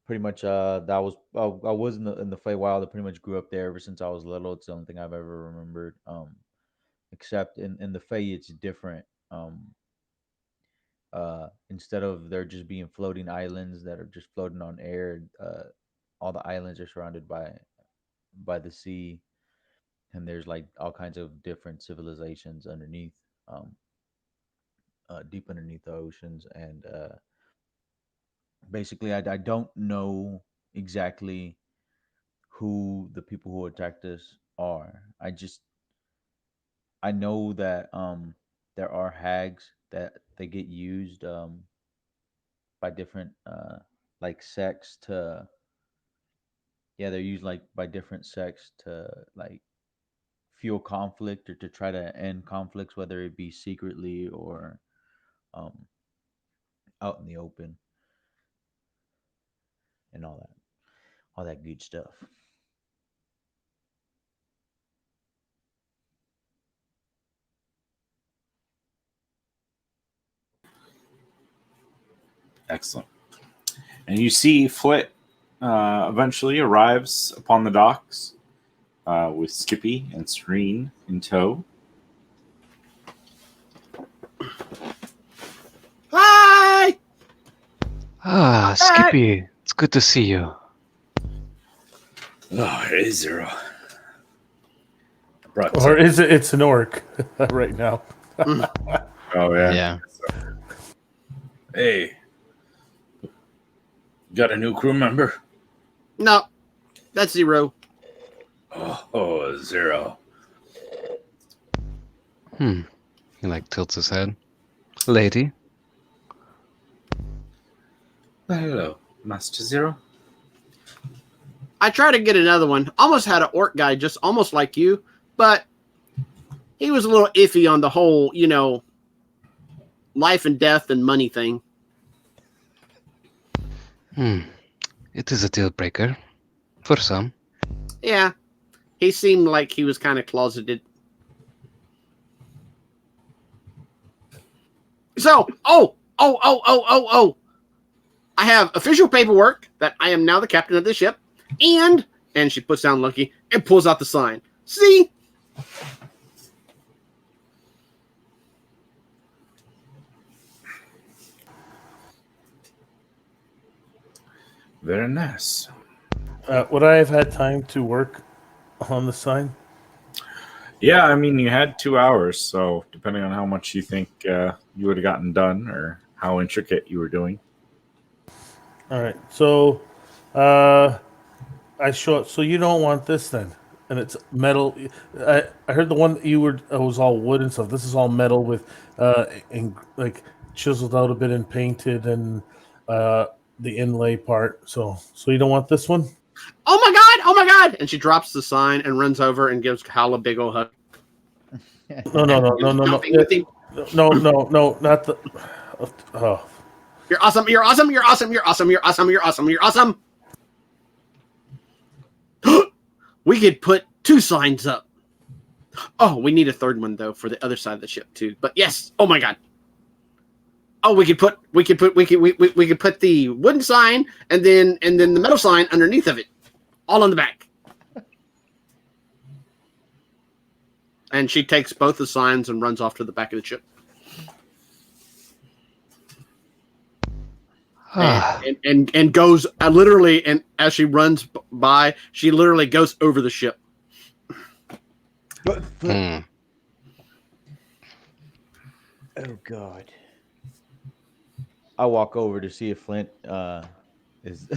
Pretty much that was I was in the Feywild. I pretty much grew up there ever since I was little. It's the only thing I've ever remembered. Except in the Fey, it's different. Instead of there just being floating islands that are just floating on air, all the islands are surrounded by the sea, and there's like all kinds of different civilizations underneath, um, deep underneath the oceans, and basically, I don't know exactly who the people who attacked us are. I know that there are hags that they get used by different like sects to, yeah, they're used like by different sects to like fuel conflict or to try to end conflicts, whether it be secretly or um out in the open and all that good stuff. Excellent. And you see Flit eventually arrives upon the docks with Skippy and Serene in tow. Hi! Ah, Skippy, it's good to see you. Oh, it is Zero. Or is it? It's an orc right now. Oh, yeah. Yeah. Hey, got a new crew member? No, that's Zero. Oh, Zero. He like tilts his head. Lady. Well, hello, Master Zero. I tried to get another one. Almost had an orc guy just almost like you, but he was a little iffy on the whole, life and death and money thing. It is a deal breaker. For some. Yeah, he seemed like he was kind of closeted. So, oh. I have official paperwork that I am now the captain of the ship, and she puts down Lucky and pulls out the sign. See? Very nice. Would I have had time to work on the sign? Yeah, I mean, you had 2 hours, so depending on how much you think you would have gotten done or how intricate you were doing. All right. So, I show up. So you don't want this then, and it's metal. I heard the one that you were was all wood and stuff. This is all metal with and like chiseled out a bit and painted and the inlay part. So you don't want this one? Oh my god! Oh my god! And she drops the sign and runs over and gives Hal a big old hug. No, not the. Oh. You're awesome! You're awesome! You're awesome! You're awesome! You're awesome! You're awesome! You're awesome! We could put 2 signs up. Oh, we need a third one though for the other side of the ship too. But yes, oh my god. Oh, we could put the wooden sign and then the metal sign underneath of it, all on the back. And she takes both the signs and runs off to the back of the ship. And goes literally, and as she runs by, she literally goes over the ship. Oh God! I walk over to see if Flint is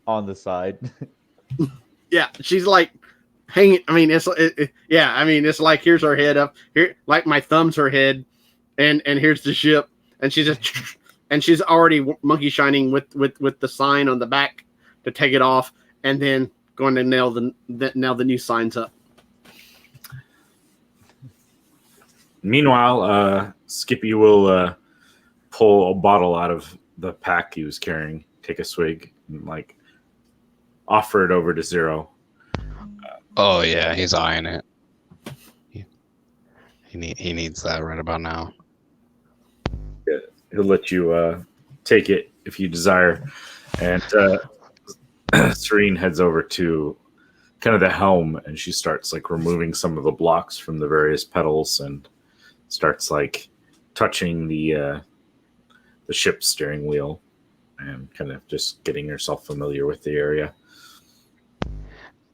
on the side. Yeah, she's like hanging. I mean, it's like here's her head up here, like my thumb's her head, and here's the ship, and she's just. And she's already monkey shining with the sign on the back to take it off, and then going to nail the new signs up. Meanwhile, Skippy will pull a bottle out of the pack he was carrying, take a swig, and like offer it over to Zero. Oh yeah, he's eyeing it. He needs that right about now. He'll let you take it if you desire. And Serene heads over to kind of the helm, and she starts like removing some of the blocks from the various pedals, and starts like touching the ship's steering wheel, and kind of just getting herself familiar with the area.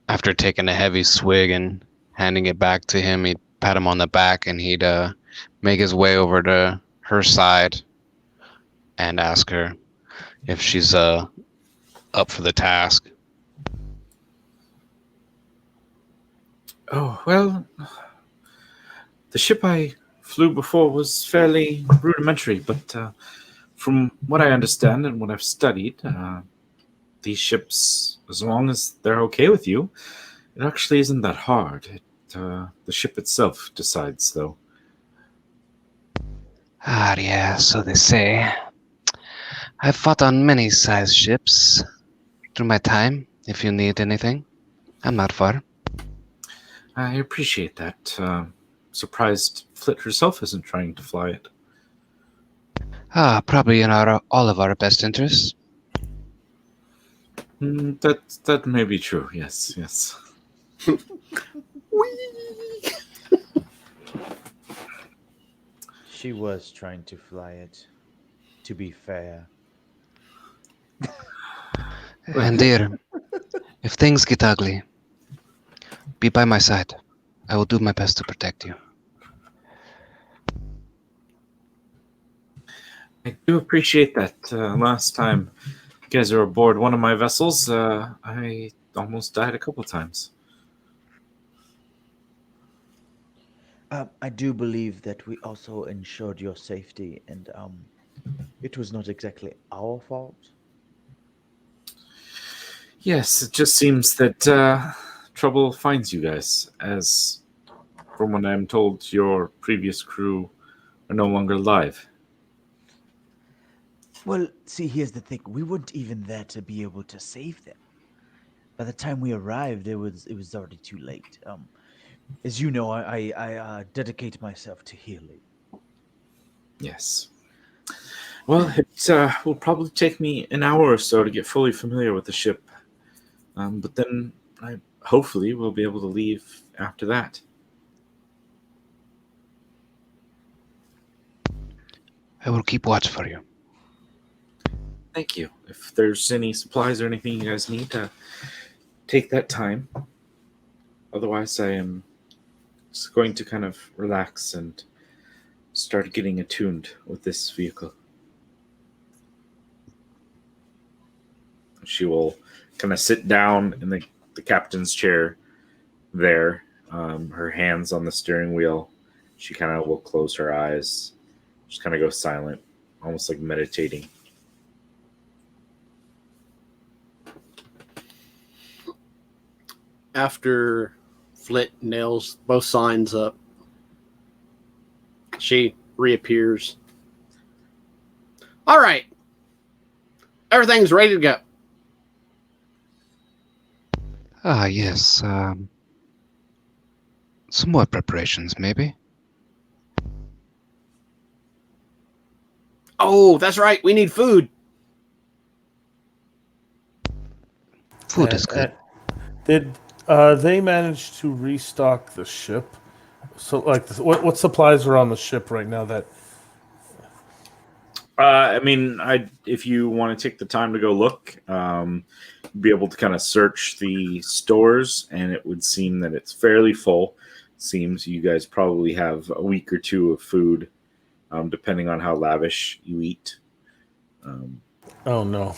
After taking a heavy swig and handing it back to him, he'd pat him on the back and he'd make his way over to her side and ask her if she's up for the task. Oh, well, the ship I flew before was fairly rudimentary, but from what I understand and what I've studied, these ships, as long as they're okay with you, it actually isn't that hard. The ship itself decides, though. Ah, yeah, so they say. I've fought on many size ships through my time. If you need anything, I'm not far. I appreciate that. Surprised Flit herself isn't trying to fly it. Probably in all of our best interests. That may be true. Yes. She was trying to fly it, to be fair. And dear, if things get ugly, be by my side. I will do my best to protect you. I do appreciate that. Last time you guys were aboard one of my vessels, I almost died a couple times. I do believe that we also ensured your safety, and it was not exactly our fault. Yes, it just seems that trouble finds you guys, as from what I'm told, your previous crew are no longer alive. Well, see, here's the thing: we weren't even there to be able to save them. By the time we arrived, it was already too late. As you know, I dedicate myself to healing. Yes. Well, it will probably take me an hour or so to get fully familiar with the ship. But then I hopefully will be able to leave after that. I will keep watch for you. Thank you. If there's any supplies or anything you guys need, take that time. Otherwise, I am just going to kind of relax and start getting attuned with this vehicle. She will kind of sit down in the captain's chair there, her hands on the steering wheel. She kind of will close her eyes, just kind of go silent, almost like meditating. After Flit nails both signs up, she reappears. All right. Everything's ready to go. Yes. Some more preparations, maybe. Oh, that's right. We need food. Food is good. Did they manage to restock the ship? So, like, what supplies are on the ship right now? That I mean, if you want to take the time to go look, be able to kind of search the stores, and it would seem that it's fairly full. Seems you guys probably have a week or two of food, depending on how lavish you eat. oh no,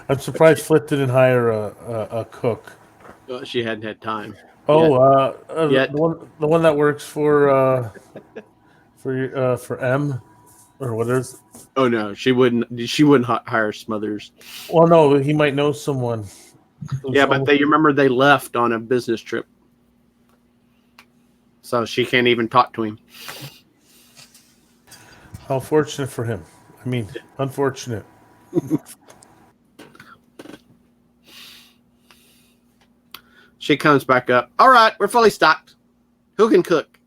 I'm surprised Flit didn't hire a cook. She hadn't had time. Oh, Yet. the one that works for M or what is? Oh no, she wouldn't. She wouldn't hire Smothers. Well, no, he might know someone. Yeah, but you remember they left on a business trip, so she can't even talk to him. How fortunate for him. I mean, unfortunate. She comes back up. All right, we're fully stocked. Who can cook?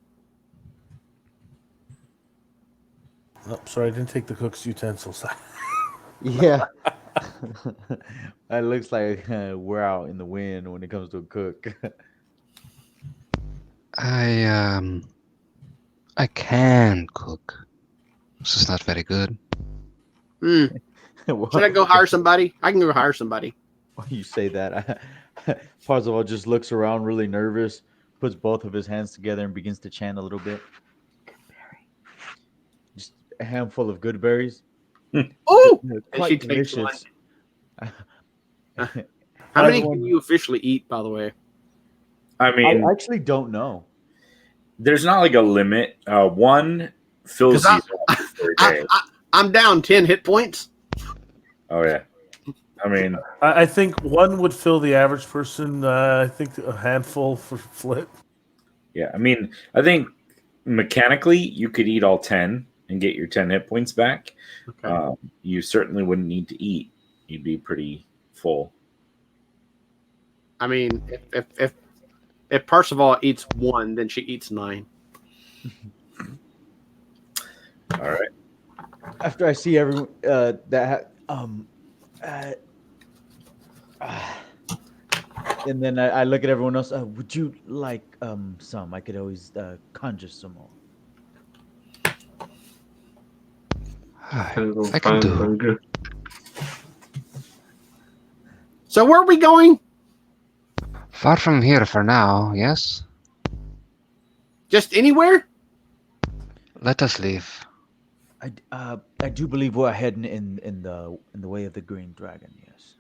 Oh, sorry, I didn't take the cook's utensils. Yeah. It looks like we're out in the wind when it comes to a cook. I I can cook. This is not very good. Hmm. Should I Why go hire somebody? I can go hire somebody. you say that? Parzival just looks around really nervous, puts both of his hands together, and begins to chant a little bit. Just a handful of good berries. Oh, and she Quite takes one. delicious. How many Everyone- can you officially eat, by the way? I I mean, actually don't know. there's not like a limit. One fills Because you up for a I, day. I, I'm down 10 hit points. Oh yeah. I mean, I think one would fill the average person. I think a handful for Flit. yeah. I mean, I think mechanically you could eat all 10 and get your 10 hit points back. Okay. You certainly wouldn't need to eat. You'd be pretty full. I mean, if Parzival eats one, then she eats 9. All right. After I see everyone uh, uh, and then I look at everyone else. Would you like some? I could always conjure some more. I can do. So where are we going? Far from here for now, yes? Just anywhere? Let us leave. I do believe we're heading in the way of the Green Dragon. Yes.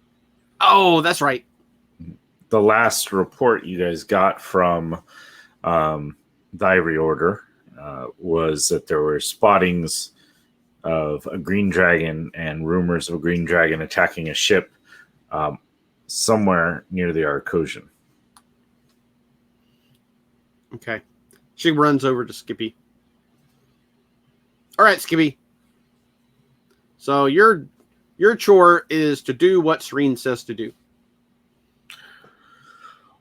Oh, that's right. The last report you guys got from the Ivory Order was that there were spottings of a green dragon and rumors of a green dragon attacking a ship somewhere near the Arcosian. Okay. She runs over to Skippy. All right, Skippy. So your chore is to do what Serene says to do.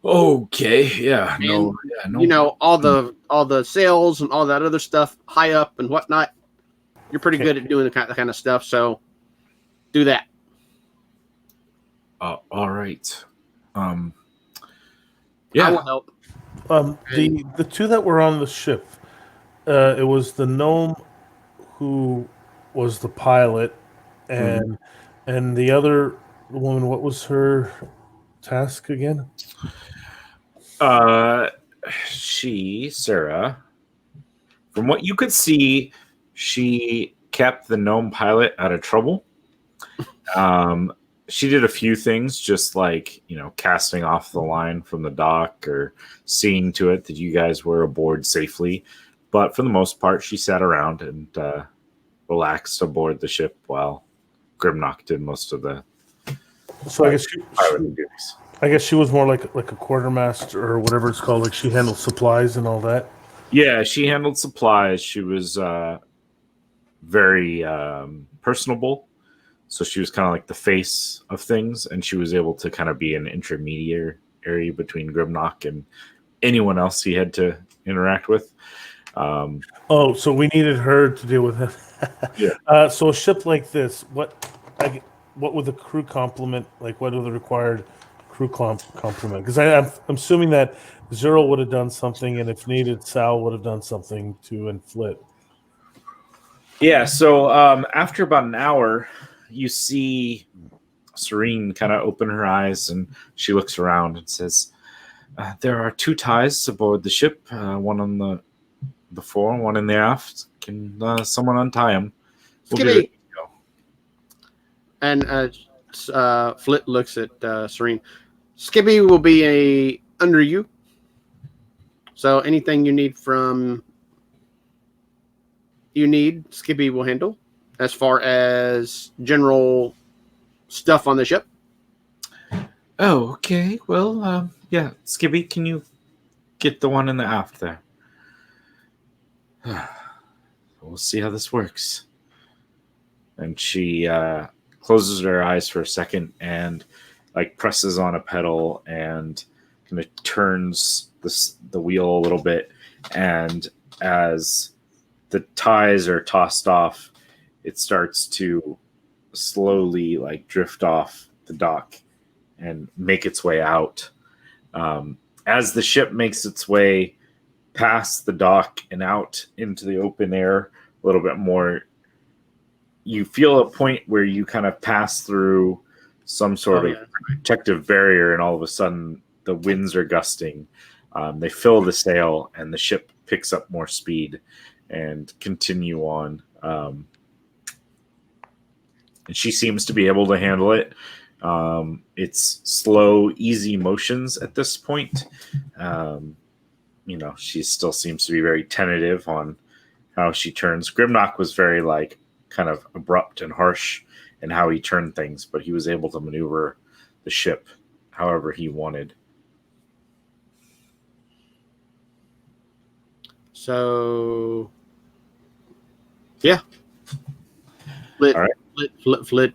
Okay, yeah, And, no. you know, all the sales and all that other stuff, high up and whatnot. You're pretty good at doing that kind of stuff, so do that. All right. I Yeah. will help. The two that were on the ship, it was the gnome who was the pilot, and the other woman. What was her task again? Sarah, from what you could see, she kept the gnome pilot out of trouble. She did a few things, just like, casting off the line from the dock or seeing to it that you guys were aboard safely. But for the most part, she sat around and relaxed aboard the ship while Grimnock did most of the So I guess piloting duties. I guess she was more like a quartermaster or whatever it's called. Like she handled supplies and all that. Yeah, she handled supplies. She was very personable. So she was kind of like the face of things, and she was able to kind of be an intermediary between Grimnock and anyone else he had to interact with. Oh, so we needed her to deal with it. Yeah. So a ship like this, what would the crew complement? Like, what are the required crew complement? Because I'm assuming that Zero would have done something, and if needed, Sal would have done something to inflict. Yeah, so after about an hour, you see Serene kind of open her eyes, and she looks around and says, there are 2 ties aboard the ship, one on the fore, one in the aft. Can someone untie them? Skippy. And Flit looks at Serene. Skippy will be under you. So anything you need Skippy will handle. As far as general stuff on the ship. Oh, okay. Well, yeah. Skippy, can you get the one in the aft there? We'll see how this works. And she closes her eyes for a second and presses on a pedal and kind of turns the wheel a little bit. And as the ties are tossed off, it starts to slowly like drift off the dock and make its way out. As the ship makes its way past the dock and out into the open air a little bit more, you feel a point where you kind of pass through some sort of protective barrier, and all of a sudden the winds are gusting. They fill the sail, and the ship picks up more speed and continue on. And she seems to be able to handle it. It's slow, easy motions at this point. She still seems to be very tentative on how she turns. Grimnock was very like kind of abrupt and harsh in how he turned things, but he was able to maneuver the ship however he wanted. So, yeah. Flit, All right. Flit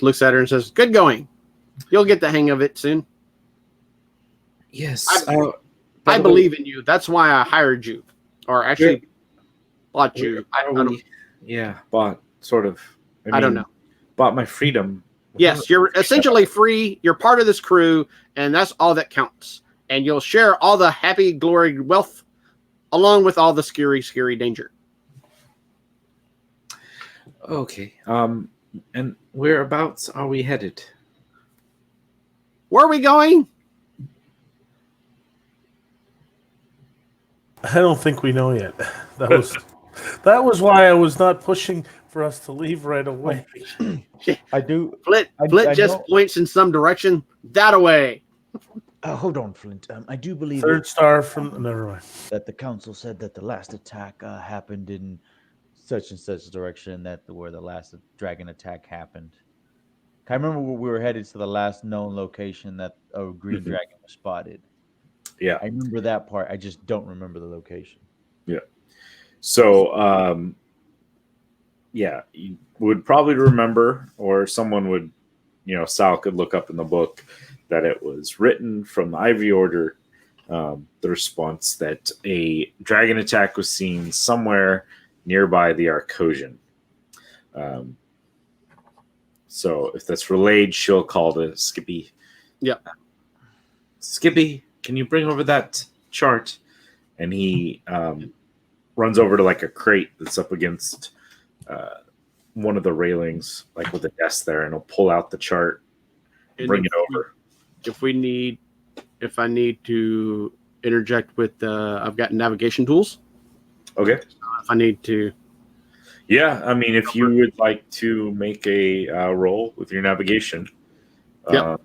looks at her and says, "Good going. You'll get the hang of it soon." Yes. I believe in you. That's why I hired you. Or actually bought you. Bought sort of. I don't know. Bought my freedom. Yes, you're essentially free. You're part of this crew, and that's all that counts. And you'll share all the happy, glory, wealth, along with all the scary, scary danger. Okay. And whereabouts are we headed? Where are we going? I don't think we know yet. That was why I was not pushing for us to leave right away. I do. Flit I just know. points in some direction. That away. Hold on, Flint. I do believe Third star from never mind. that the council said that the last attack happened in such and such direction. Where the last dragon attack happened. I remember we were headed to the last known location that a green dragon was spotted. Yeah. I remember that part. I just don't remember the location. Yeah. So, you would probably remember, or someone would, Sal could look up in the book that it was written from the Ivory Order, the response that a dragon attack was seen somewhere nearby the Arcosian. So if that's relayed, she'll call to Skippy. Yeah. Skippy, can you bring over that chart? And he runs over to like a crate that's up against one of the railings, like with a desk there, and he'll pull out the chart and bring it over. If I need to interject with, I've got navigation tools. Okay. If I need to. Yeah, I mean, if you would like to make a roll with your navigation, I'd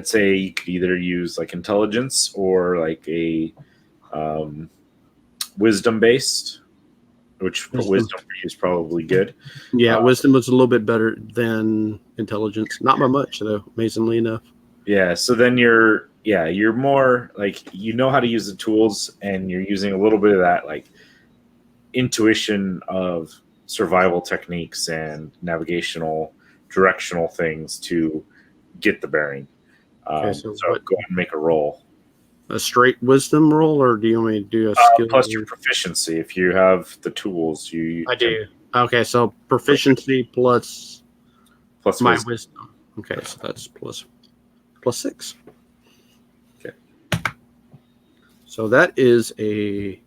say you could either use like intelligence or like a wisdom based, which for wisdom for you is probably good. Yeah, wisdom was a little bit better than intelligence. Not by much, though, amazingly enough. Yeah, so then you're more like how to use the tools, and you're using a little bit of that like intuition of survival techniques and navigational directional things to get the bearing. Okay, so go ahead and make a roll. A straight wisdom roll, or do you want me to do a skill? Plus your proficiency. If you have the tools, I do. Okay, so proficiency plus my wisdom. Okay, so that's plus 6. Okay. So that is a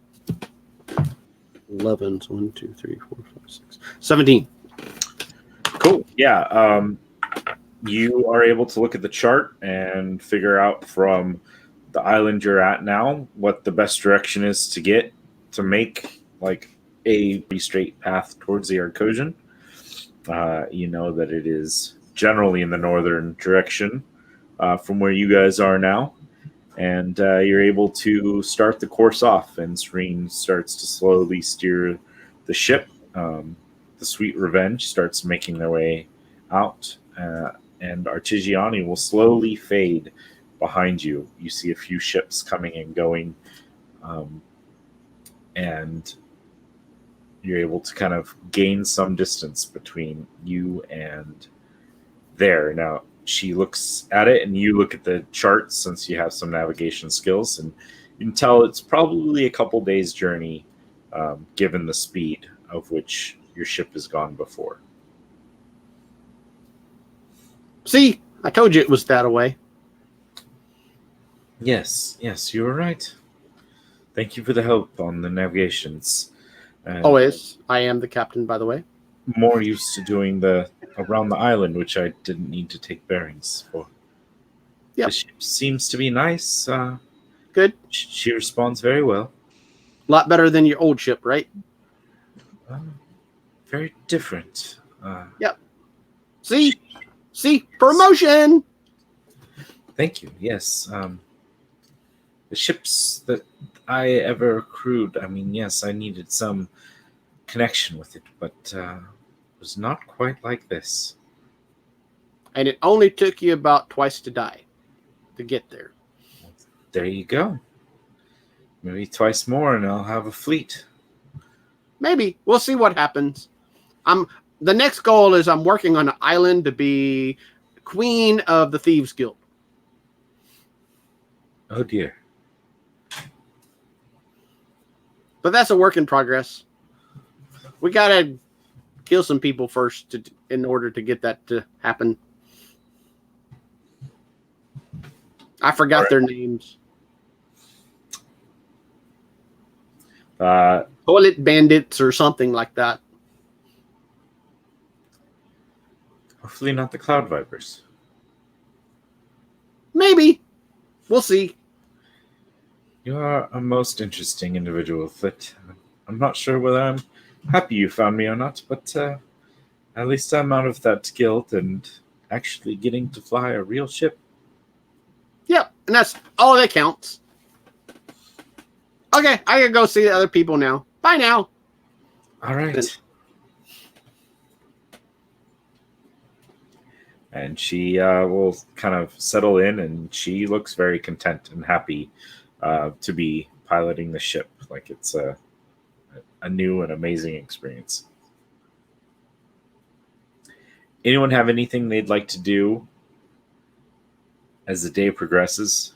11. So 1, 2, 3, 4, 5, 6, 17. Cool. Yeah. You are able to look at the chart and figure out from the island you're at now what the best direction is to make like a pretty straight path towards the Arcosian. You know that it is generally in the northern direction from where you guys are now, and you're able to start the course off, and Serene starts to slowly steer the ship. The Sweet Revenge starts making their way out, and Artigiani will slowly fade behind you. You see a few ships coming and going, and you're able to kind of gain some distance between you and there. Now, she looks at it, and you look at the chart since you have some navigation skills, and you can tell it's probably a couple days' journey, given the speed of which your ship has gone before. See, I told you it was that away. Yes, you were right. Thank you for the help on the navigations. And Always. I am the captain, by the way. more used to doing the around the island, which I didn't need to take bearings for. The Yep. ship seems to be nice. Good. She responds very well. A lot better than your old ship, right? Uh, Very different. Yep. See, promotion. Thank you. Yes. The ships that I ever crewed, I mean, yes, I needed some connection with it, but it was not quite like this. And it only took you about twice to die to get there. There you go. Maybe twice more, and I'll have a fleet. Maybe we'll see what happens. The next goal is I'm working on an island to be queen of the Thieves Guild. Oh dear. But that's a work in progress. We gotta kill some people first in order to get that to happen. I forgot Alright. their names. Uh, Toilet bandits or something like that. Hopefully not the Cloud Vipers. Maybe. We'll see. You are a most interesting individual, Flit. I'm not sure whether I'm happy you found me or not, but at least I'm out of that guild and actually getting to fly a real ship. Yep, and that's all that counts. Okay, I gotta go see the other people now. Bye now. All right. And she will kind of settle in, and she looks very content and happy to be piloting the ship. Like it's a new and amazing experience. Anyone have anything they'd like to do as the day progresses?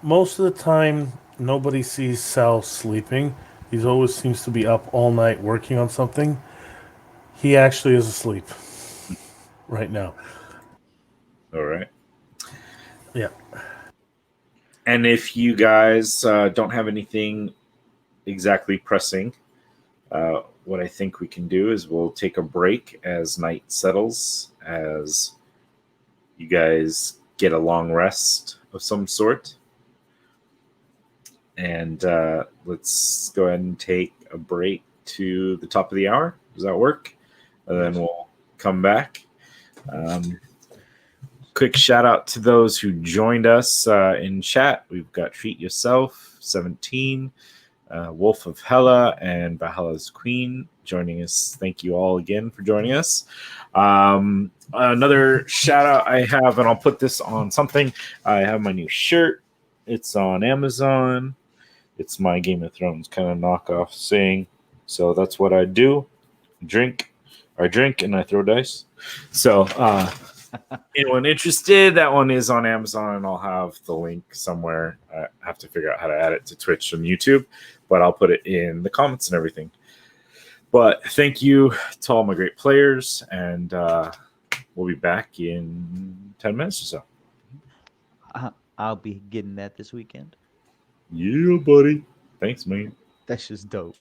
Most of the time, nobody sees Sal sleeping. He always seems to be up all night working on something. He actually is asleep right now. All right. Yeah. And if you guys don't have anything exactly pressing, what I think we can do is we'll take a break as night settles, as you guys get a long rest of some sort. And let's go ahead and take a break to the top of the hour. Does that work? And then we'll come back. Quick shout out to those who joined us in chat. We've got Treat Yourself 17, Wolf of Hela, and Valhalla's Queen joining us. Thank you all again for joining us. Another shout out I have, and I'll put this on something. I have my new shirt. It's on Amazon. It's my Game of Thrones kind of knockoff saying. So that's what I do. I drink and I throw dice. So anyone interested, that one is on Amazon, and I'll have the link somewhere. I have to figure out how to add it to Twitch and YouTube, but I'll put it in the comments and everything. But thank you to all my great players, and we'll be back in 10 minutes or so. I'll be getting that this weekend. Yeah, buddy. Thanks, man. That's just dope.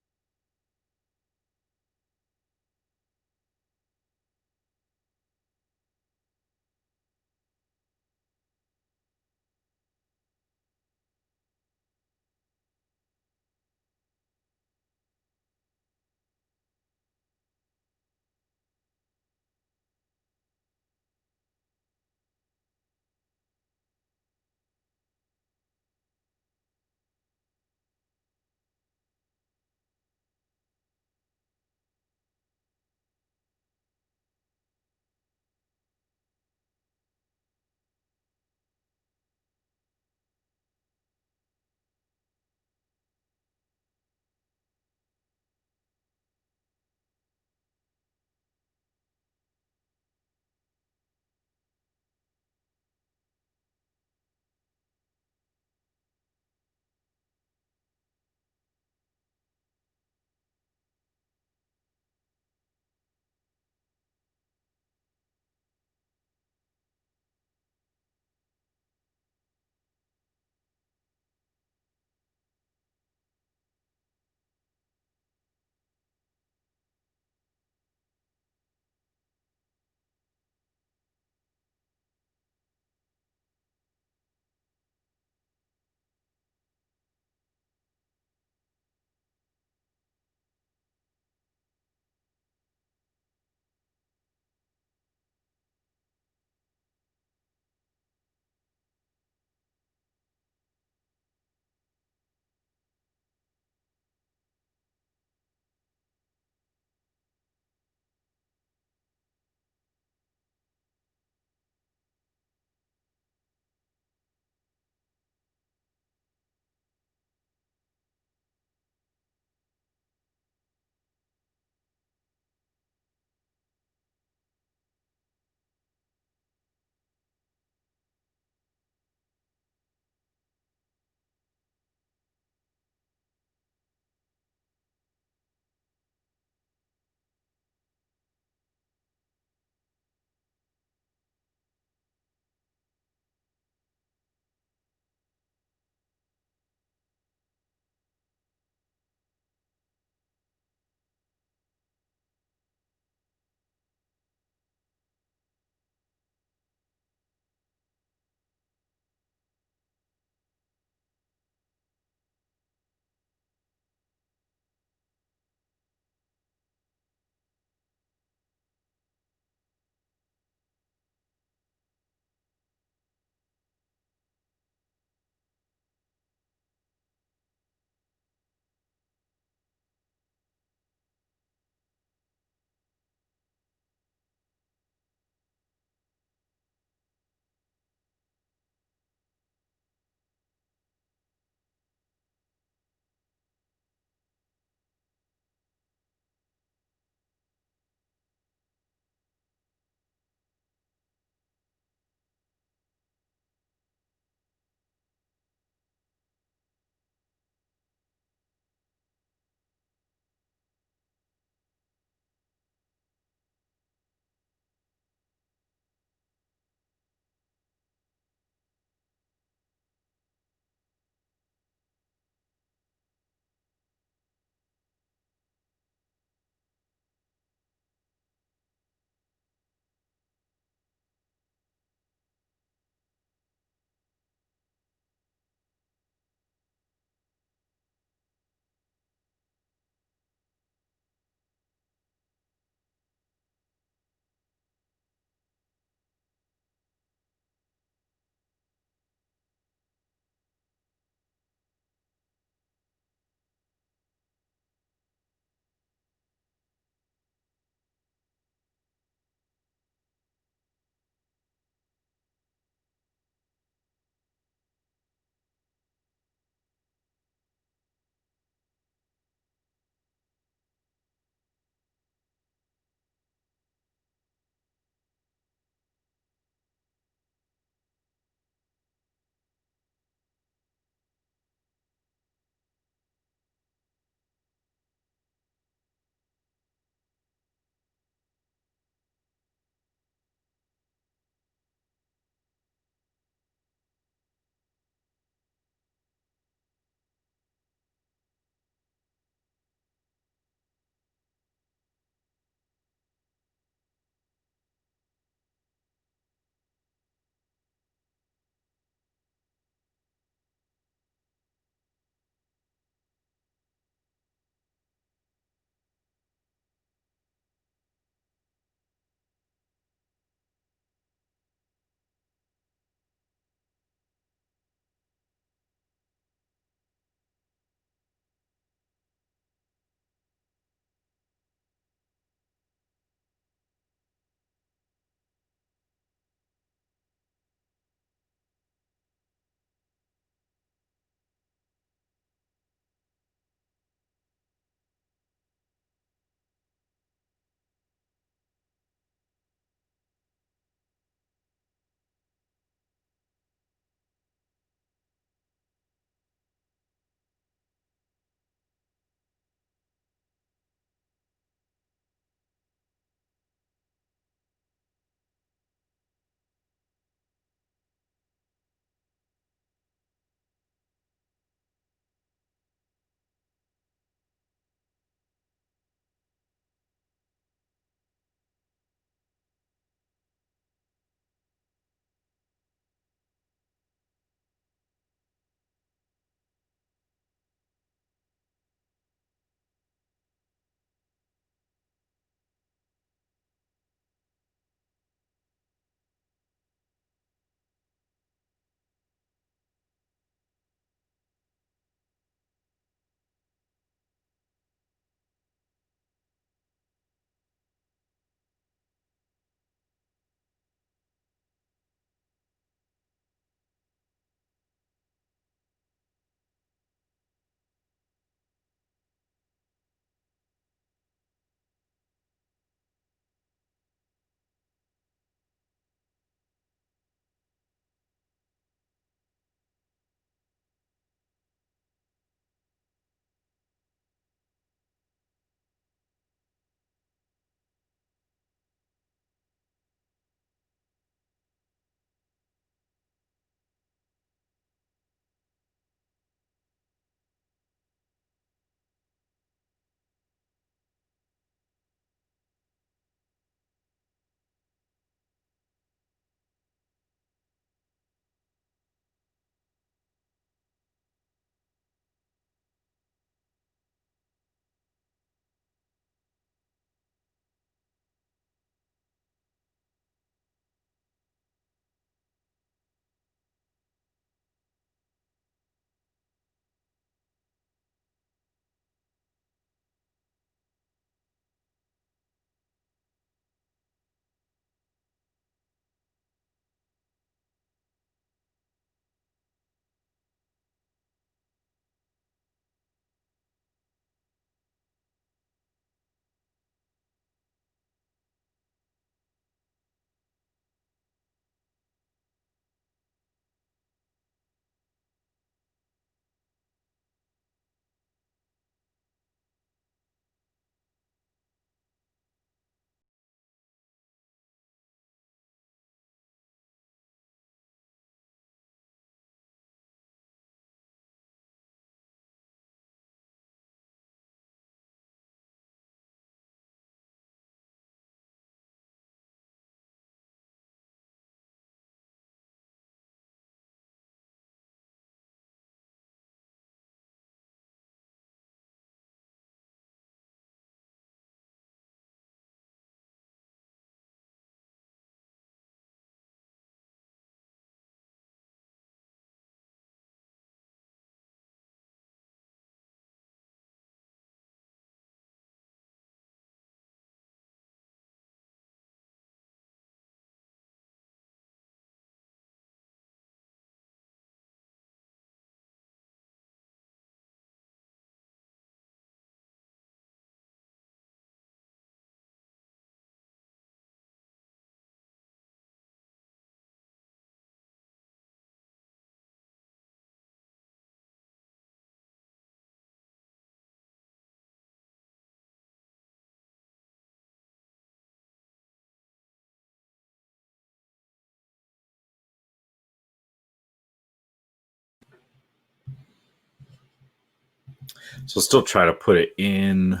So I'll still try to put it in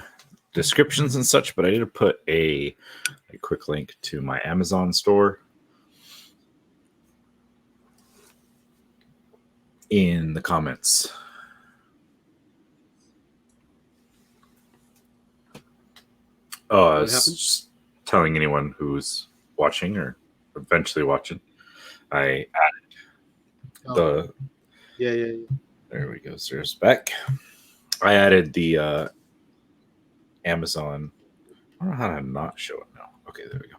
descriptions and such, but I need to put a quick link to my Amazon store in the comments. Oh, I was just telling anyone who's watching or eventually watching, I added the. Yeah. There we go. There's back. I added the Amazon. I don't know how to not show it now. Okay, there we go.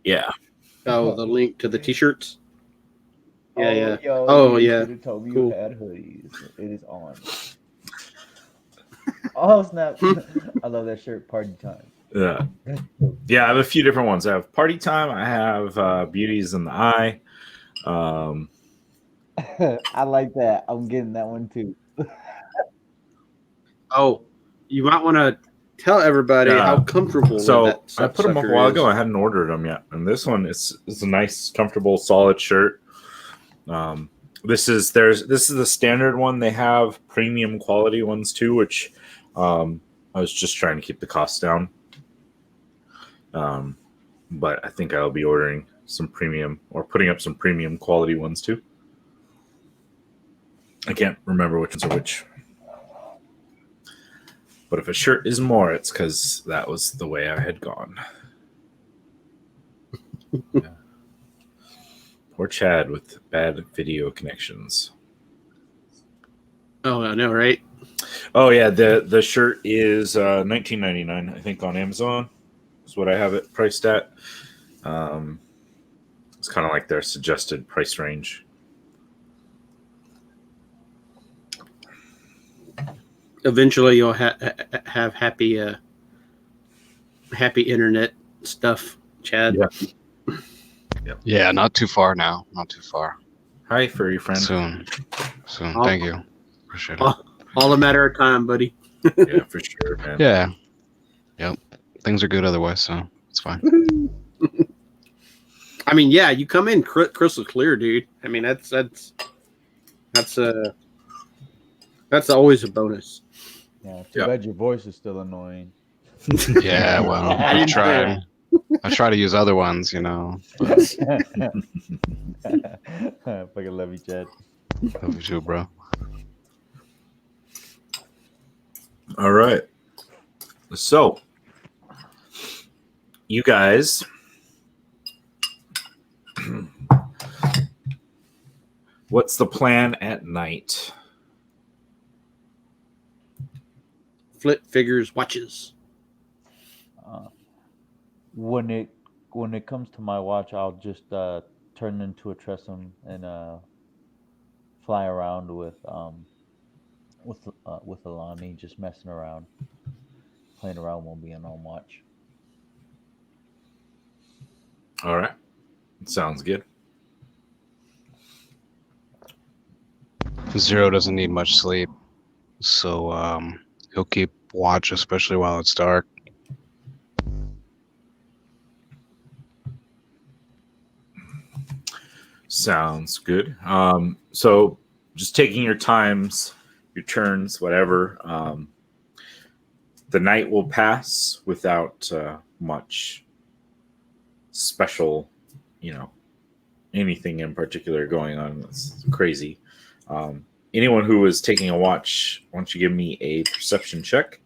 Yeah. Oh, the link to the T-shirts. Yeah. Yo, Oh, you yeah. should have told me Cool. you had hoodies. It is on. Oh snap! I love that shirt. Party time. Yeah. Yeah, I have a few different ones. I have Party Time. I have Beauties in the Eye. I like that. I'm getting that one too. Oh, you might want to tell everybody Yeah. how comfortable So that I put them up a sucker while is. ago. I hadn't ordered them yet, and this one is a nice, comfortable, solid shirt. This is the standard one. They have premium quality ones too, which I was just trying to keep the costs down. But I think I'll be ordering some premium or putting up some premium quality ones too. I can't remember which ones are which. But if a shirt is more, it's because that was the way I had gone. Yeah. Poor Chad with bad video connections. Oh, I know, right? Oh yeah, the shirt is $19.99, I think, on Amazon. Is what I have it priced at. It's kind of like their suggested price range. Eventually, you'll have happy internet stuff, Chad. Yeah. Yeah, not too far now. Not too far. Hi, furry friend. Soon. Oh. Thank you. Appreciate it. All a matter of time, buddy. Yeah, for sure, man. Yeah. Yep. Things are good otherwise, so it's fine. I mean, yeah, you come in crystal clear, dude. I mean, that's always a bonus. Yeah, too bad your voice is still annoying. Yeah, well, I try. I try to use other ones, you know. Fucking love you, Chad. Love you too, bro. All right. So, you guys, what's the plan at night? Flip figures, watches. When it comes to my watch, I'll just turn into a Tressum and fly around with Alani, just messing around, playing around when being on watch. All right. Sounds good. Zero doesn't need much sleep, so he'll keep watch, especially while it's dark. Sounds good. So just taking your times, your turns, whatever. The night will pass without much special, anything in particular going on. That's crazy. Anyone who is taking a watch, why don't you give me a perception check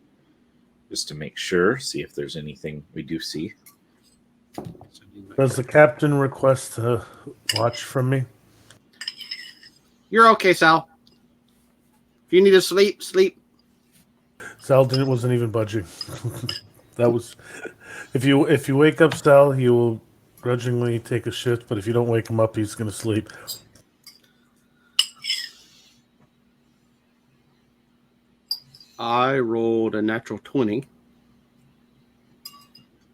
just to make sure, see if there's anything we do see. Does the captain request to watch from me? You're okay, Sal. If you need to sleep, sleep. Sal wasn't even budging. That was if you wake up Sal, he will grudgingly take a shift, but if you don't wake him up, he's gonna sleep. I rolled a natural 20.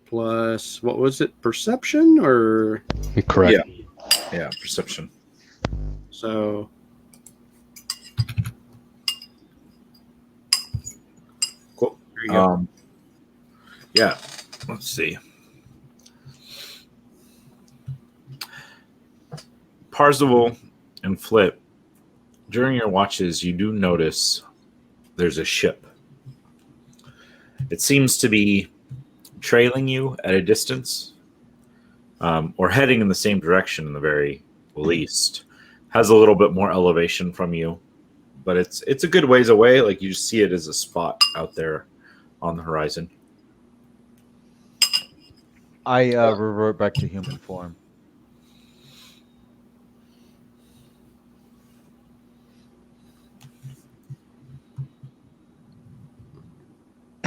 Plus, what was it? Perception or Correct. Yeah, perception. so? Cool. There you go. Yeah, let's see. Parzival and Flip, during your watches, you do notice there's a ship. It seems to be trailing you at a distance, or heading in the same direction in the very least. Has a little bit more elevation from you, but it's a good ways away. Like you just see it as a spot out there on the horizon. I revert back to human form.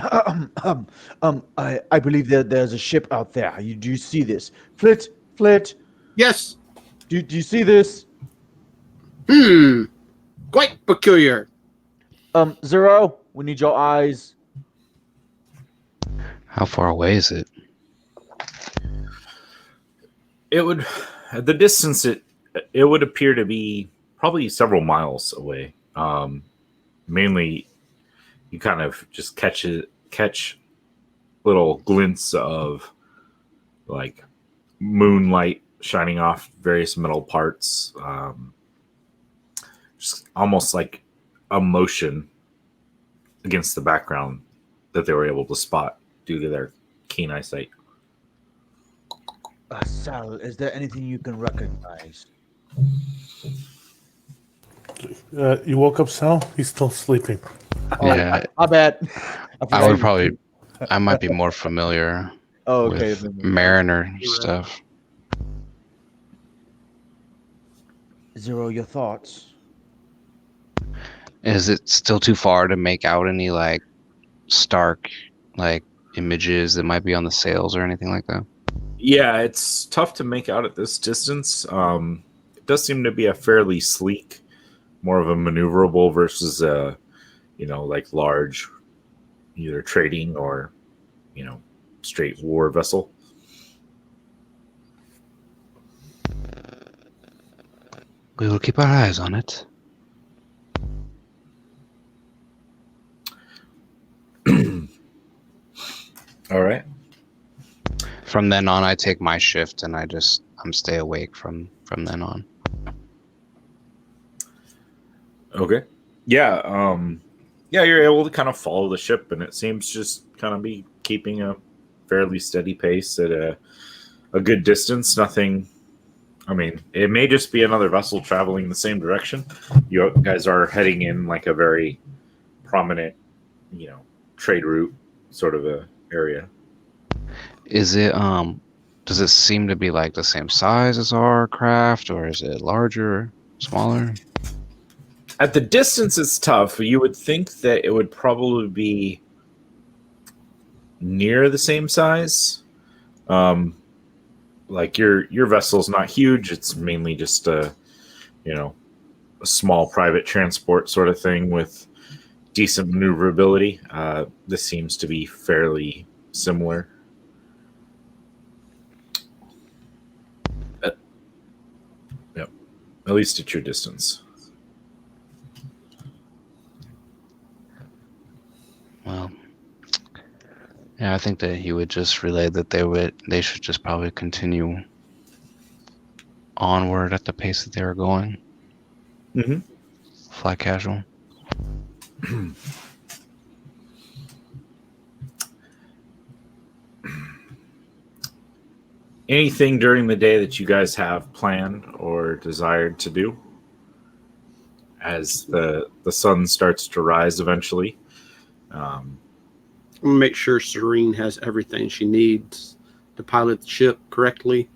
I believe that there's a ship out there. Do you see this? Flit, Yes. do you see this? Quite peculiar. Zero, we need your eyes. How far away is it? It would, at the distance, it would appear to be probably several miles away. Mainly, you kind of just catch little glints of like moonlight shining off various metal parts, just almost like a motion against the background that they were able to spot due to their keen eyesight. Sal, is there anything you can recognize? You woke up, Sal? He's still sleeping. Yeah, I bet. I might be more familiar Oh, okay. with Mariner stuff. Zero, your thoughts? Is it still too far to make out any like stark like images that might be on the sails or anything like that? Yeah, it's tough to make out at this distance. It does seem to be a fairly sleek, more of a maneuverable versus a, like large, either trading or, straight war vessel. We will keep our eyes on it. All right. From then on, I take my shift and I'm stay awake from then on. Okay. Yeah. Yeah, you're able to kind of follow the ship, and it seems just kind of be keeping a fairly steady pace at a good distance. Nothing. I mean, it may just be another vessel traveling the same direction. You guys are heading in like a very prominent, trade route sort of a area. Is it does it seem to be like the same size as our craft, or is it larger, smaller? At the distance, it's tough. You would think that it would probably be near the same size. Like your vessel's not huge. It's mainly just a small private transport sort of thing with decent maneuverability. This seems to be fairly similar. Yep, at least at your distance. Well, yeah, I think that he would just relay that they should just probably continue onward at the pace that they were going. Mm-hmm. Fly casual. Anything during the day that you guys have planned or desired to do as the sun starts to rise eventually? I'm gonna make sure Serene has everything she needs to pilot the ship correctly.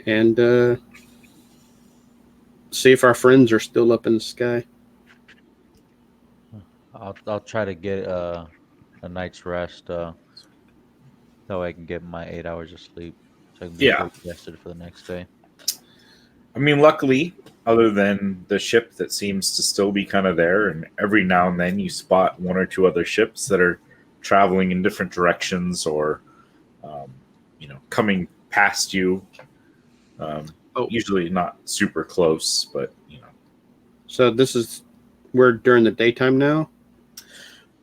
And see if our friends are still up in the sky. I'll try to get a night's rest. That way I can get my 8 hours of sleep, so I can be Yeah. fully rested for the next day. I mean, luckily, other than the ship that seems to still be kind of there, and every now and then you spot one or two other ships that are traveling in different directions or, coming past you. Usually not super close, but So we're during the daytime now.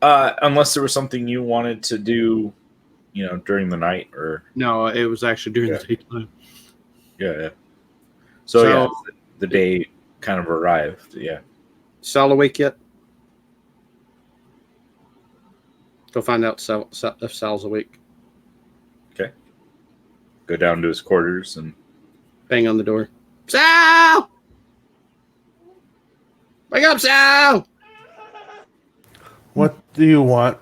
Unless there was something you wanted to do, during the night or No, it was actually during the daytime. yeah. So yeah, the day kind of arrived. Yeah. Sal awake yet? Go find out if Sal's awake. Okay. Go down to his quarters and Bang on the door. Sal! Wake up, Sal! What do you want?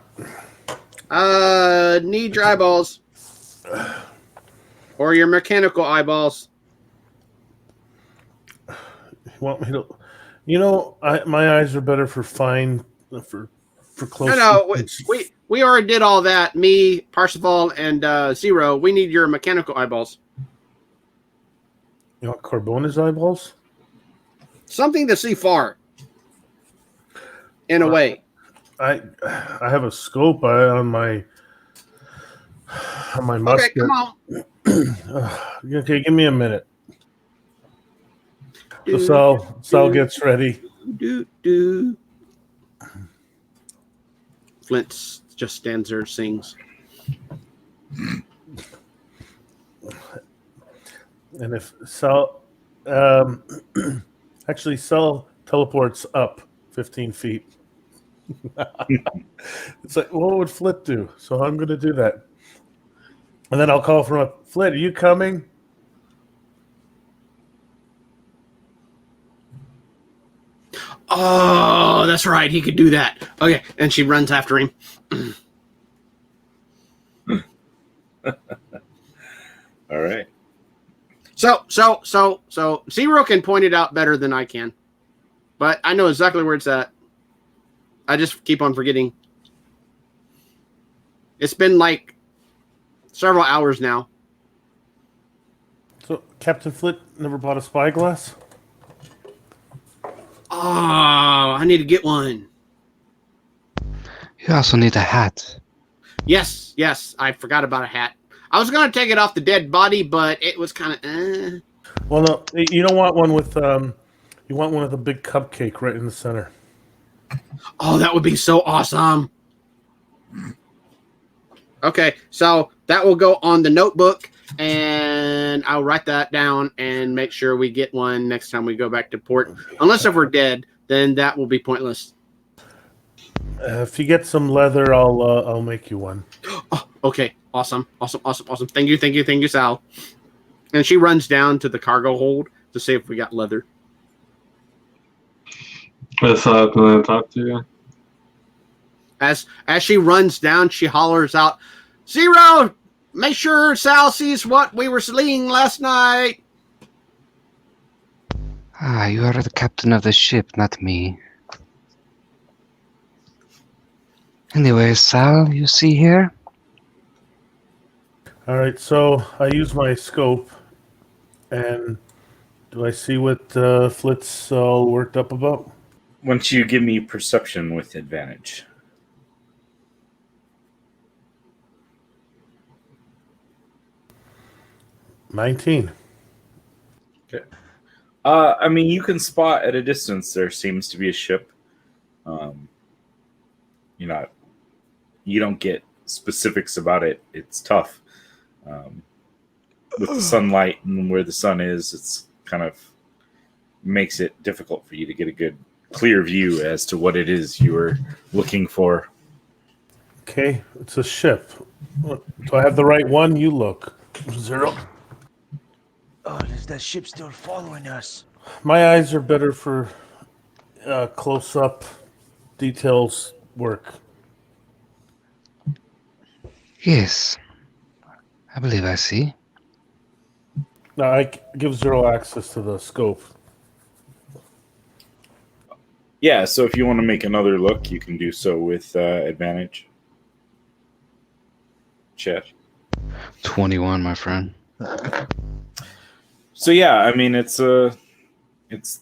Need your eyeballs. Or your mechanical eyeballs. You want me to? You know, my eyes are better for fine for close. No, we already did all that. Me, Parsifal, and Zero. We need your mechanical eyeballs. You want Carbona's eyeballs? Something to see far. In a way. I have a scope on my musket. Okay, come on. Okay, give me a minute. So Sal gets ready. Flint just stands there, sings. And if Sal, actually, Sal teleports up 15 feet. It's like, what would Flit do? So I'm going to do that. And then I'll call from up. Flit, are you coming? Oh, that's right. He could do that. Okay, and she runs after him. all right. So Zero can point it out better than I can, but I know exactly where it's at. I just keep on forgetting. It's been like several hours now. So Captain Flit never bought a spyglass? Oh, I need to get one. You also need a hat. Yes, I forgot about a hat. I was gonna take it off the dead body, but it was kind of. Well, no, you don't want one with you want one with a big cupcake right in the center. Oh, that would be so awesome. Okay, so that will go on the notebook, and I'll write that down and make sure we get one next time we go back to port. Unless if we're dead, then that will be pointless. If you get some leather, I'll make you one. Oh, okay, awesome. Thank you, Sal. And she runs down to the cargo hold to see if we got leather. Can I talk to you? As she runs down, she hollers out, "Zero, make sure Sal sees what we were seeing last night." Ah, you are the captain of the ship, not me. Anyway, Sal, you see here? All right, so I use my scope, and do I see what Flit's all worked up about? Once you give me perception with advantage. 19. Okay. I mean, you can spot at a distance there seems to be a ship. You don't get specifics about it. It's tough. With the sunlight and where the sun is, it's kind of makes it difficult for you to get a good, clear view as to what it is you were looking for. Okay, it's a ship. Do I have the right one? You look. Zero. Oh, is that ship still following us? My eyes are better for close-up details work. Yes. I believe I see. Now, I give Zero access to the scope. Yeah, so if you want to make another look, you can do so with advantage. Chat. 21, my friend. So yeah, I mean it's the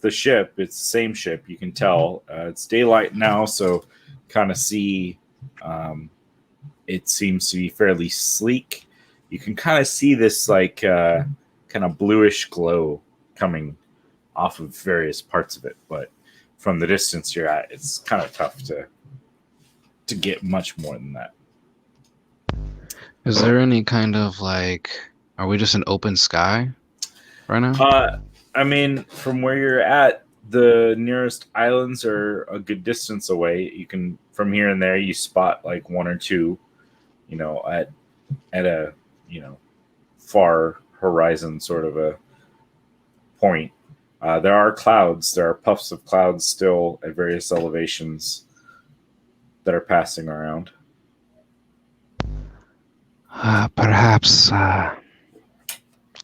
ship. It's the same ship. You can tell it's daylight now, so kind of see. It seems to be fairly sleek. You can kind of see this like kind of bluish glow coming off of various parts of it, but from the distance you're at, it's kind of tough to get much more than that. Is there any kind of like, are we just in open sky right now? I mean, from where you're at, The nearest islands are a good distance away. You can from here and there you spot like one or two, at a far horizon sort of a point. There are clouds. There are puffs of clouds still at various elevations that are passing around. Perhaps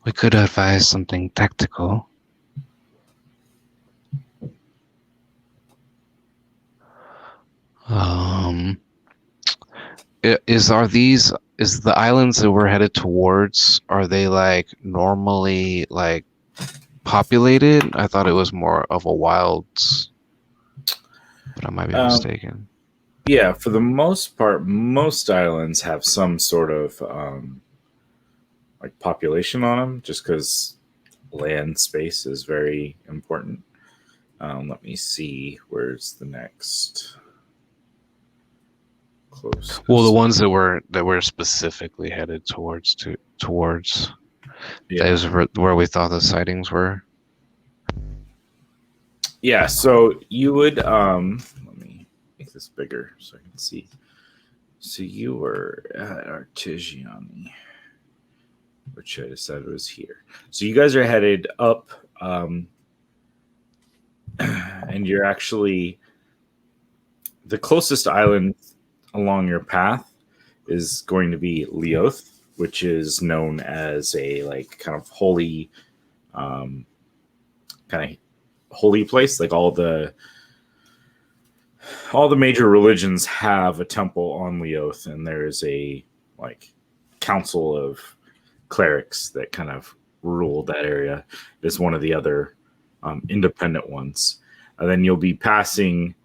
we could advise something tactical. Um, is the islands that we're headed towards, are they like normally like populated? I thought it was more of a wilds, but I might be Um, mistaken. yeah, for the most part, most islands have some sort of like population on them, just because land space is very important. Let me see. Where's the next closest? Well, the ones that we're specifically headed towards that Yeah. is where we thought the sightings were. Yeah. So you would let me make this bigger so I can see. So you were at Artigiani, which I decided was here. So you guys are headed up, and you're actually the closest island along your path is going to be Leoth, which is known as a like kind of holy, um, kind of holy place. Like all the major religions have a temple on Leoth, and there's a like council of clerics that kind of rule that area. It's one of the other independent ones. And then you'll be passing.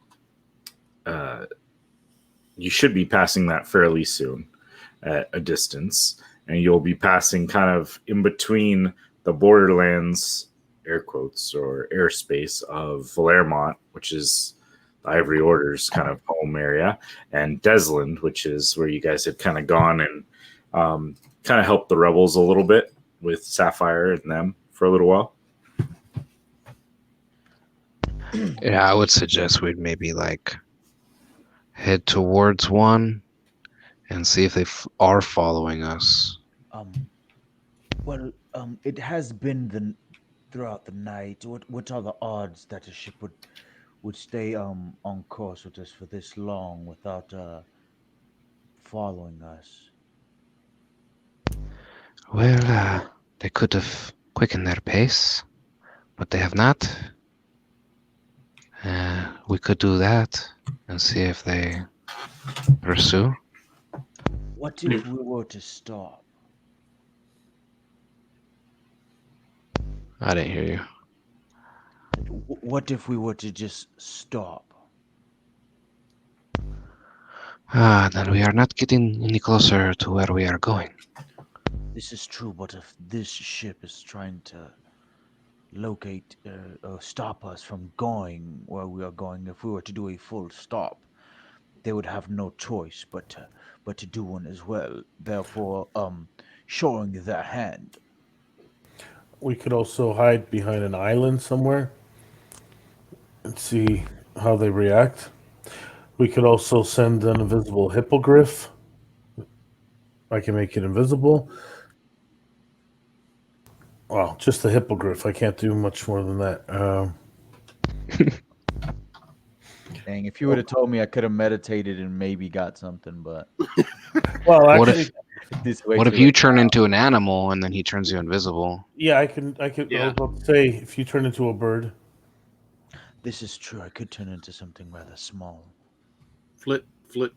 Uh, you should be passing that fairly soon at a distance, and you'll be passing kind of in between the borderlands, air quotes, or airspace of Valermont, which is the Ivory Order's kind of home area, and Desland, which is where you guys had kind of gone and kind of helped the rebels a little bit with Sapphire and them for a little while. Yeah, I would suggest we'd maybe like head towards one and see if they are following us. Well, it has been throughout the night. What are the odds that a ship would stay on course with us for this long without following us? Well, they could have quickened their pace, but they have not. We could do that and see if they pursue. What if we were to stop? I didn't hear you. What if we were to just stop? Then we are not getting any closer to where we are going. This is true, but if this ship is trying to locate or stop us from going where we are going, if we were to do a full stop, they would have no choice but to do one as well. Therefore, showing their hand. We could also hide behind an island somewhere and see how they react. We could also send an invisible hippogriff. I can make it invisible. Well, just the hippogriff. I can't do much more than that. Dang, if you would have told me, I could have meditated and maybe got something, but Well, What actually, if this way what if too you late. turn into an animal and then he turns you invisible? yeah, I can. I could. I Yeah. was about to say, if you turn into a bird, This is true. I could turn into something rather small. Flit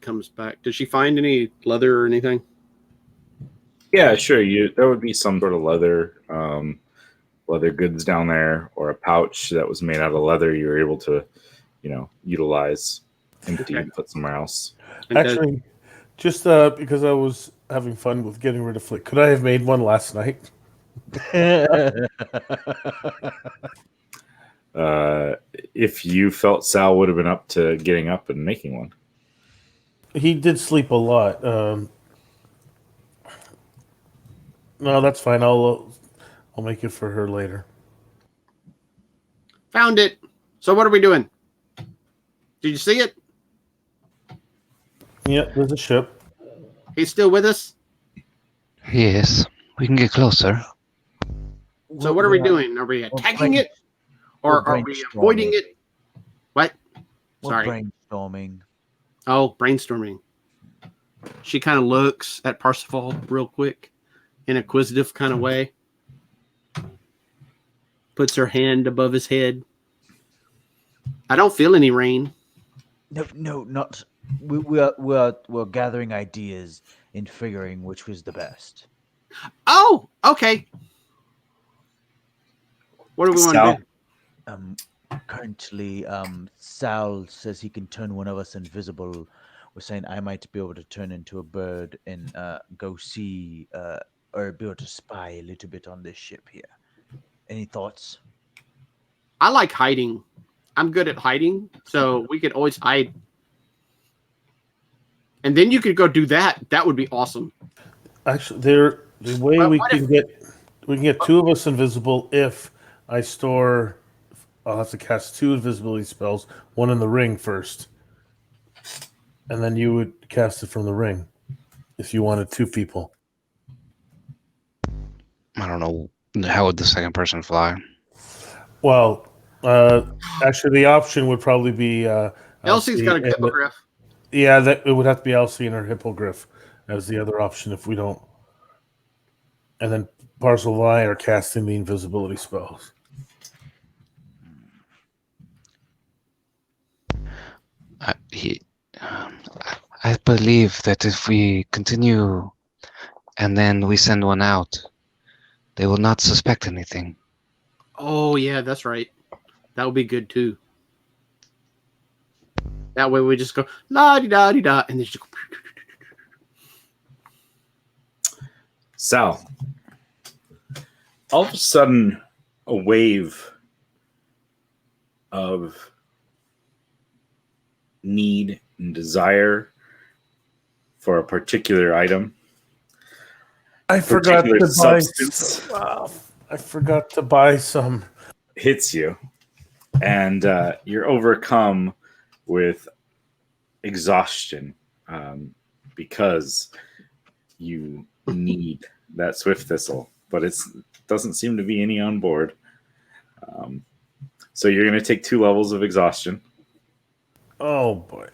comes back. Did she find any leather or anything? Yeah, sure. There would be some sort of leather goods down there, or a pouch that was made out of leather. You were able to, utilize, empty, Okay. and put somewhere else. And actually, just because I was having fun with getting rid of Flick, could I have made one last night? If you felt Sal would have been up to getting up and making one. He did sleep a lot. No, that's fine. I'll make it for her later. found it. So what are we doing? Did you see it? Yeah, there's a ship. He's still with us. Yes, we can get closer. So what are we doing? Are we attacking it, or we're are we avoiding brainstorming. it? What? We're Sorry. brainstorming. Oh, brainstorming. She kind of looks at Parsifal real quick, in a inquisitive kind of way. Puts her hand above his head. I don't feel any rain. No, not. We're gathering ideas and figuring which was the best. Oh, okay. What do we want to Sal? do? Currently, Sal says he can turn one of us invisible. We're saying I might be able to turn into a bird and go see or be able to spy a little bit on this ship here. Any thoughts? I like hiding. I'm good at hiding, so we could always hide. And then you could go do that. That would be awesome. Actually, the way But we what can get two of us invisible if I store. I'll have to cast 2 invisibility spells, one in the ring first, and then you would cast it from the ring if you wanted 2 people. I don't know. How would the second person fly? Well, actually, the option would probably be Elsie's got a and hippogriff. yeah, that it would have to be Elsie and her hippogriff as the other option if we don't. And then Parcel of I are casting the invisibility spells. I believe that if we continue and then we send one out, they will not suspect anything. Oh yeah, that's right. That would be good too. That way we just go la di da di da, and then just go. Sal, all of a sudden, a wave of need and desire for a particular item. I forgot Particular to buy. substance. I forgot to buy some. Hits you, and you're overcome with exhaustion because you need that swift thistle, but it doesn't seem to be any on board. So you're going to take 2 levels of exhaustion. Oh boy.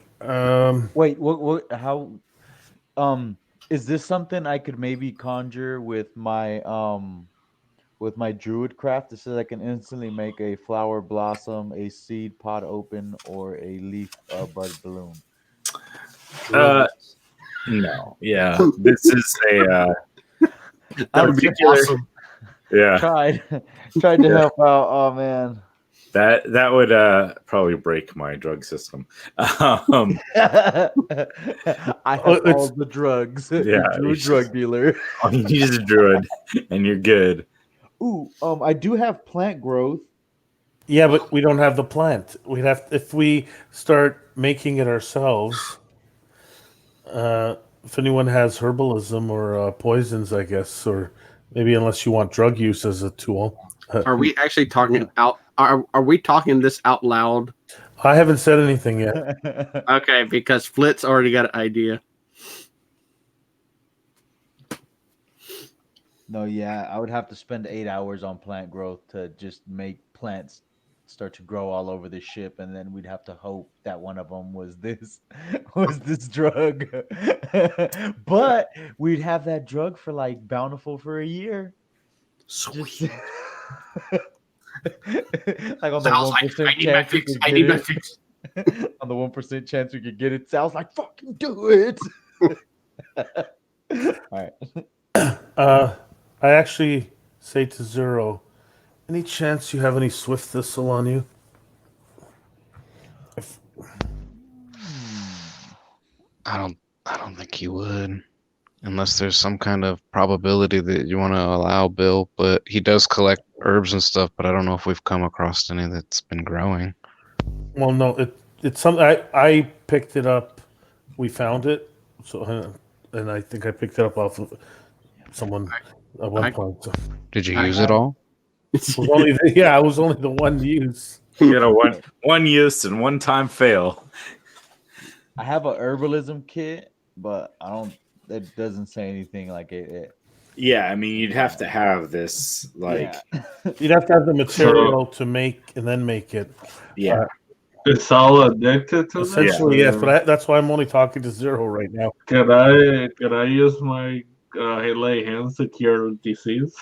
Wait, what? How? Is this something I could maybe conjure with my druid craft? It says I can instantly make a flower blossom, a seed pod open, or a leaf bud bloom. No, yeah, this is a That would be particular. awesome. Yeah, tried to help out. Oh man. that would probably break my drug system. I have all the drugs. Yeah, You're a drug dealer. all you need is a druid, and you're good. Ooh, I do have plant growth. Yeah, but we don't have the plant. We'd have if we start making it ourselves. If anyone has herbalism or poisons, I guess, or maybe unless you want drug use as a tool. Are we actually talking out? Are we talking this out loud? I haven't said anything yet. Okay, because Flit's already got an idea. No, yeah, I would have to spend 8 hours on plant growth to just make plants start to grow all over the ship, and then we'd have to hope that one of them was this drug. But we'd have that drug for like bountiful for a year. Sweet. Like on the Sounds 1% like I need my chance we fix. could I get need my it. fix. On the 1% chance we could get it, Sal's like, fucking do it. All right. I actually say to Zero, any chance you have any swift thistle on you? I don't think he would. Unless there's some kind of probability that you want to allow Bill, but he does collect herbs and stuff, but I don't know if we've come across any that's been growing. Well, no, it's something I picked it up. We found it, so and I think I picked it up off of someone at one point. So. Did you use it all? It was only it was only the one use. You know, one use and one time fail. I have a herbalism kit, but I don't. That doesn't say anything like it. Yeah, I mean, you'd have to have this, Yeah. like, You'd have to have the So material to make and then make it. yeah, it's all addicted to this. Essentially, yes, but that's why I'm only talking to Zero right now. Can I use my lay hands to cure disease?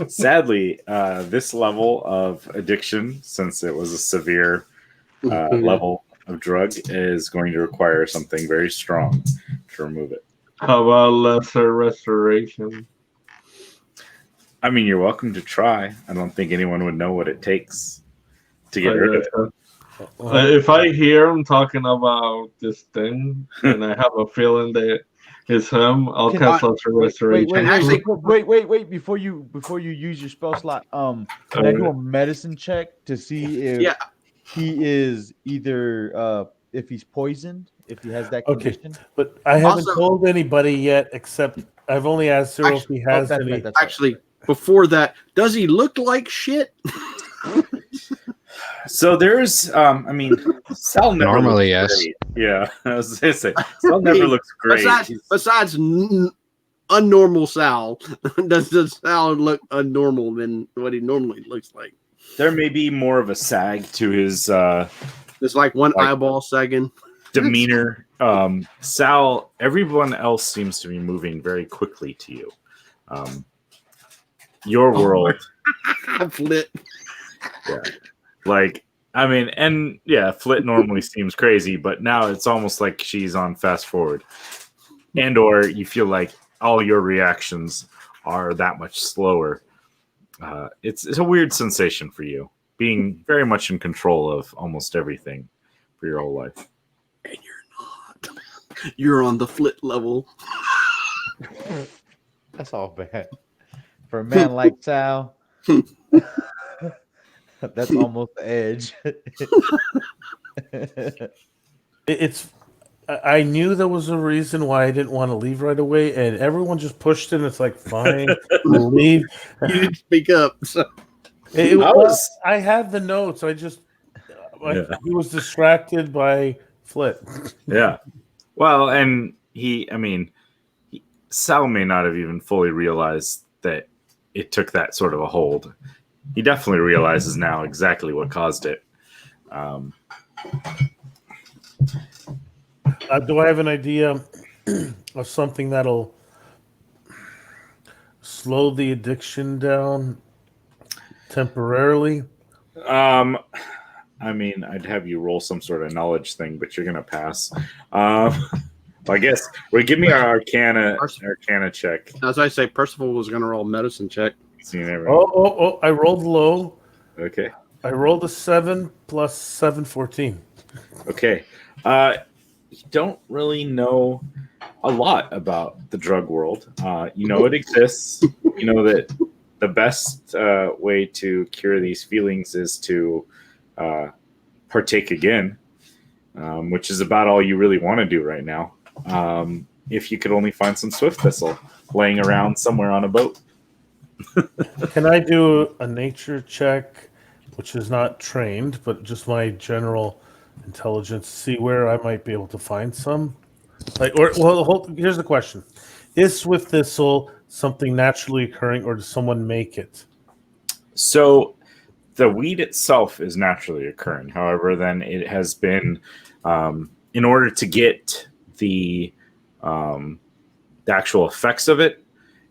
sadly, this level of addiction, since it was a severe level of drug, is going to require something very strong to remove it. How about lesser restoration? I mean, you're welcome to try. I don't think anyone would know what it takes to get rid of it. If I hear him talking about this thing and I have a feeling that it's him, I'll Can cast I- lesser Wait, restoration. wait, actually- wait! Before you use your spell slot, can I do a medicine check to see if Yeah. he is either if he's poisoned, if he has that Okay. condition? But I haven't Also- told anybody yet, except I've only asked Zero if he has that's any. right, that's right. Actually, before that, does he look like shit? So there's, I mean, Sal never Normally, looks yes. great. Yeah, I was gonna say Sal never looks great. Besides unnormal Sal, does Sal look unnormal than what he normally looks like? There may be more of a sag to his There's like one eyeball sagging. demeanor. Sal, everyone else seems to be moving very quickly to you. Your world, Flit. like, I mean, and yeah, Flit normally seems crazy, but now it's almost like she's on fast forward, and or you feel like all your reactions are that much slower. It's a weird sensation for you, being very much in control of almost everything for your whole life. And you're not. You're on the Flit level. That's all bad for a man like Sal. That's almost the edge. It's. I knew there was a reason why I didn't want to leave right away, and everyone just pushed in. It's like, fine, we'll leave. You didn't speak up. So. I had the notes. I just Yeah. he was distracted by Flit. Yeah. Well, and Sal may not have even fully realized that it took that sort of a hold. He definitely realizes now exactly what caused it. Do I have an idea of something that'll slow the addiction down temporarily? I mean, I'd have you roll some sort of knowledge thing, but you're gonna pass. I guess. Well, give me our Arcana check. As I say, Percival was going to roll a medicine check. So you never- Oh! I rolled low. Okay. I rolled a 7 plus 7, 14. Okay. You don't really know a lot about the drug world. You know it exists. You know that the best way to cure these feelings is to partake again, which is about all you really want to do right now. If you could only find some swift thistle laying around somewhere on a boat. Can I do a nature check, which is not trained, but just my general intelligence, see where I might be able to find some? Here's the question: is swift thistle something naturally occurring, or does someone make it? So the weed itself is naturally occurring. However, then it has been, in order to get the actual effects of it,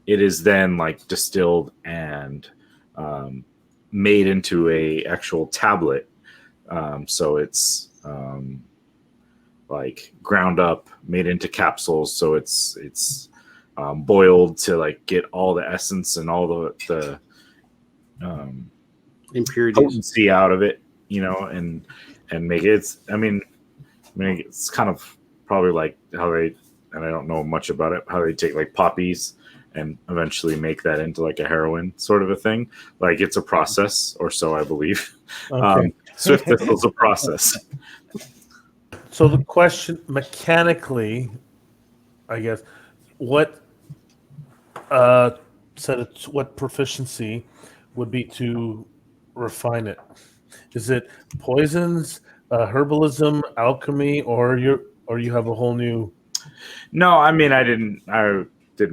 it is then like distilled and made into a actual tablet. So it's like ground up, made into capsules. So it's boiled to like get all the essence and all the Impurities. potency out of it, and make it. It's kind of probably like how they, and I don't know much about it, how they take like poppies and eventually make that into like a heroin sort of a thing. Like it's a process, or so I believe. Okay. Swift thistle's a process. So the question, mechanically, I guess, what what proficiency would be to refine it? Is it poisons, herbalism, alchemy, or you have a whole new? No, I mean I didn't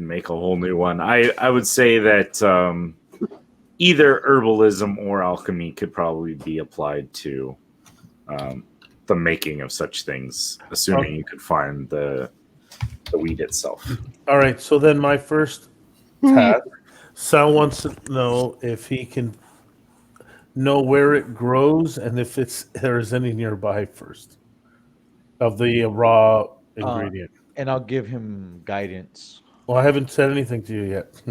make a whole new one. I would say that either herbalism or alchemy could probably be applied to um, the making of such things, assuming you could find the weed itself. All right. So then my first task. Sal wants to know if he can know where it grows and if there's any nearby first of the raw Uh, ingredient. and I'll give him guidance. Well, I haven't said anything to you yet.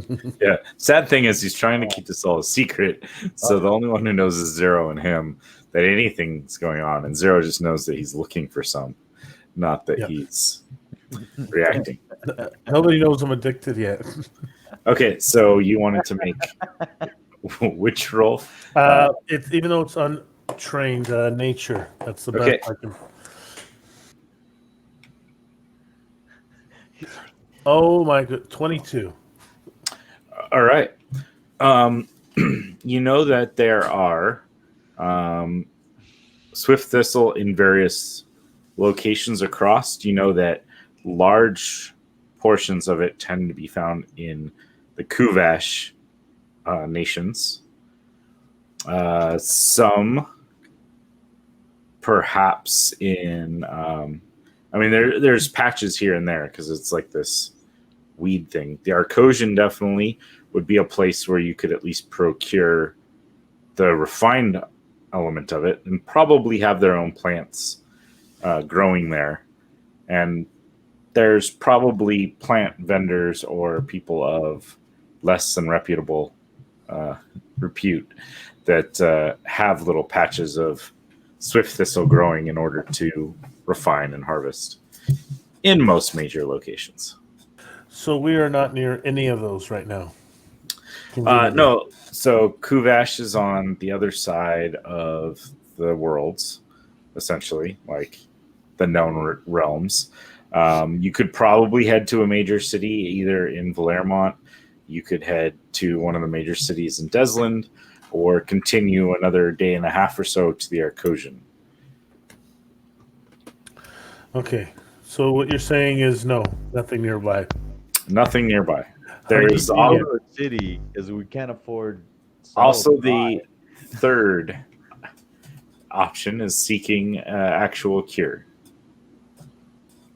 Yeah. Sad thing is he's trying to keep this all a secret, so the only one who knows is Zero and him that anything's going on, and Zero just knows that he's looking for some, not that Yeah. he's reacting. Nobody knows I'm addicted yet. Okay, so you wanted to make which roll? It's even though it's untrained nature. That's the best Okay. I can. Oh my god, 22. All right. You know that there are swift thistle in various locations across. You know that large portions of it tend to be found in the Kuvash nations. Some perhaps in I mean there's patches here and there because it's like this weed thing. The Arcosian definitely would be a place where you could at least procure the refined element of it and probably have their own plants growing there. And there's probably plant vendors or people of less than reputable repute that have little patches of swift thistle growing in order to refine and harvest in most major locations. So we are not near any of those right now. No, so Kuvash is on the other side of the worlds, essentially, like the known realms. You could probably head to a major city, either in Valermont. You could head to one of the major cities in Desland, or continue another day and a half or so to the Arcosian. Okay. So what you're saying is no, nothing nearby. Nothing nearby. We need There's to go to a city because we can't afford. also the third option is seeking actual cure.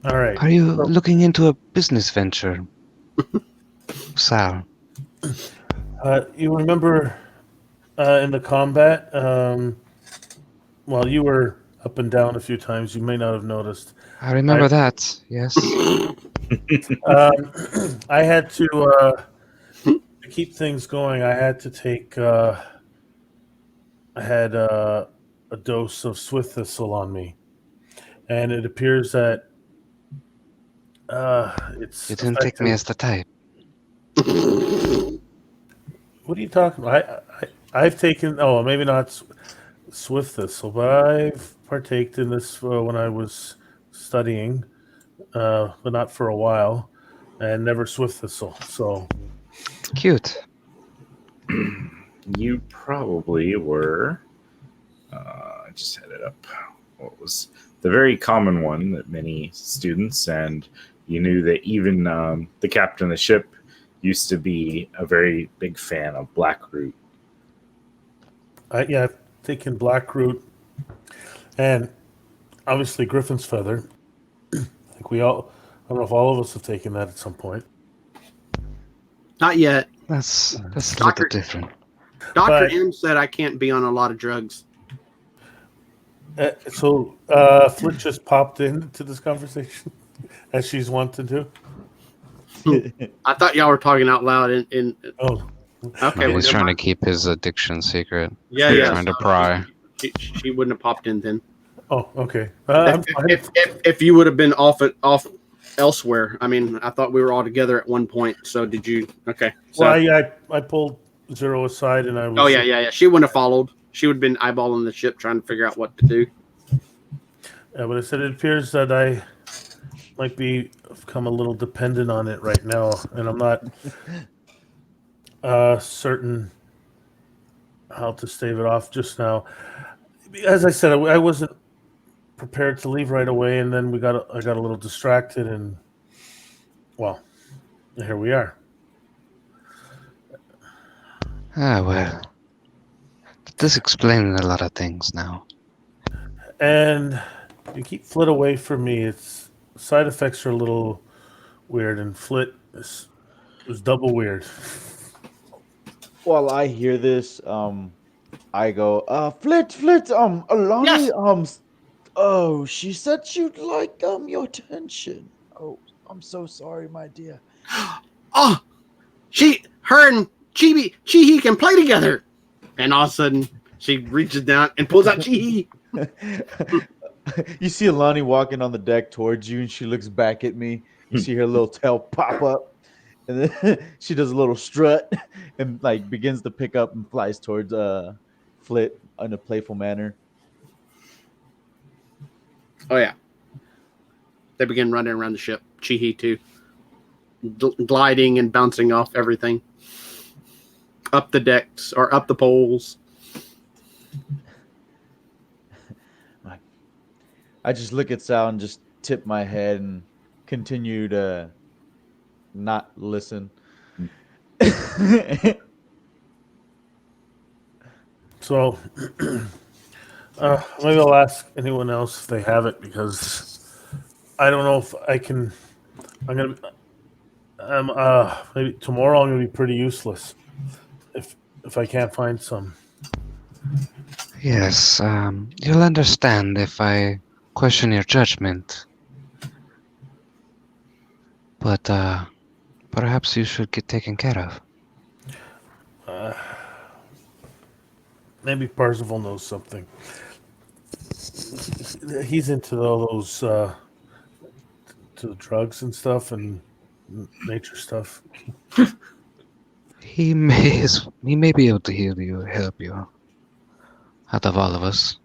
All right. Are you looking into a business venture, Sal? You remember in the combat, while you were up and down a few times, you may not have noticed. I remember that. Yes. I had to keep things going. I had to take. I had a dose of Swift Thistle on me, and it appears that it's. You didn't take me as the type. What are you talking about? I've taken. Oh, maybe not Swift Thistle, but I've partaked in this when I was studying, but not for a while, and never Swift Thistle. So Cute. You probably were. I just had it up. What was the very common one that many students, and you knew that even the captain of the ship used to be a very big fan of Blackroot. I've taken Blackroot, and obviously Griffin's Feather. I think we all. I don't know if all of us have taken that at some point. Not yet. That's a little Doctor- different. Dr. But- M said I can't be on a lot of drugs. So Flick just popped into this conversation, as she's wanted to. I thought y'all were talking out loud in Oh, okay. No, well, he's never trying to mind. keep his addiction secret. Yeah, yeah. Trying to pry. She wouldn't have popped in then. oh, okay. I'm fine. If you would have been off elsewhere, I mean, I thought we were all together at one point. So did you? Okay. So, Well, I pulled Zero aside, and I was. oh yeah. She wouldn't have followed. She would have been eyeballing the ship, trying to figure out what to do. But I said it appears that I might become a little dependent on it right now, and I'm not certain how to stave it off just now. As I said, I wasn't prepared to leave right away, and then I got a little distracted, and well, here we are. Ah, well, this explains a lot of things now. And you keep Flit away from me. Its side effects are a little weird, and Flit is double weird. While I hear this, I go, Flit, Alani, Yes. oh, she said she'd like your attention. Oh, I'm so sorry, my dear. Oh, her and Chihi can play together. And all of a sudden, she reaches down and pulls out Chihi. You see Alani walking on the deck towards you, and she looks back at me. You see her little tail pop up, and then she does a little strut and like begins to pick up and flies towards Flit in a playful manner. Oh yeah, they begin running around the ship. Chihi too, gliding and bouncing off everything, up the decks or up the poles. I just look at Sal and just tip my head and continue to not listen. So maybe I'll ask anyone else if they have it because I don't know if I can. I'm gonna. Maybe tomorrow I'm gonna be pretty useless if I can't find some. Yes, you'll understand if I question your judgment. But perhaps you should get taken care of. Maybe Parzival knows something. He's into all those to the drugs and stuff and nature stuff. He may be able to help you. Out of all of us.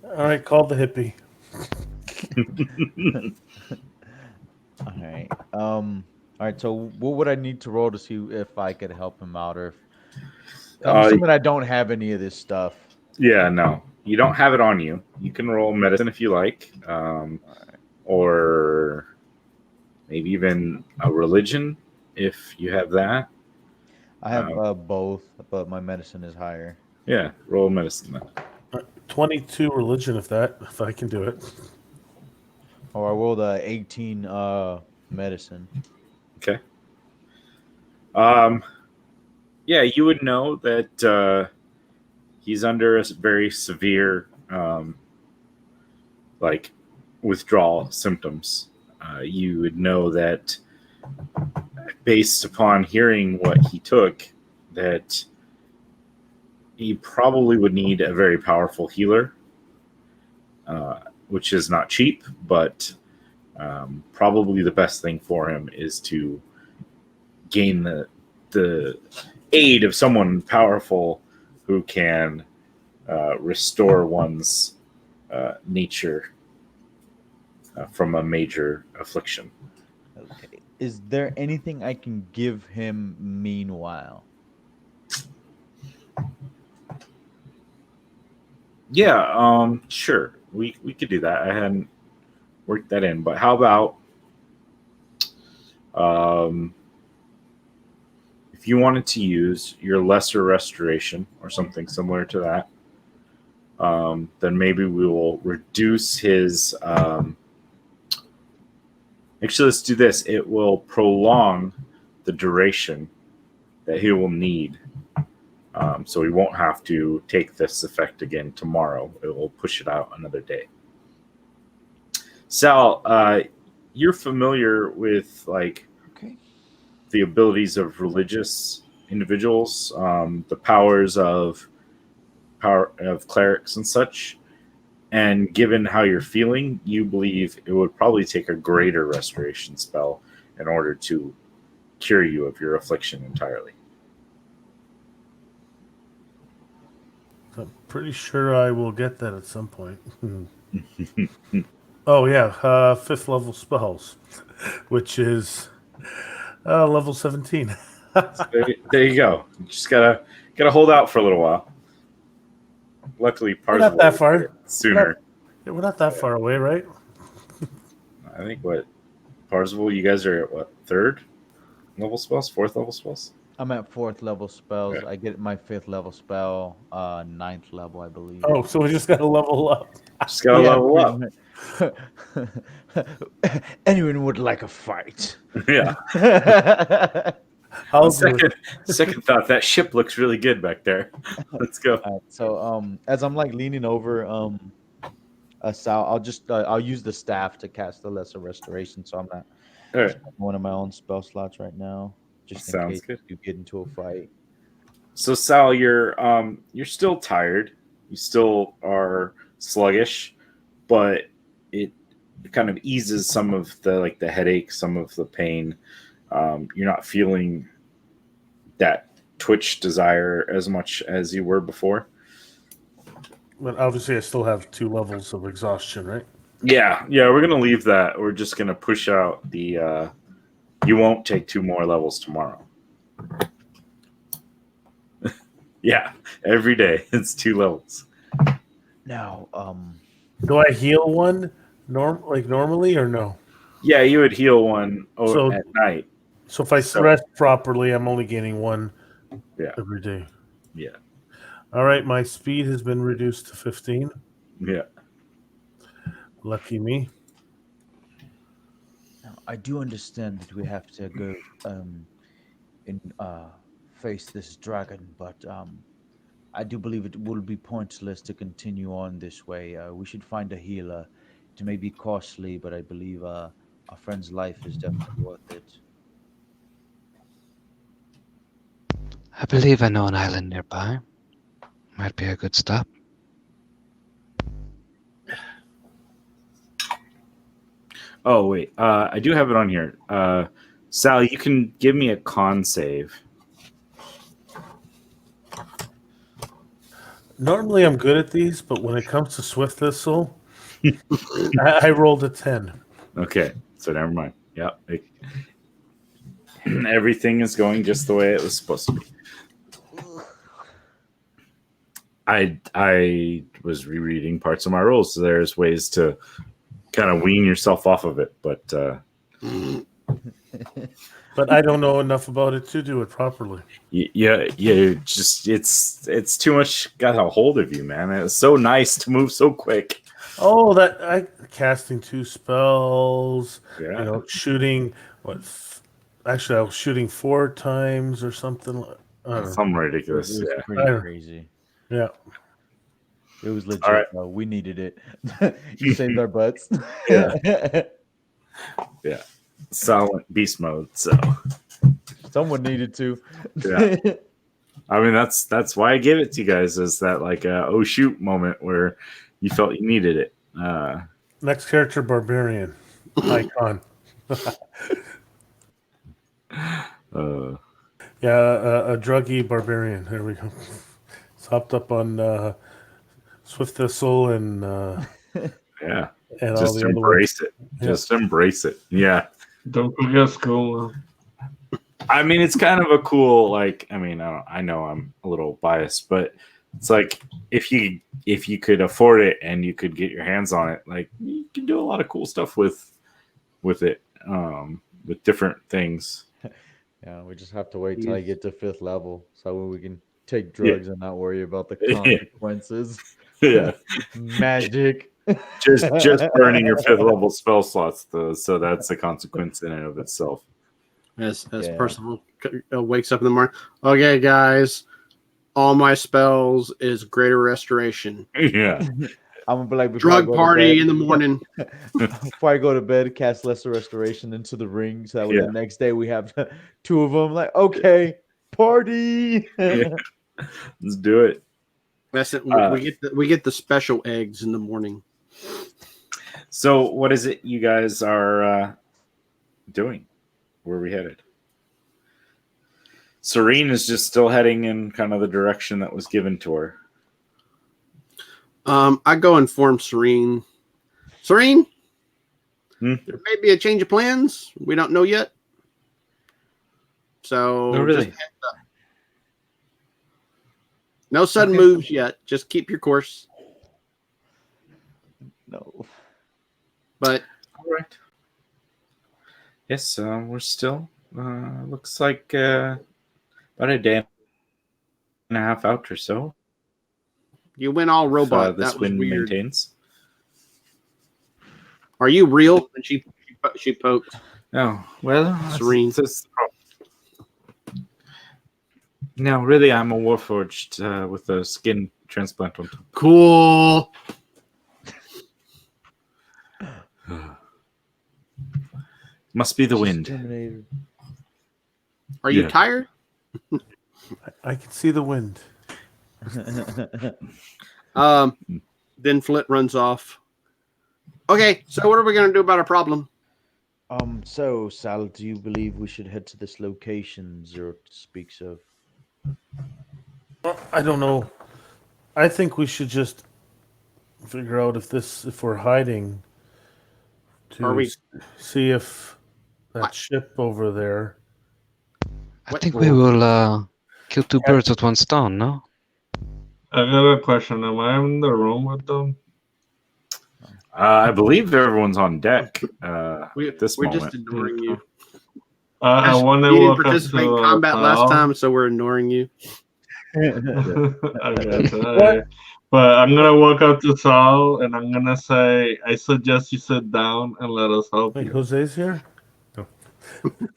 All right, call the hippie. All right. All right. So, what would I need to roll to see if I could help him out, or if I'm assuming I don't have any of this stuff? Yeah, no, you don't have it on you. You can roll medicine if you like, or maybe even a religion if you have that. I have both, but my medicine is higher. Yeah, roll medicine then. 22 religion, if I can do it. Or I rolled a 18 medicine. Okay. Yeah, you would know that he's under a very severe like withdrawal symptoms. You would know that based upon hearing what he took, that he probably would need a very powerful healer, which is not cheap, but probably the best thing for him is to gain the aid of someone powerful who can restore one's nature from a major affliction. Okay. Is there anything I can give him meanwhile? Yeah, sure. We could do that. I hadn't worked that in, but how about if you wanted to use your lesser restoration or something similar to that, then maybe we will reduce his. Actually, let's do this. It will prolong the duration that he will need. So he won't have to take this effect again tomorrow. It will push it out another day. Sal, you're familiar with the abilities of religious individuals, the powers of clerics and such. And given how you're feeling, you believe it would probably take a greater restoration spell in order to cure you of your affliction entirely. I'm pretty sure I will get that at some point. Oh yeah, 5th level spells, which is level 17. There you go. You just gotta hold out for a little while. luckily, We're not Parzival that was far. there sooner. We're not that far away, right? I think what Parzival, you guys are at what, third level spells, fourth level spells? I'm at 4th level spells. Yeah. I get my 5th level spell, 9th level, I believe. Oh, so we just got to level up. Just gotta level up. much. Anyone would like a fight? Yeah. How's your Second thought, that ship looks really good back there. Let's go. So as I'm like leaning over Sal, I'll use the staff to cast the lesser restoration, so I'm not All right. one of my own spell slots right now, just in Sounds case good. you get into a fight. So Sal, you're still tired. You still are sluggish, but it kind of eases some of the headache, some of the pain. You're not feeling that twitch desire as much as you were before. But obviously, I still have 2 levels of exhaustion, right? Yeah, we're gonna leave that. We're just gonna push out the. You won't take 2 more levels tomorrow. Yeah, every day it's 2 levels. Now, Do I heal one normally or no? Yeah, you would heal one So, at night. so if I So- rest properly, I'm only gaining 1 Yeah, every day. yeah, All right, my speed has been reduced to 15. yeah. Lucky me. now I do understand that we have to go and face this dragon, but I do believe it will be pointless to continue on this way. We should find a healer. It may be costly, but I believe our friend's life is definitely worth it. I believe I know an island nearby. Might be a good stop. Oh wait, I do have it on here. Sal, you can give me a con save. Normally, I'm good at these, but when it comes to Swift Thistle, I rolled a 10. Okay, so never mind. Yeah, everything is going just the way it was supposed to be. I was rereading parts of my rolls, so there's ways to kind of wean yourself off of it, but But I don't know enough about it to do it properly. yeah, just it's too much got a hold of you, man. It's so nice to move so quick. Oh, that I casting 2 spells. Yeah, Shooting actually, I was shooting 4 times or something. I don't know. something It ridiculous. was Yeah, pretty I- crazy. Yeah. It was legit. All right. Bro. We needed it. You saved our butts. Yeah. Silent beast mode. So Someone needed to. Yeah. I mean, that's why I gave it to you guys, is that like oh shoot moment where you felt you needed it. Next character, Barbarian. Icon. Yeah, a druggy Barbarian. There we go. It's hopped up on Swift Thistle and Yeah, all just the other ones. embrace it. Yeah. Just embrace it. Yeah. Don't forget school. I mean, it's kind of a cool, like, I mean, I know I'm a little biased, but it's like if you could afford it and you could get your hands on it, like you can do a lot of cool stuff with it, with different things. Yeah, we just have to wait till I get to 5th level, so we can take drugs and not worry about the consequences. Yeah, Magic. just burning your 5th level spell slots, though, so that's a consequence in and of itself. As Yeah. Percival wakes up in the morning. Okay, guys, all my spells is greater restoration. Yeah, I'm gonna be like, before I Drug go to party bed- in the morning. Before I go to bed, cast lesser restoration into the ring, so that way Yeah. the next day we have 2 of them. Like, okay, party. Yeah. Let's do it. That's it. We get the special eggs in the morning. So, what is it you guys are doing? Where are we headed? Serene is just still heading in kind of the direction that was given to her. I go inform Serene. Serene, Hmm? there may be a change of plans. We don't know yet. So Oh, really? just heads up. No sudden Okay. moves yet. Just keep your course. No. All But right. Yes, we're still. Looks like about a day and a half out or so. you went all If robot. this That was wind weird. maintains. Are you real? And she poked. Oh well, Serene. No, really, I'm a warforged with a skin transplant on top. Cool. Must be the wind. Discriminator. Are you Yeah. tired? I can see the wind. Then Flint runs off. Okay, so what are we gonna do about our problem? So Sal, do you believe we should head to this location Zero speaks of? Well, I don't know. I think we should just figure out if we're hiding to Are we- see if that What? ship over there. I What- think we will kill two birds with one stone, no? I got a question. Am I in the room with them? I believe everyone's on deck We, at this we're moment. just ignoring you. I Yes, want to you didn't walk up participate in to combat last Sal. time, so we're ignoring you. I gotcha. But I'm gonna walk up to Sal and I'm gonna say, I suggest you sit down and let us help Wait, you. Jose's here?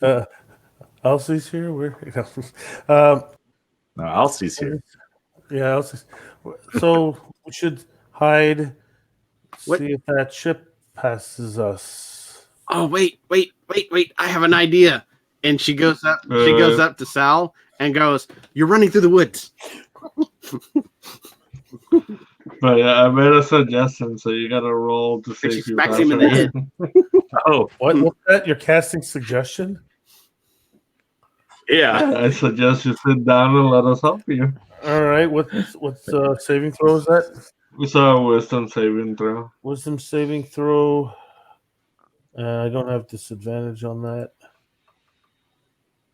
No. Elsie's here? Where? No, Elsie's here. Yeah, Elsie's. So we should hide, What? see if that ship passes us. Oh, wait. I have an idea. And she goes up to Sal and goes, "You're running through the woods." But yeah, I made a suggestion, so you gotta roll to see And she if you smacks pass him in the it. head. Oh, What's that? You're casting suggestion? yeah. I suggest you sit down and let us help you. All right. What's saving throw is that? It's a wisdom saving throw. Wisdom saving throw. I don't have disadvantage on that.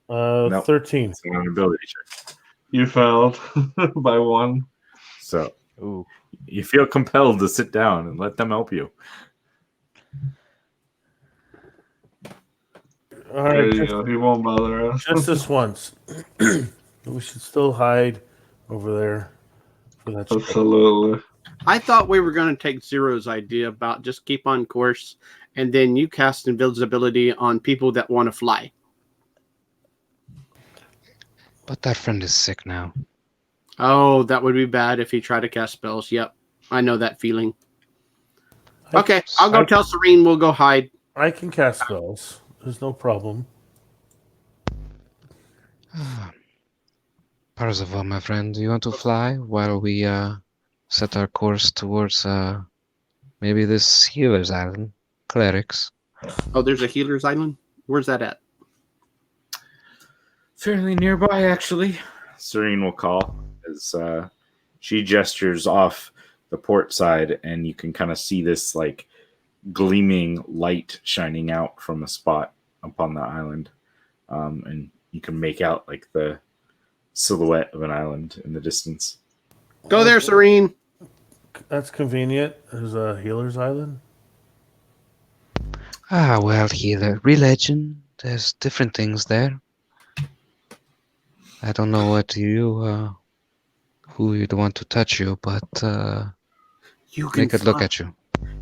Nope. 13. It's an ability check. You failed by one. So Ooh. you feel compelled to sit down and let them help you. All There right. you go. He won't bother us. Just this once. We should still hide over there for that ship. Absolutely. I thought we were going to take Zero's idea about just keep on course, and then you cast invisibility on people that want to fly. But that friend is sick now. Oh, that would be bad if he tried to cast spells. Yep, I know that feeling. Okay, I'll go tell Serene we'll go hide. I can cast spells. There's no problem. Parzival, my friend, do you want to fly while we set our course towards maybe this healer's island? Clerics. Oh, there's a healer's island? Where's that at? Fairly nearby, actually. Serene will call as she gestures off the port side, and you can kind of see this like gleaming light shining out from a spot upon the island, and you can make out like the silhouette of an island in the distance. Go there, Serene. That's convenient. There's a healer's island. Ah, well, healer. Religion. There's different things there. I don't know what you, who you'd want to touch you, but You can they could look find- at you.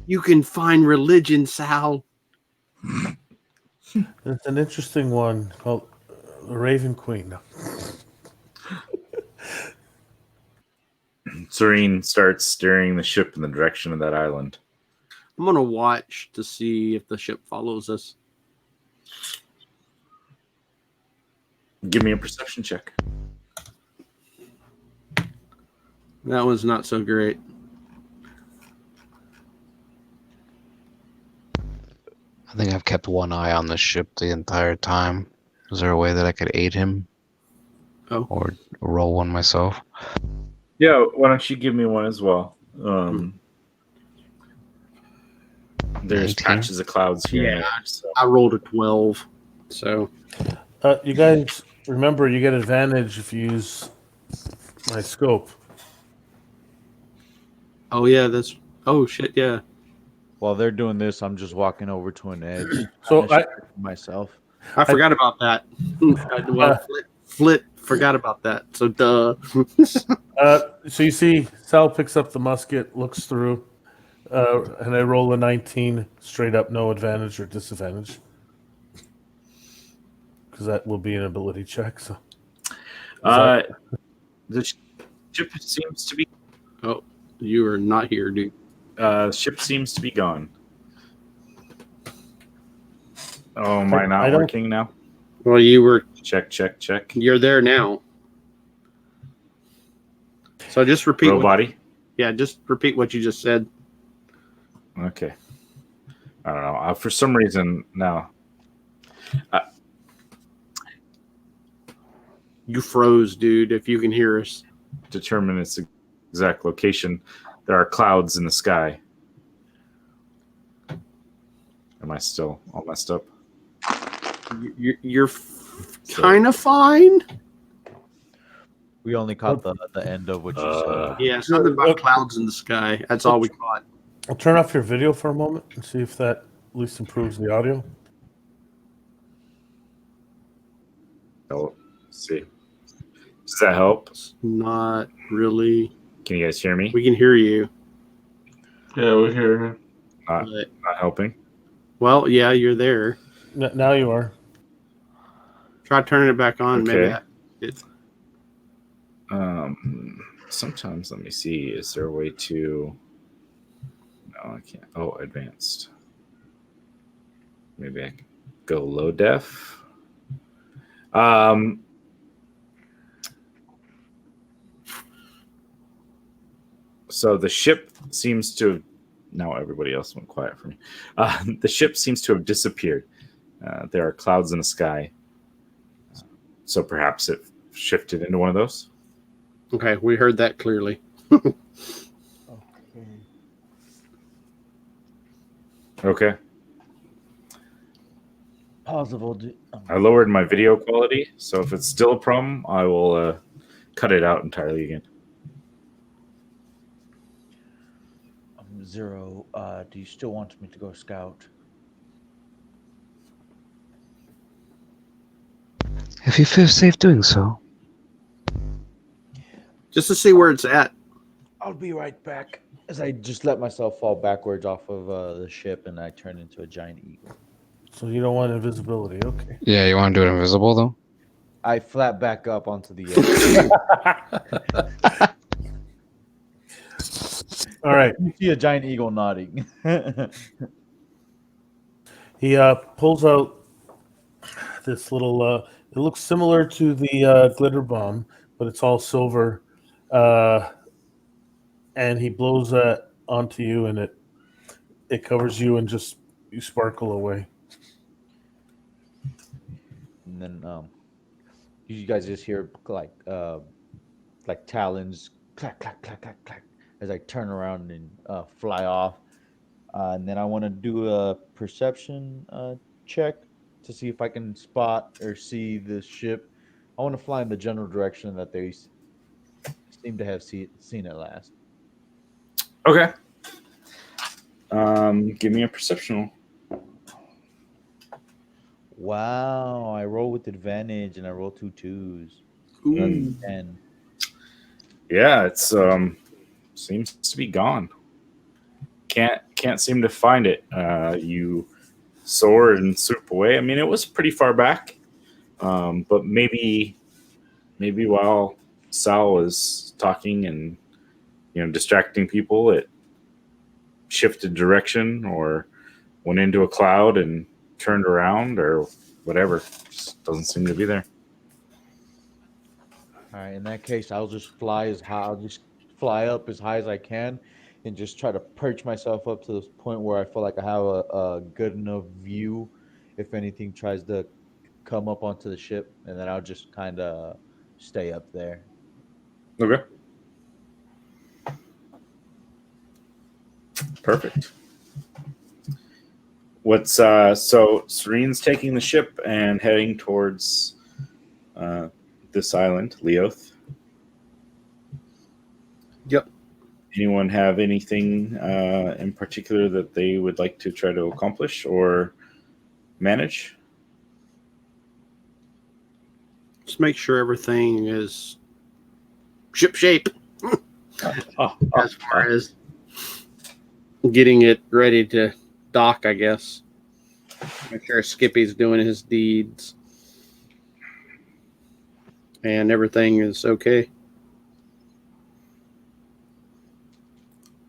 You can find religion, Sal. There's an interesting one called the Raven Queen. Serene starts steering the ship in the direction of that island. I'm going to watch to see if the ship follows us. Give me a perception check. That one's not so great. I think I've kept one eye on the ship the entire time. Is there a way that I could aid him? Oh. Or roll one myself? Yeah, why don't you give me one as well? There's 19. patches of clouds here. Yeah. and there, so. I rolled a 12. So, You guys remember you get advantage if you use my scope. Oh yeah, that's. Oh shit, yeah. While they're doing this, I'm just walking over to an edge, So kind of myself. I forgot about that. Well, Uh, Flit forgot about that. So duh. so you see, Sal picks up the musket, looks through, and I roll a 19 straight up, no advantage or disadvantage, because that will be an ability check. So Uh, the ship seems to be Oh, you are not here, dude. ship seems to be gone. Oh, am I I not don't- working now? Well, you were. Check. You're there now. So just repeat. Robody. Just repeat what you just said. Okay. I don't know. For some reason now. You froze, dude. If you can hear us. Determine its exact location. There are clouds in the sky. Am I still all messed up? You're kind of fine. We only caught the end of what you said. Yeah, something about clouds in the sky. That's all we caught. I'll turn off your video for a moment and see if that at least improves the audio. Oh, see. Does that help? Not really. Can you guys hear me? We can hear you. Yeah, we hear. Not helping. Well, yeah, you're there. Now you are. Try turning it back on. Okay. Maybe Sometimes let me see. Is there a way to? No, I can't. Oh, advanced. Maybe I can go low def. So the ship seems to have, now everybody else went quiet for me. The ship seems to have disappeared. There are clouds in the sky. So perhaps it shifted into one of those. Okay, we heard that clearly. Okay. Possible. I lowered my video quality, so if it's still a problem, I will cut it out entirely again. Zero. Do you still want me to go scout? If you feel safe doing so. Just to see where it's at. I'll be right back. As I just let myself fall backwards off of the ship, and I turn into a giant eagle. So you don't want invisibility, okay? Yeah, you want to do it invisible though? I flap back up onto the edge. All right. You see a giant eagle nodding. He pulls out this little. It looks similar to the glitter bomb, but it's all silver. And he blows that onto you, and it covers you, and just you sparkle away. And then you guys just hear like talons clack clack clack clack clack as I turn around and fly off. And then I want to do a perception check to see if I can spot or see the ship. I want to fly in the general direction that they seem to have seen it last. Okay. Give me a perception. Wow, I roll with advantage and I roll 2 2s. Ooh. And Yeah, it's seems to be gone. Can't seem to find it. You soar and swoop away. I mean, it was pretty far back, but maybe while Sal was talking and distracting people, it shifted direction or went into a cloud and turned around or whatever. Just doesn't seem to be there. all right, in that case, I'll just fly as high. I'll just fly up as high as I can, and just try to perch myself up to the point where I feel like I have a good enough view. If anything tries to come up onto the ship, and then I'll just kind of stay up there. Okay. Perfect. What's so Serene's taking the ship and heading towards this island, Leoth. Yep. Anyone have anything in particular that they would like to try to accomplish or manage? Just make sure everything is ship shape as far as getting it ready to dock, I guess. Make sure Skippy's doing his deeds and everything is okay.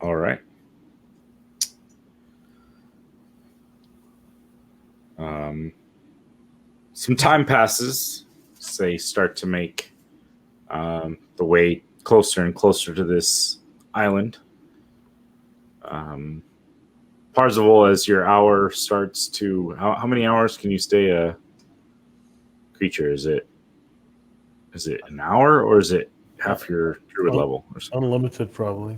All right. Some time passes. They start to make the way closer and closer to this island. Parzival, as your hour starts to, how many hours can you stay a creature? Is it an hour or is it half your druid level or something? Unlimited, probably.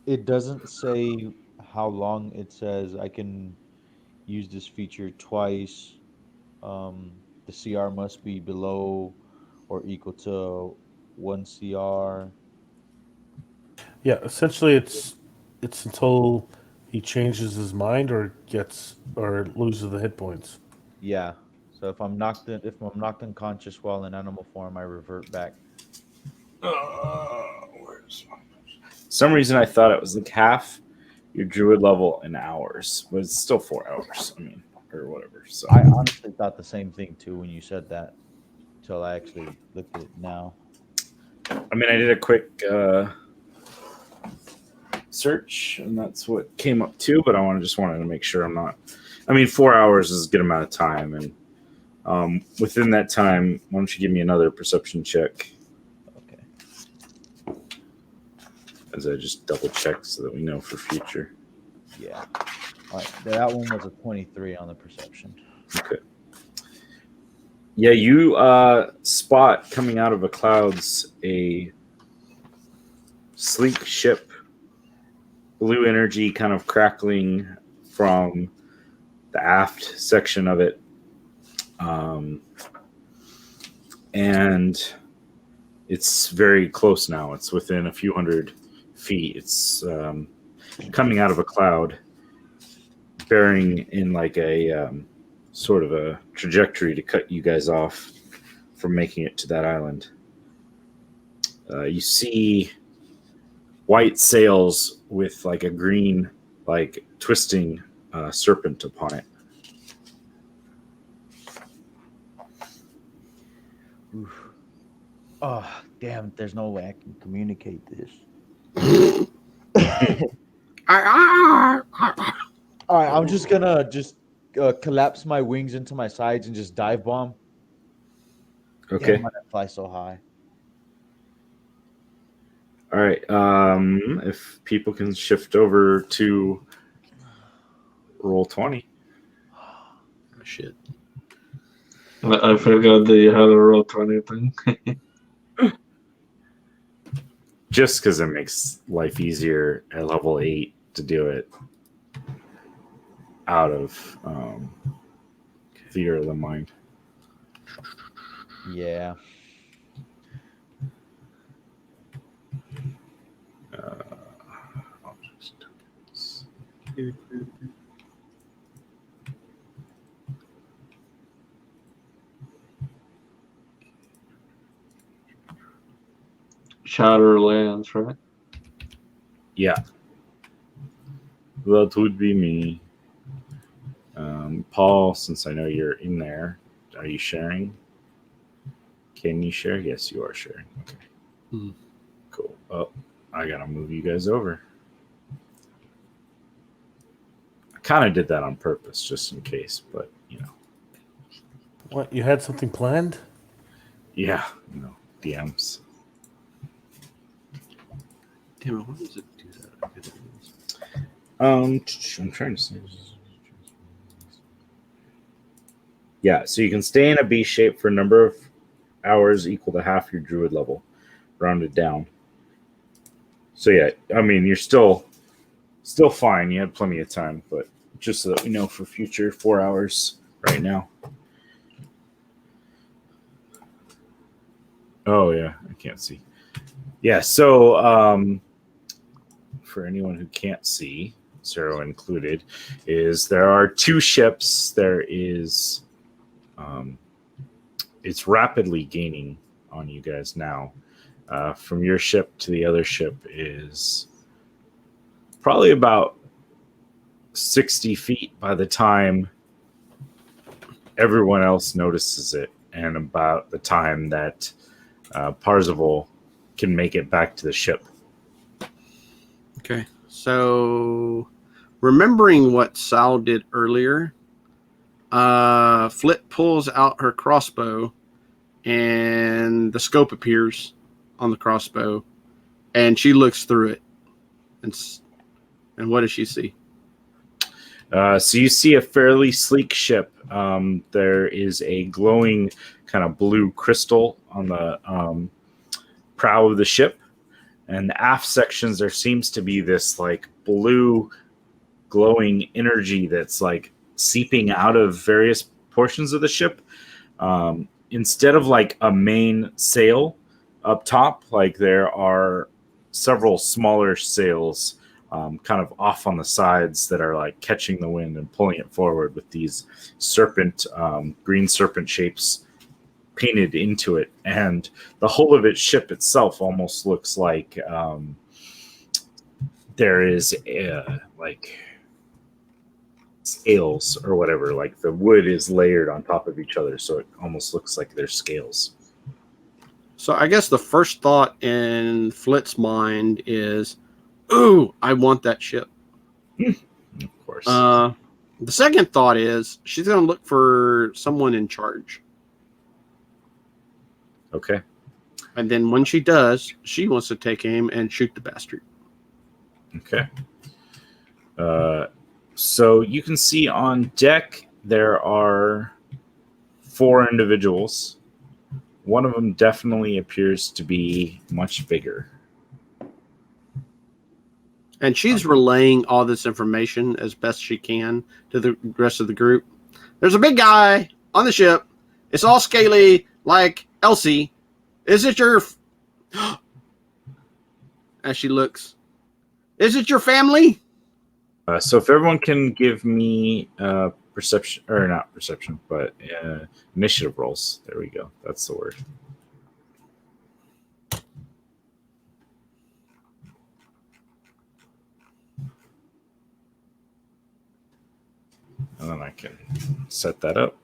It doesn't say how long. It says I can use this feature twice. The CR must be below or equal to 1 CR. Yeah, essentially, it's until he changes his mind or gets or loses the hit points. Yeah. So if I'm knocked unconscious while in animal form, I revert back. Some reason I thought it was like half your druid level in hours, but it's still 4 hours. I mean, or whatever. So I honestly thought the same thing too when you said that, until I actually looked at it now. I mean, I did a quick search, and that's what came up too. But I just wanted to make sure I'm not. I mean, 4 hours is a good amount of time, and within that time, why don't you give me another perception check? Okay. As I just double check so that we know for future. Yeah. All right. That one was a 23 on the perception. Okay. Yeah, you spot coming out of the clouds a sleek ship, blue energy kind of crackling from the aft section of it. And it's very close now. It's within a few hundred feet. It's coming out of a cloud, bearing in like a sort of a trajectory to cut you guys off from making it to that island. You see white sails with like a green, like twisting serpent upon it. Oof. Oh, damn. There's no way I can communicate this. All right. I'm just going to collapse my wings into my sides and just dive bomb. Okay. Damn, why did I fly so high? All right. If people can shift over to roll 20. Oh, shit. I forgot that you had a roll 20 thing. Just because it makes life easier at level 8 to do it out of theater of the mind. Yeah. I'll just do this. Shadowlands, right? Yeah. That would be me. Paul, since I know you're in there, are you sharing? Can you share? Yes, you are sharing. Okay. Cool. Oh, I gotta move you guys over. I kind of did that on purpose, just in case, but you know. What, you had something planned? Yeah, DMs. Damn it, why does it do that? I'm trying to see. Yeah, so you can stay in a B shape for a number of hours equal to half your druid level, rounded down. So yeah, I mean you're still fine. You had plenty of time, but just so that we know for future, 4 hours right now. Oh yeah, I can't see. Yeah, so for anyone who can't see, Zero included, is there are two ships. There is, it's rapidly gaining on you guys now. From your ship to the other ship is probably about 60 feet by the time everyone else notices it, and about the time that Parzival can make it back to the ship. Okay. So, remembering what Sal did earlier, Flit pulls out her crossbow, and the scope appears on the crossbow, and she looks through it. And what does she see? So you see a fairly sleek ship. There is a glowing kind of blue crystal on the prow of the ship. And the aft sections, there seems to be this like blue glowing energy that's like seeping out of various portions of the ship. Instead of like a main sail up top, like there are several smaller sails kind of off on the sides that are like catching the wind and pulling it forward with these green serpent shapes painted into it. And the whole of its ship itself almost looks like there is like scales or whatever. Like the wood is layered on top of each other, so it almost looks like there's scales. So I guess the first thought in Flit's mind is, "Ooh, I want that ship." Of course. The second thought is she's going to look for someone in charge. Okay. And then when she does, she wants to take aim and shoot the bastard. Okay. So you can see on deck there are 4 individuals. One of them definitely appears to be much bigger. And she's relaying all this information as best she can to the rest of the group. There's a big guy on the ship. It's all scaly like Elsie. Is it your... As she looks. Is it your family? So if everyone can give me perception, or not perception, but initiative rolls. There we go. That's the word. And then I can set that up.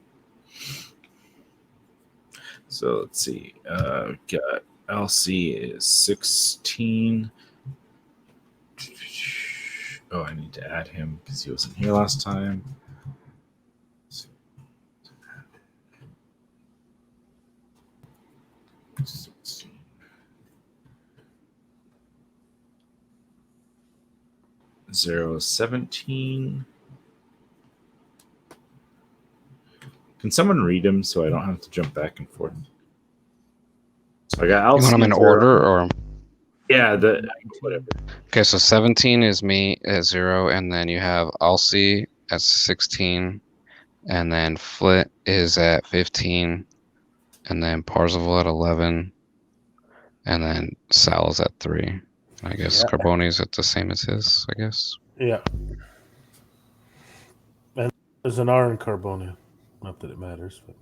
So let's see. We got LC is 16. Oh, I need to add him because he wasn't here last time. Zero 17. Can someone read him so I don't have to jump back and forth? So I got You want them in order, or? Yeah, whatever. Okay, so 17 is me at 0, and then you have Alcy at 16, and then Flit is at 15, and then Parzival at 11, and then Sal is at 3. I guess Carboni's at the same as his, I guess. Yeah. And there's an R in Carbonia. Not that it matters, but.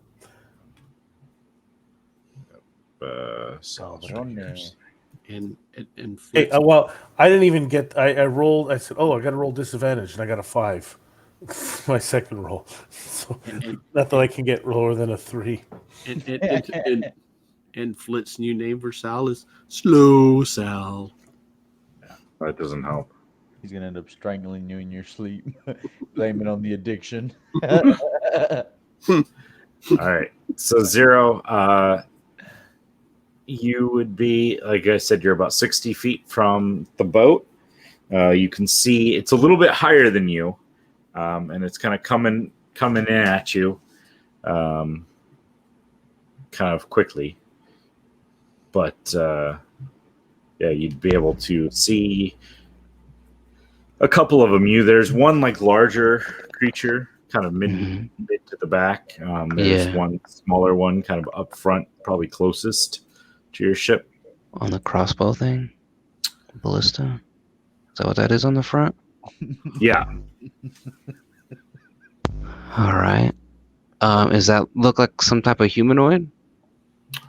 And Hey, well, I didn't even get. I rolled. I said, "Oh, I got to roll disadvantage," and I got a 5. My second roll. So not that I can get lower than a 3. And Flit's new name for Sal is Slow Sal. That doesn't help. He's gonna end up strangling you in your sleep, blaming on the addiction. All right. So 0, you would be, like I said, you're about 60 feet from the boat. You can see it's a little bit higher than you, and it's kind of coming in at you, kind of quickly. But yeah, you'd be able to see a couple of them. There's one like larger creature, kind of mid to the back. There's one smaller one, kind of up front, probably closest to your ship. On the crossbow thing? Ballista? Is that what that is on the front? Yeah. Alright. Does that look like some type of humanoid? On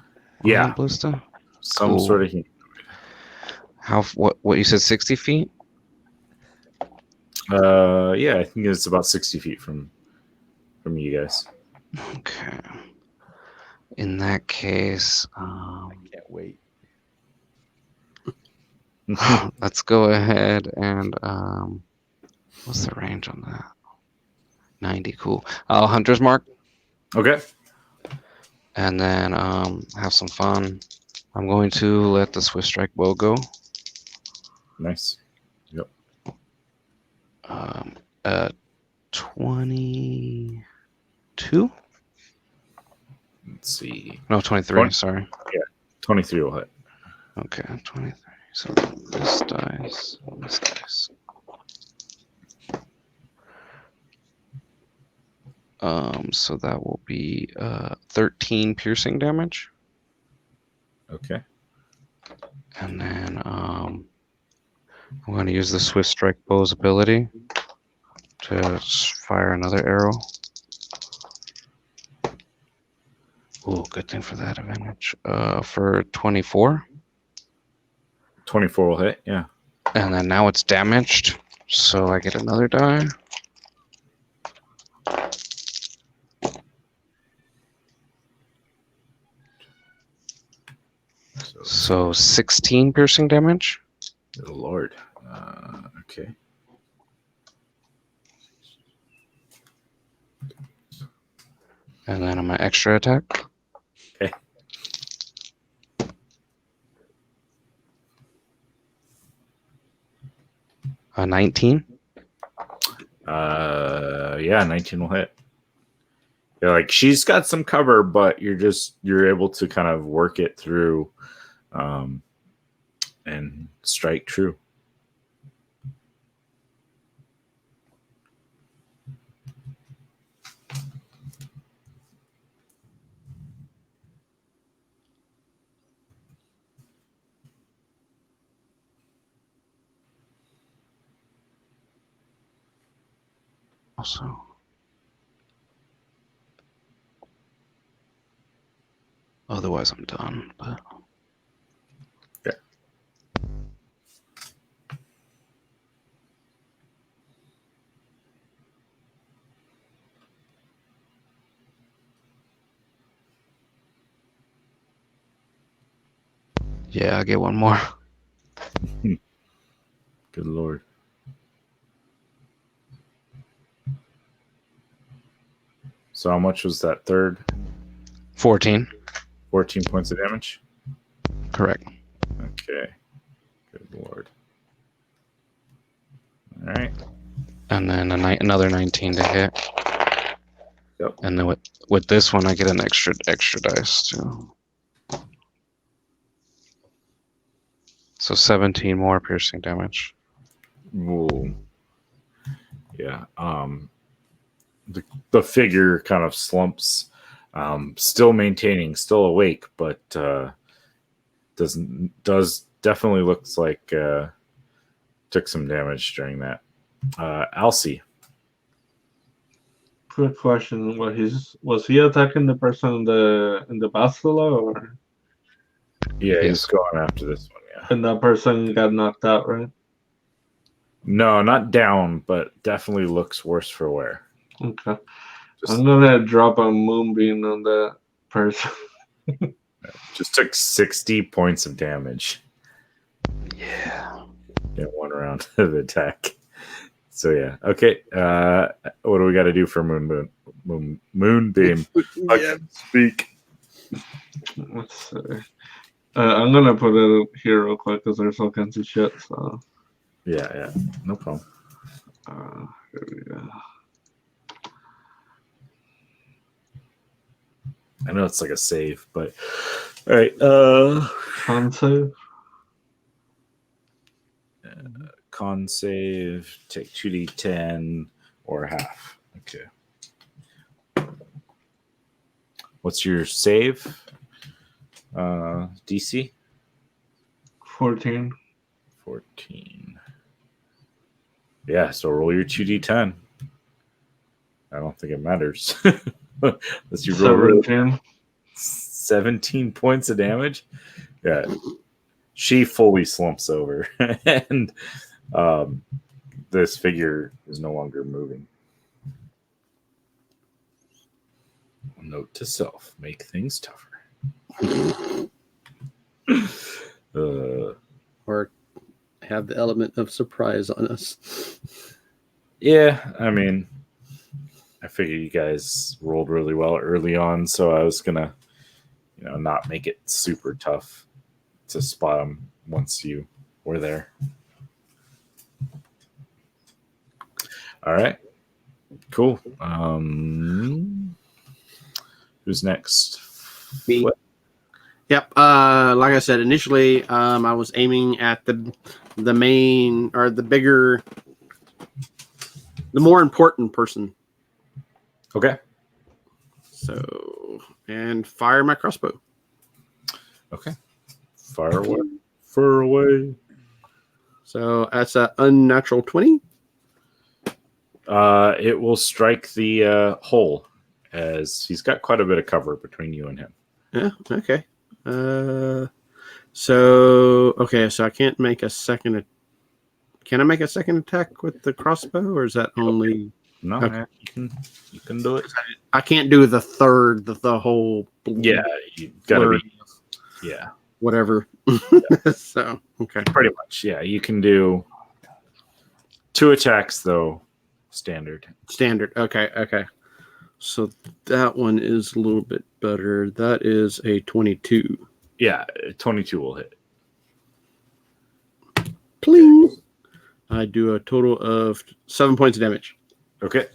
Yeah. that ballista? Some Cool. sort of. What you said, 60 feet? Yeah, I think it's about 60 feet from you guys. Okay. In that case, Can't wait. let's go ahead and what's the range on that? 90, cool. Hunter's mark, Okay. and then have some fun. I'm going to let the Swift Strike bow go. Nice. Yep. 22? Let's see. No, 23, 20? sorry. 23 will hit. Okay, 23. So this dice, this dice. So that will be 13 piercing damage. Okay. And then I'm going to use the Swift Strike bow's ability to fire another arrow. Oh, good thing for that advantage. For 24. 24 will hit. Yeah. And then now it's damaged, so I get another die. So 16 piercing damage. Good Lord. Okay. And then on my extra attack. Okay. 19. Yeah, 19 will hit. Yeah, like she's got some cover, but you're able to kind of work it through, and strike true. Also. Otherwise, I'm done. But Yeah. yeah, I get one more. Good Lord. So how much was that third? 14. 14 points of damage? Correct. Okay. Good Lord. All right. And then another 19 to hit. Yep. And then with this one, I get an extra dice too. So 17 more piercing damage. Ooh. Yeah. The figure kind of slumps, still maintaining, still awake, but does definitely looks like took some damage during that. Alcy. Quick question: was he attacking the person in the basilica, or Yeah, he's Yes. going after this one. Yeah. and that person got knocked out, right? No, not down, but definitely looks worse for wear. Okay. Just, I'm gonna drop a moonbeam on that person. just took 60 points of damage Yeah. in one round of attack. So yeah, okay. What do we got to do for moonbeam? I can speak. Let's see. I'm gonna put it here real quick because there's all kinds of shit. So Yeah, no problem. here we go. I know it's like a save, but all right. Con save. Con save. Take 2d10 or half. Okay. What's your save? DC 14. 14. Yeah, so roll your 2d10. I don't think it matters. Unless you roll really 17. 17 points of damage. Yeah. She fully slumps over, and this figure is no longer moving. Note to self: make things tougher. Or have the element of surprise on us. Yeah, I mean, I figured you guys rolled really well early on, so I was gonna, not make it super tough to spot them once you were there. All right, cool. Who's next? Me. What? Yep. Like I said, initially, I was aiming at the main or the bigger, the more important person. Okay. So, and fire my crossbow. Okay. Fire away. Fire away. So that's an unnatural 20. It will strike the hole, as he's got quite a bit of cover between you and him. Yeah. Okay. So I can't make a second. Can I make a second attack with the crossbow, or is that only? No, Okay. man, you can do it. I can't do the third, the whole. Yeah, you gotta blur, be. Yeah, whatever. So okay. pretty much. Yeah, you can do 2 attacks though, standard. Standard. Okay. So that one is a little bit better. That is a 22. Yeah, 22 will hit. Pling. I do a total of 7 points of damage. Okay.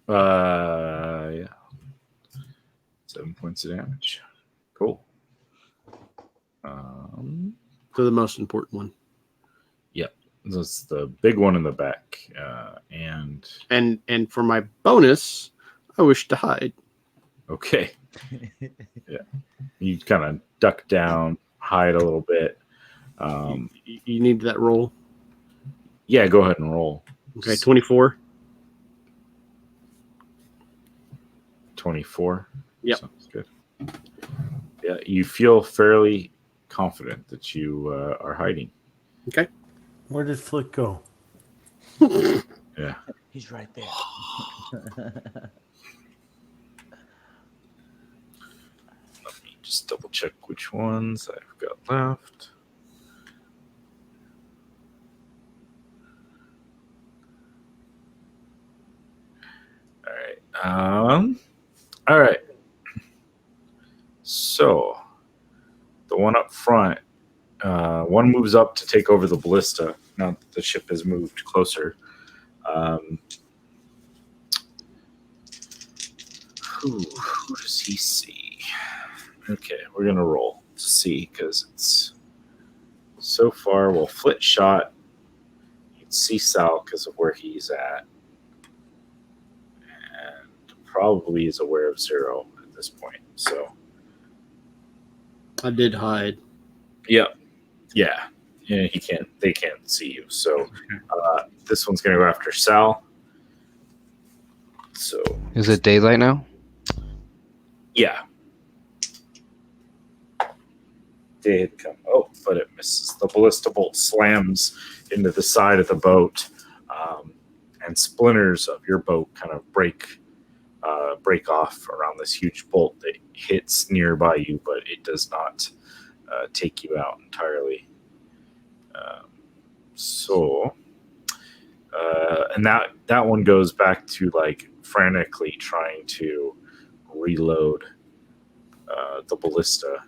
Yeah. 7 points of damage. Cool. So the most important one. Yep. That's the big one in the back. And for my bonus, I wish to hide. Okay. Yeah. You kind of duck down, hide a little bit. You need that roll. Yeah, go ahead and roll. Okay, 24. 24. Yep. Sounds good. Yeah, you feel fairly confident that you are hiding. Okay. Where did Flick go? Yeah. He's right there. Let me just double check which ones I've got left. All right. So the one up front, one moves up to take over the ballista. Now that the ship has moved closer. Who does he see? Okay, we're gonna roll to see, because it's so far. Well, Flit shot. You can see Sal because of where he's at, and probably is aware of Zero at this point. So I did hide. yeah, he can't. They can't see you. So this one's gonna go after Sal. So Is it daylight now? yeah. Day had come. Oh, but it misses. The ballista bolt slams into the side of the boat, and splinters of your boat kind of break off around this huge bolt that hits nearby you, but it does not take you out entirely. And that one goes back to like frantically trying to reload the ballista.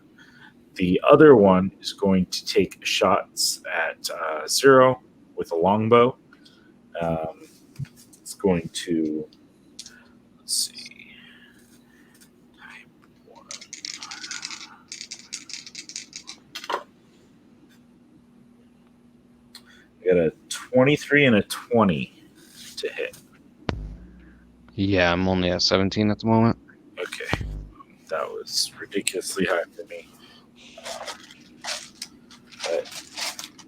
The other one is going to take shots at Zero with a longbow. It's going to, let's see, type 1. I got a 23 and a 20 to hit. Yeah, I'm only at 17 at the moment. Okay. That was ridiculously high for me. But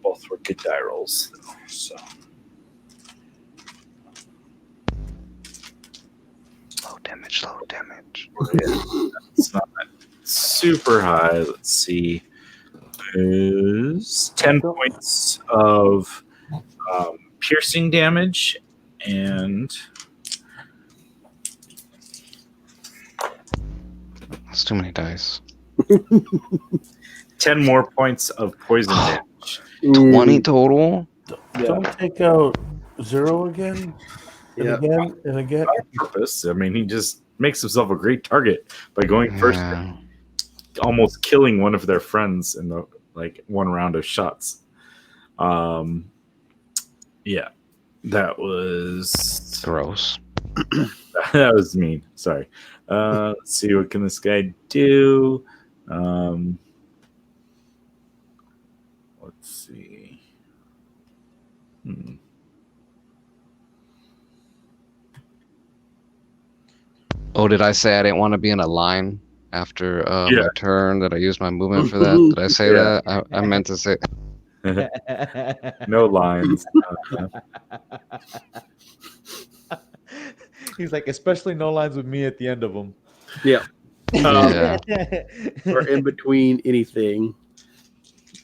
both were good die rolls, though. So Low damage, low damage. it's not super high. Let's see. Is 10 points of piercing damage and That's too many dice. 10 more points of poison damage. 20 total? Don't take out 0 again? And Yeah. again and again? On purpose. I mean, he just makes himself a great target by going first, Yeah. almost killing one of their friends in the one round of shots. Yeah, that was Gross. that was mean. Sorry. Let's see, what can this guy do? Let's see. Oh, did I say I didn't want to be in a line after Yeah. my turn? That I used my movement for that? Did I say Yeah. that? I meant to say. No lines. He's like, especially no lines with me at the end of them. Yeah. Yeah. Or in between anything.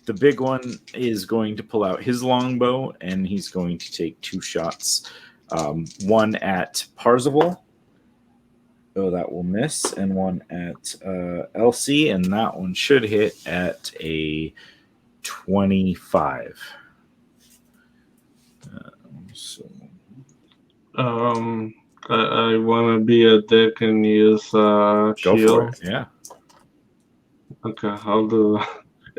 The big one is going to pull out his longbow, and he's going to take 2 shots. One at Parzival. Oh, that will miss. And one at Elsie, and that one should hit at a 25. So I want to be a dick and use go shield. for it. Yeah. Okay, I'll do.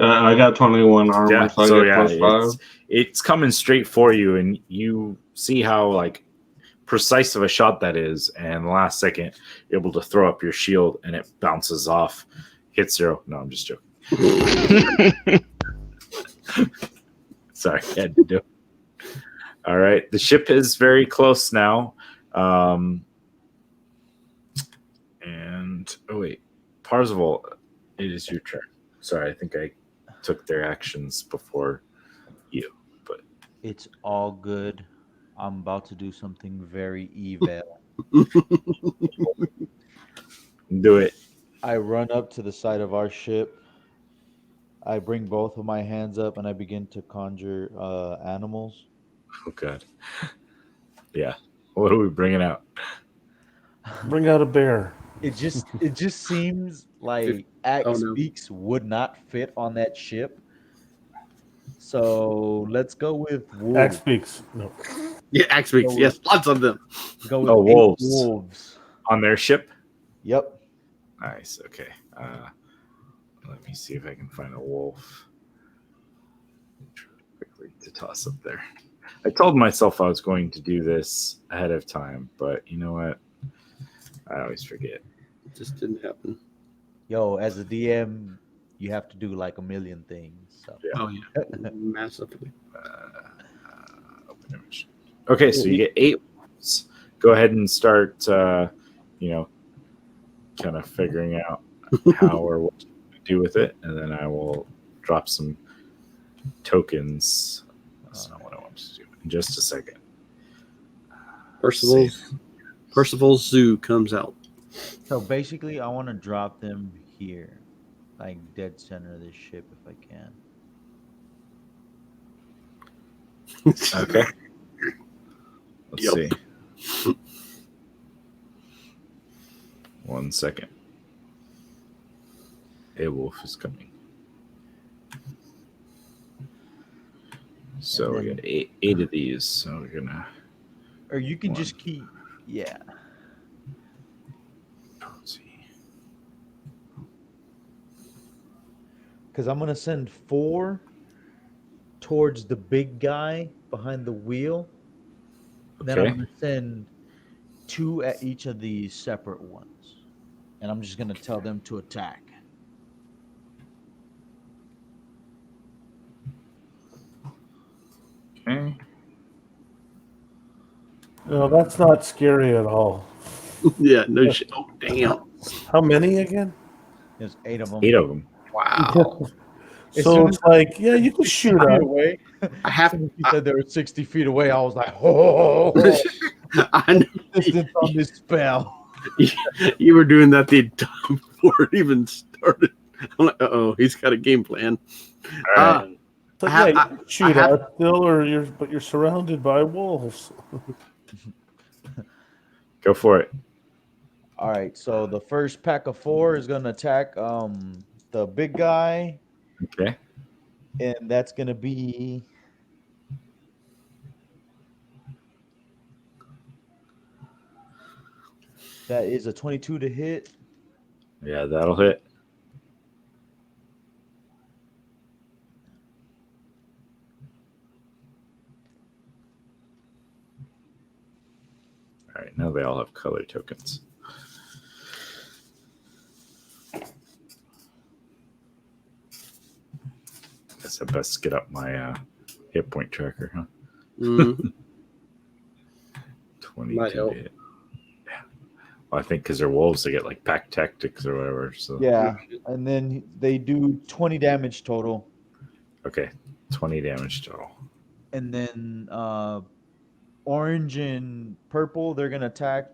I got 21 armor, Yeah. so I So get yeah, plus 5. it's coming straight for you, and you see how precise of a shot that is. And the last second, you're able to throw up your shield, and it bounces off, hits 0. No, I'm just joking. Sorry, I had to do it. All right, the ship is very close now. And oh wait, Parzival, it is your turn. Sorry, I think I took their actions before you, but It's all good. I'm about to do something very evil. do it. I run up to the side of our ship. I bring both of my hands up and I begin to conjure animals. Oh god. Yeah. What are we bringing out? Bring out a bear. It just seems like Axe no. Beaks would not fit on that ship. So let's go with wolves. Axe speaks. No. Yeah, axe beaks. Go Yes, lots of them. Go with Oh, 8 wolves. wolves. On their ship? Yep. Nice. Okay. Let me see if I can find a wolf. Quickly to toss up there. I told myself I was going to do this ahead of time, but you know what? I always forget. It just didn't happen. Yo, as a DM, you have to do like a million things. So. Yeah. Oh yeah, massively. Open image. Okay, so you get 8 wolves. Go ahead and start, kind of figuring out how or what to do with it, and then I will drop some tokens. That's not what I want to do. In just a second. Percival's zoo comes out. So basically, I want to drop them here, like dead center of this ship, if I can. Okay. Let's see. 1 second. A wolf is coming. So we got eight of these. So we're gonna. Or you can 1. just keep, yeah. Let's see. Because I'm gonna send 4 towards the big guy behind the wheel. Then I'm Okay. gonna send 2 at each of these separate ones, and I'm just gonna tell them to attack. Okay. No, that's not scary at all. Yeah, no shit. Oh damn. How many again? There's 8 of them. 8 of them. Wow. As So soon it's as like, yeah, you can 60 shoot feet up. away. I have. As soon as he said they were 60 feet away, I was like, oh, I know distance on this spell. you were doing that the time before it even started. I'm like, oh, he's got a game plan. All right. So I yeah, have. you can shoot have- out still, but you're surrounded by wolves. Go for it. All right, so the first pack of 4 is gonna attack the big guy, Okay. and that's gonna be that is a 22 to hit. Yeah, that'll hit. All right, now they all have color tokens. Guess I best get up my hit point tracker, huh? Mm, 22 Might help. to hit. Yeah. Well, I think because they're wolves, they get like pack tactics or whatever. So Yeah, and then they do 20 damage total, okay, 20 damage total. and then orange and purple they're gonna attack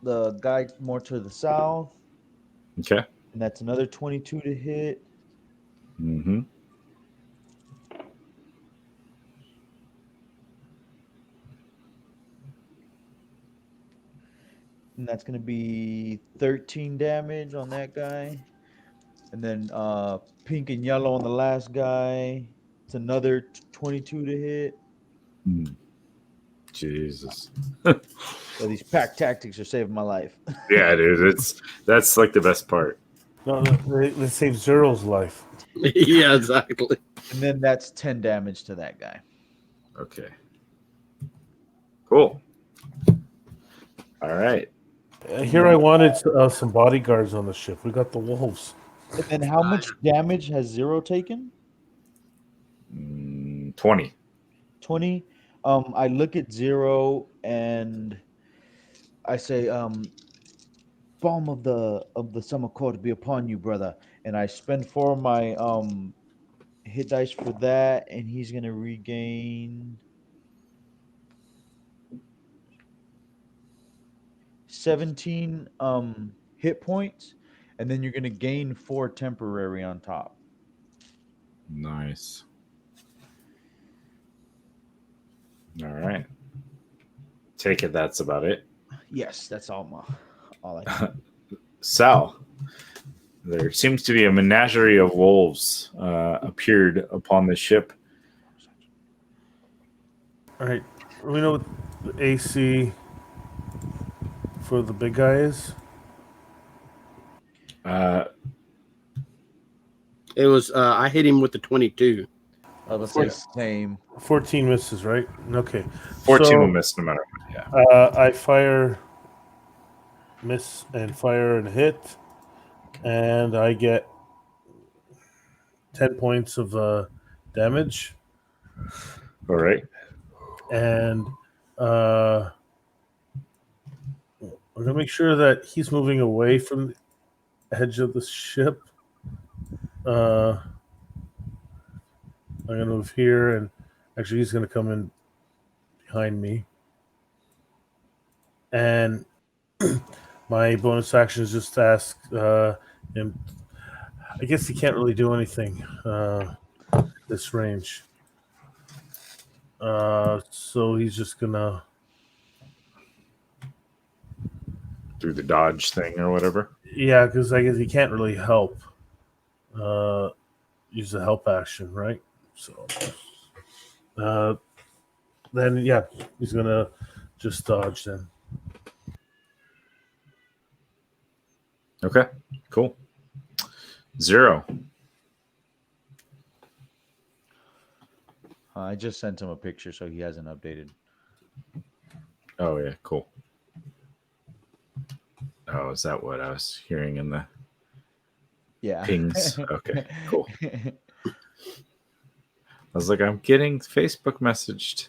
the guy more to the south, Okay. and that's another 22 to hit. Mm-hmm. And that's gonna be 13 damage on that guy. And then pink and yellow on the last guy. It's another 22 to hit. Jesus. Yeah, these pack tactics are saving my life. Yeah, dude. That's like the best part. No, they saved Zero's life. Yeah, exactly. And then that's 10 damage to that guy. Okay. Cool. All right. Here I wanted some bodyguards on the ship. We got the wolves. And then how much damage has Zero taken? 20. 20. I look at Zero and I say, balm of the summer court be upon you, brother. And I spend 4 of my hit dice for that, and he's gonna regain 17 hit points, and then you're gonna gain 4 temporary on top. Nice. All right. Take it that's about it. Yes, that's all I got. Sal, there seems to be a menagerie of wolves appeared upon the ship. All right. We know what the AC for the big guy is. It was. I hit him with the 22. I was gonna say same. 14 misses, right? Okay. 14 will miss no matter what. Yeah. I fire, miss, and fire and hit, and I get 10 points of damage. All right. And I'm gonna make sure that he's moving away from the edge of the ship. I'm gonna move here, and actually, he's gonna come in behind me. And my bonus action is just to ask him. I guess he can't really do anything this range. So he's just gonna Do the dodge thing or whatever. yeah, because I guess he can't really help. Use the help action, right? So then yeah, he's gonna just dodge then. Okay. Cool. 0. I just sent him a picture, so he hasn't updated. Oh yeah. Cool. Oh, is that what I was hearing in the Yeah. pings? Okay. Cool. I was like, I'm getting Facebook messaged.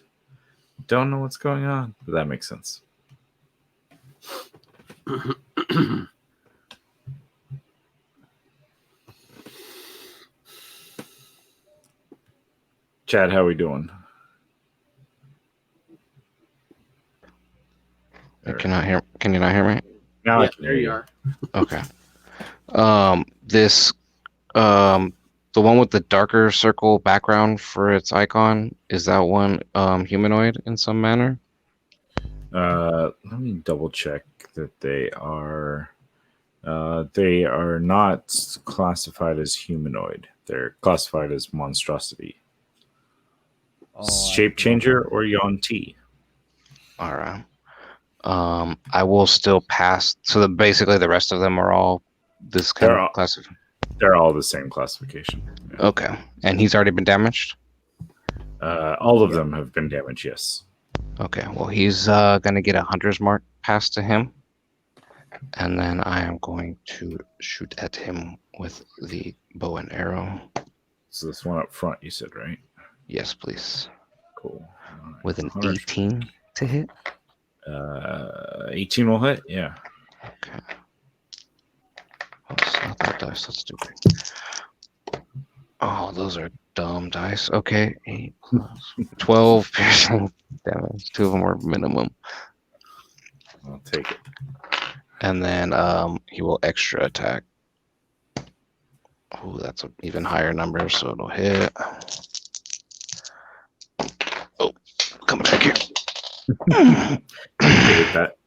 Don't know what's going on, but that makes sense. Chad, how we doing? Can you not hear me? Now I Yeah, can there hear you you. are. Okay. This the one with the darker circle background for its icon, is that one humanoid in some manner? Let me double check that they are. They are not classified as humanoid. They're classified as monstrosity. Oh, I Shape forgot changer about or Yuan-Ti. All right. I will still pass. So basically the rest of them are all this kind They're of all, class. they're all the same classification. Yeah. Okay. And he's already been damaged? All of Yep. them have been damaged, yes. Okay. Well, he's gonna get a hunter's mark passed to him. And then I am going to shoot at him with the bow and arrow. So this one up front, you said, right? Yes, please. Cool. All right. With an 100. 18 to hit. 18 will hit, yeah. Okay. Oh, it's not that dice. That's stupid. Oh, those are dumb dice. Okay. 8 plus 12 piercing damage. 2 of them were minimum. I'll take it. And then he will extra attack. Oh, that's an even higher number, so it'll hit. Oh, come back here. Hate that.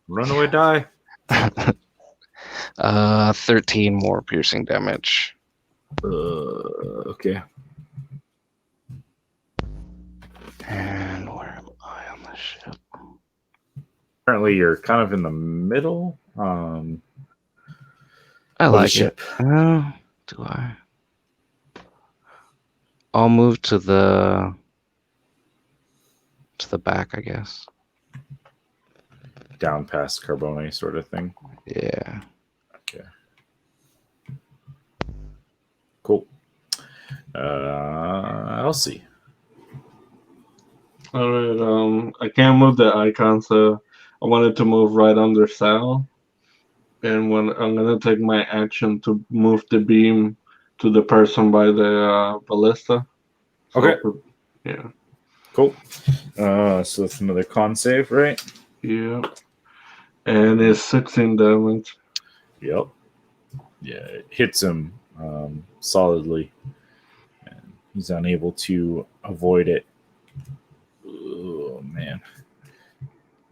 Runaway die. 13 more piercing damage. Okay. And where am I on the ship? Currently, you're kind of in the middle. I of the like it. ship. Do I? I'll move to the back, I guess. Down past Carbone, sort of thing. Yeah. Okay. Cool. I'll see. All right. I can't move the icon, so I wanted to move right under Sal. And when I'm gonna take my action to move the beam to the person by the ballista. So, Okay. yeah. Cool. So that's another con save, right? Yeah. And it's 16 damage. Yep. Yeah, it hits him solidly. And he's unable to avoid it. Oh, man.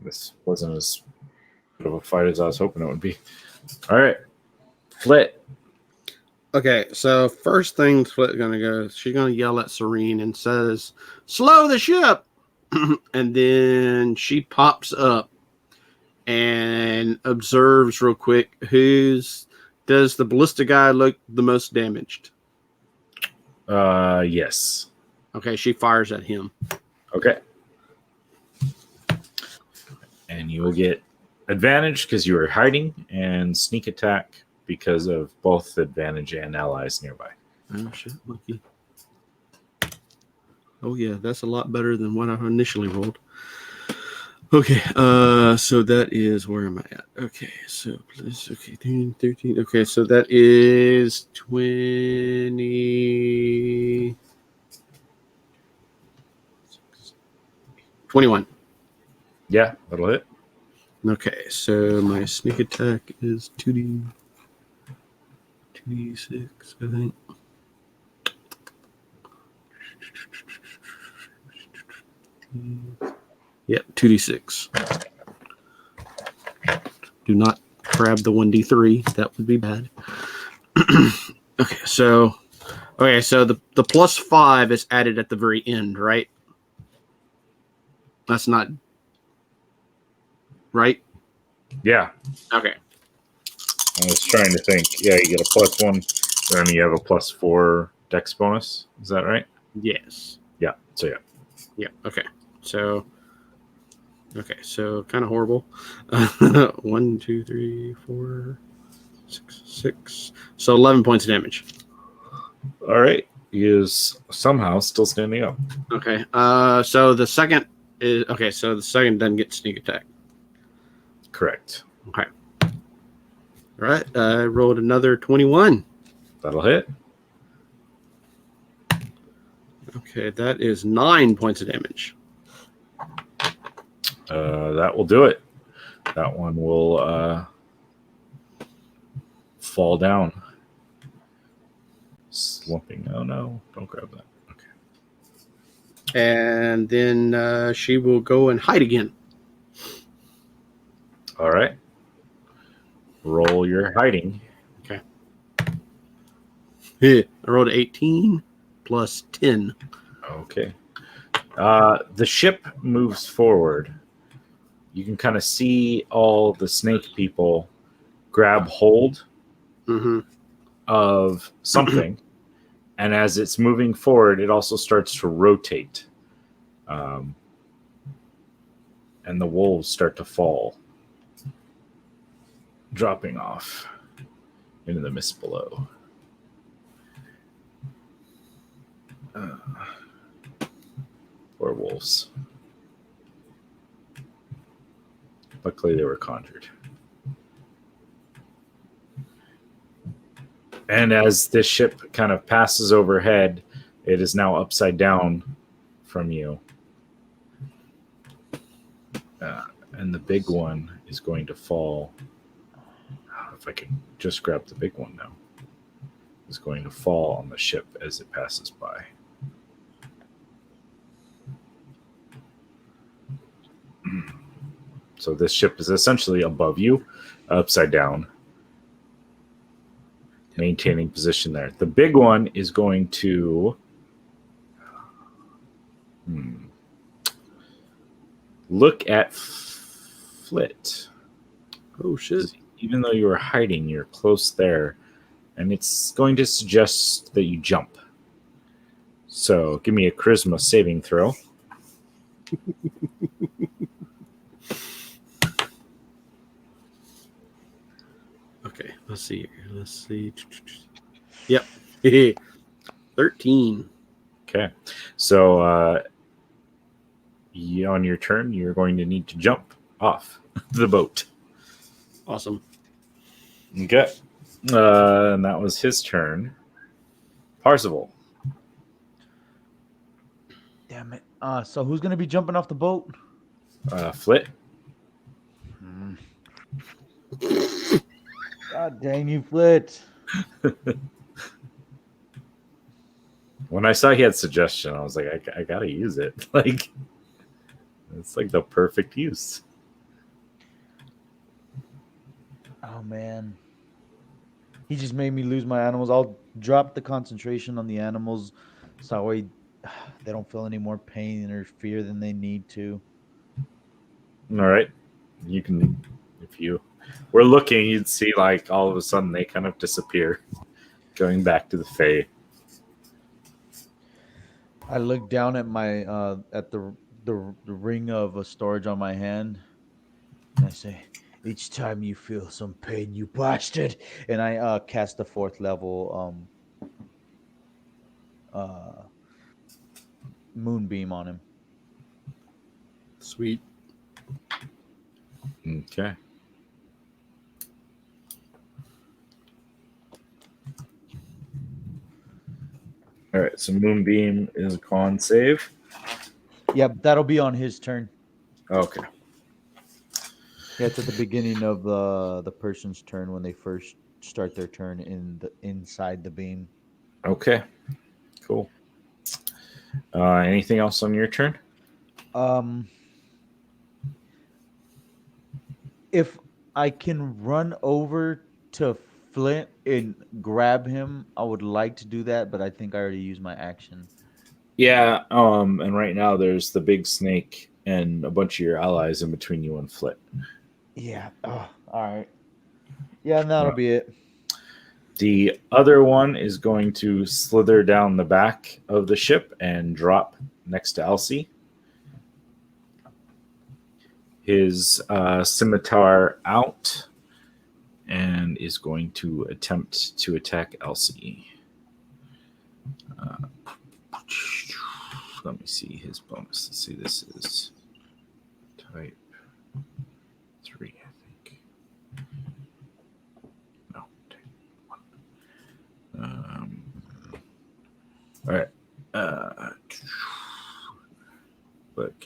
This wasn't as good of a fight as I was hoping it would be. All right. Flit. Okay, so first thing Flit gonna go, she's gonna yell at Serene and says, "Slow the ship!" And then she pops up and observes real quick does the ballista guy look the most damaged? Yes. Okay, she fires at him. Okay. And you will get advantage because you are hiding, and sneak attack because of both advantage and allies nearby. Oh shit, monkey. Oh yeah, that's a lot better than what I initially rolled. Okay, so that is, where am I at? Okay, so plus, okay, 13. Okay, so that is 20. 21. Yeah, that'll hit. Okay, so my sneak attack is 2d6, I think. Yep, 2d6. Do not grab the 1d3. That would be bad. Okay, so the +5 is added at the very end, right? That's not right. Yeah. Okay. I was trying to think. Yeah, you get a +1, and then you have a +4 dex bonus. Is that right? Yes. Yeah. So yeah. Yeah. Okay. So kind of horrible. 1, 2, 3, 4, 6. So 11 points of damage. All right. He is somehow still standing up. Okay. So the second is okay. So the second doesn't get sneak attack. Correct. Okay. All right. I rolled another 21. That'll hit. Okay, that is 9 points of damage. That will do it. That one will fall down. Slumping. Oh no, don't grab that. Okay. And then she will go and hide again. All right. Roll your hiding. Okay. I rolled 18 plus 10. Okay. The ship moves forward. You can kind of see all the snake people grab hold Mm-hmm. of something. And as it's moving forward, it also starts to rotate. And the wolves start to fall, dropping off into the mist below. Poor wolves. Luckily, they were conjured. And as this ship kind of passes overhead, it is now upside down from you. And the big one is going to fall. If I can just grab the big one now. Is going to fall on the ship as it passes by. So this ship is essentially above you, upside down, maintaining position there. The big one is going to look at Flit. Oh, shit. Even though you were hiding, you're close there, and it's going to suggest that you jump. So give me a charisma saving throw. Okay, let's see here. Let's see. Yep. 13. Okay. So on your turn, you're going to need to jump off the boat. Awesome. Okay. And that was his turn. Parzival. Damn it. So who's gonna be jumping off the boat? Flit. God dang you, Flit. When I saw he had suggestion, I was like, I gotta use it. Like, it's like the perfect use. Oh man. He just made me lose my animals. I'll drop the concentration on the animals so that way they don't feel any more pain or fear than they need to. All right. You can, if you were looking, you'd see like all of a sudden they kind of disappear, going back to the Fae. I look down at my at the ring of a storage on my hand and I say, each time you feel some pain, you bastard, and I cast the 4th level moonbeam on him. Sweet. Okay. All right. So Moonbeam is a con save. Yep, that'll be on his turn. Okay. Yeah, it's at the beginning of the person's turn when they first start their turn inside the beam. Okay. Cool. Anything else on your turn? If I can run over to Flint and grab him, I would like to do that, but I think I already used my action. Yeah. And right now there's the big snake and a bunch of your allies in between you and Flit. Yeah. Oh, all right. Yeah, and that'll be it. The other one is going to slither down the back of the ship and drop next to Elsie. His scimitar out and is going to attempt to attack Elsie. Let me see his bonus. Let's see, this is type 3, I think. No, type 1. All right.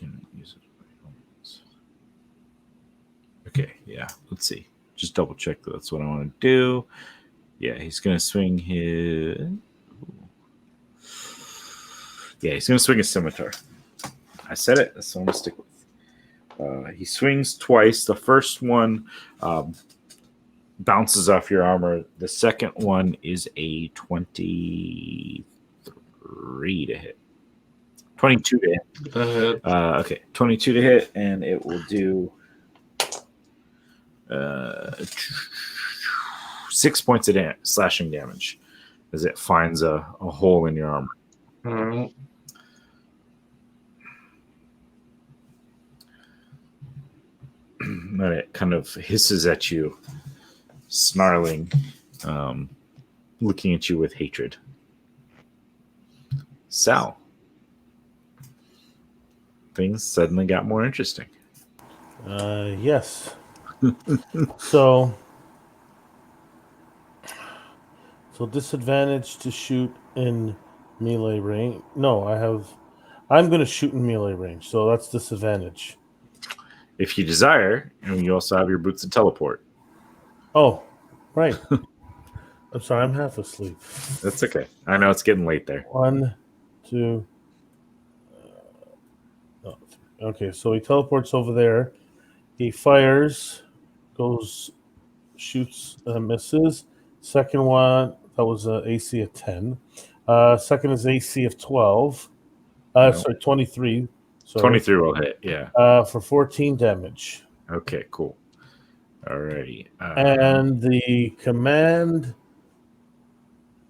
Can use it. Okay, yeah. Let's see. Just double check that that's what I want to do. Yeah, he's gonna swing his. Yeah, he's gonna swing his scimitar. I said it. That's what I'm gonna stick with. He swings twice. The first one bounces off your armor. The second one is a 23 to hit. 22 to hit. Okay, 22 to hit, and it will do 6 points of slashing damage as it finds a hole in your armor. Alright. And it kind of hisses at you, snarling, looking at you with hatred. Sal. Things suddenly got more interesting. Yes. So disadvantage to shoot in melee range. No, I'm going to shoot in melee range, so that's disadvantage. If you desire, and you also have your boots of teleport. Oh, right. I'm sorry, I'm half asleep. That's okay. I know it's getting late there. 1, 2. Okay, so he teleports over there. He fires, shoots, misses. Second one, that was an AC of 10. Second is AC of 12. No. Sorry, 23. Sorry. 23 will hit, yeah. For 14 damage. Okay, cool. Alrighty. And the command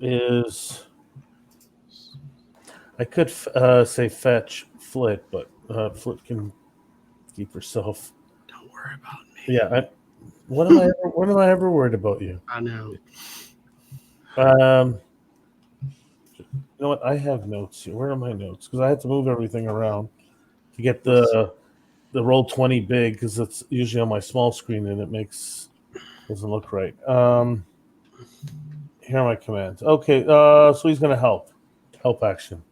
is... I could say fetch Flit, but Flit can keep herself. Don't worry about me. Yeah. When am I ever worried about you? I know. You know what? I have notes here. Where are my notes? Because I had to move everything around to get the roll 20 big, because it's usually on my small screen and it doesn't look right. Here are my commands. Okay, so he's going to help action.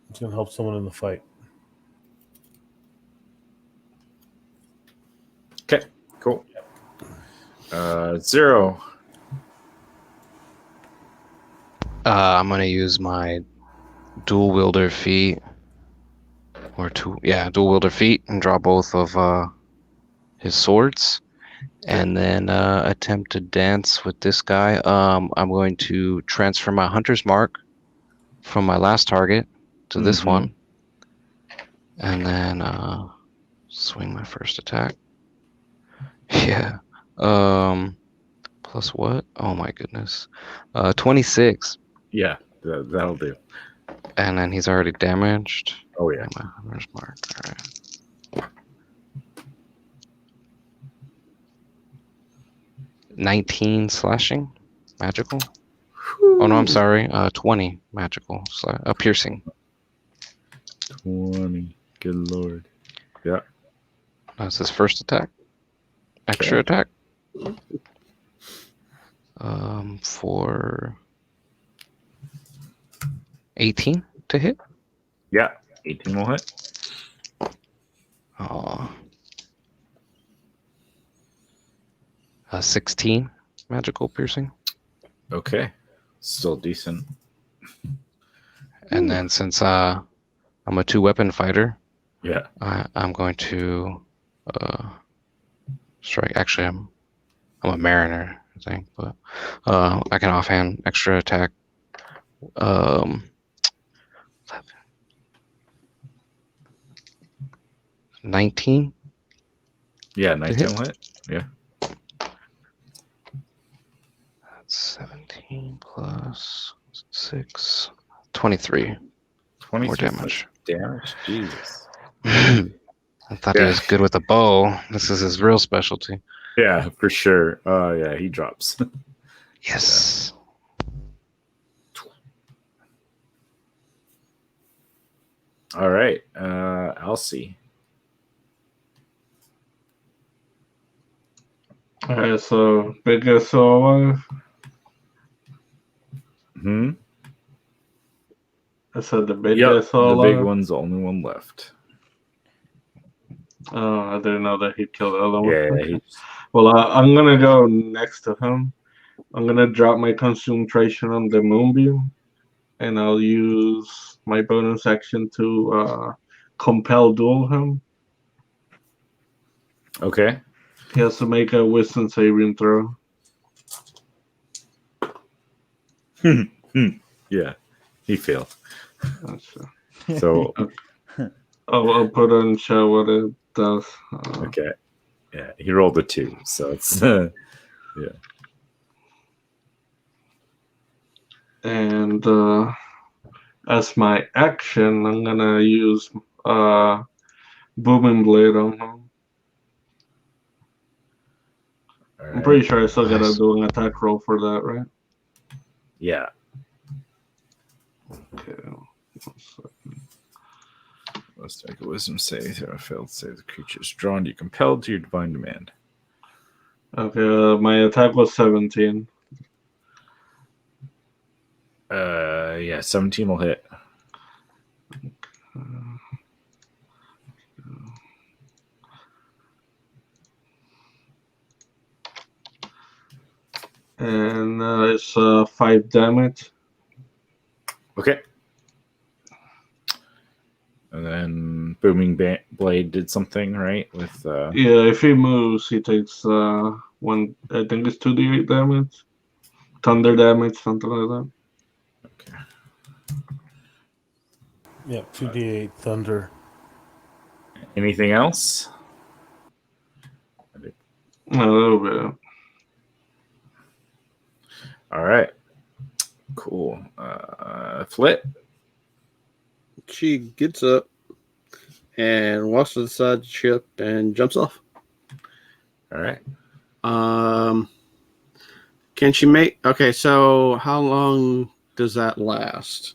He's going to help someone in the fight. Okay, cool. 0. I'm gonna use my dual wielder feat, dual wielder feat, and draw both of his swords, and then attempt to dance with this guy. I'm going to transfer my hunter's mark from my last target to this one, and then swing my first attack. Yeah. Plus what? Oh my goodness. 26. Yeah, that'll do. And then he's already damaged. Oh, yeah. My hunter's mark. All right. 19 slashing, magical. Oh no, I'm sorry. 20 magical, piercing. 20. Good lord. Yeah. That's his first attack. Extra attack. For 18 to hit. Yeah, 18 will hit. 16 magical piercing. Okay, still decent. And then since I'm a 2-weapon fighter, yeah, I'm going to strike. Actually, I'm a mariner, I think, but I can offhand extra attack. 19. Yeah, 19 will hit. Yeah. That's 17 plus 6. 23. 23 more damage. Damage? Jesus. I thought he was good with a bow. This is his real specialty. Yeah, for sure. Yeah, he drops. Yes. All right, Elsie. Alright, so biggest alive. I said the biggest The alive. big one's the only one left. Oh, I didn't know that he killed the other one. Yeah, Okay. Well, I'm gonna go next to him. I'm gonna drop my concentration on the moonbeam, and I'll use my bonus action to compel duel him. Okay. He has to make a wisdom saving throw. Yeah, he failed. Gotcha. So I'll put on show what it does. okay, yeah, he rolled a 2, so it's And as my action, I'm gonna use booming blade on him. all I'm pretty right. sure I still gotta Nice. do an attack roll for that, right? Yeah. Okay. 1 second. Let's make a wisdom save. Throw. Failed to save. The creature is drawn. You compelled to your divine demand. Okay, my attack was 17. Yeah, 17 will hit. And it's 5 damage. Okay. And then booming blade did something right with. Yeah, if he moves, he takes one. I think it's 2d8 damage, thunder damage, something like that. Okay. Yeah, 2d8 thunder. Anything else? A little bit. All right. Cool. Flit. She gets up and walks to the side of the ship and jumps off. All right. Can she make? Okay, so how long does that last?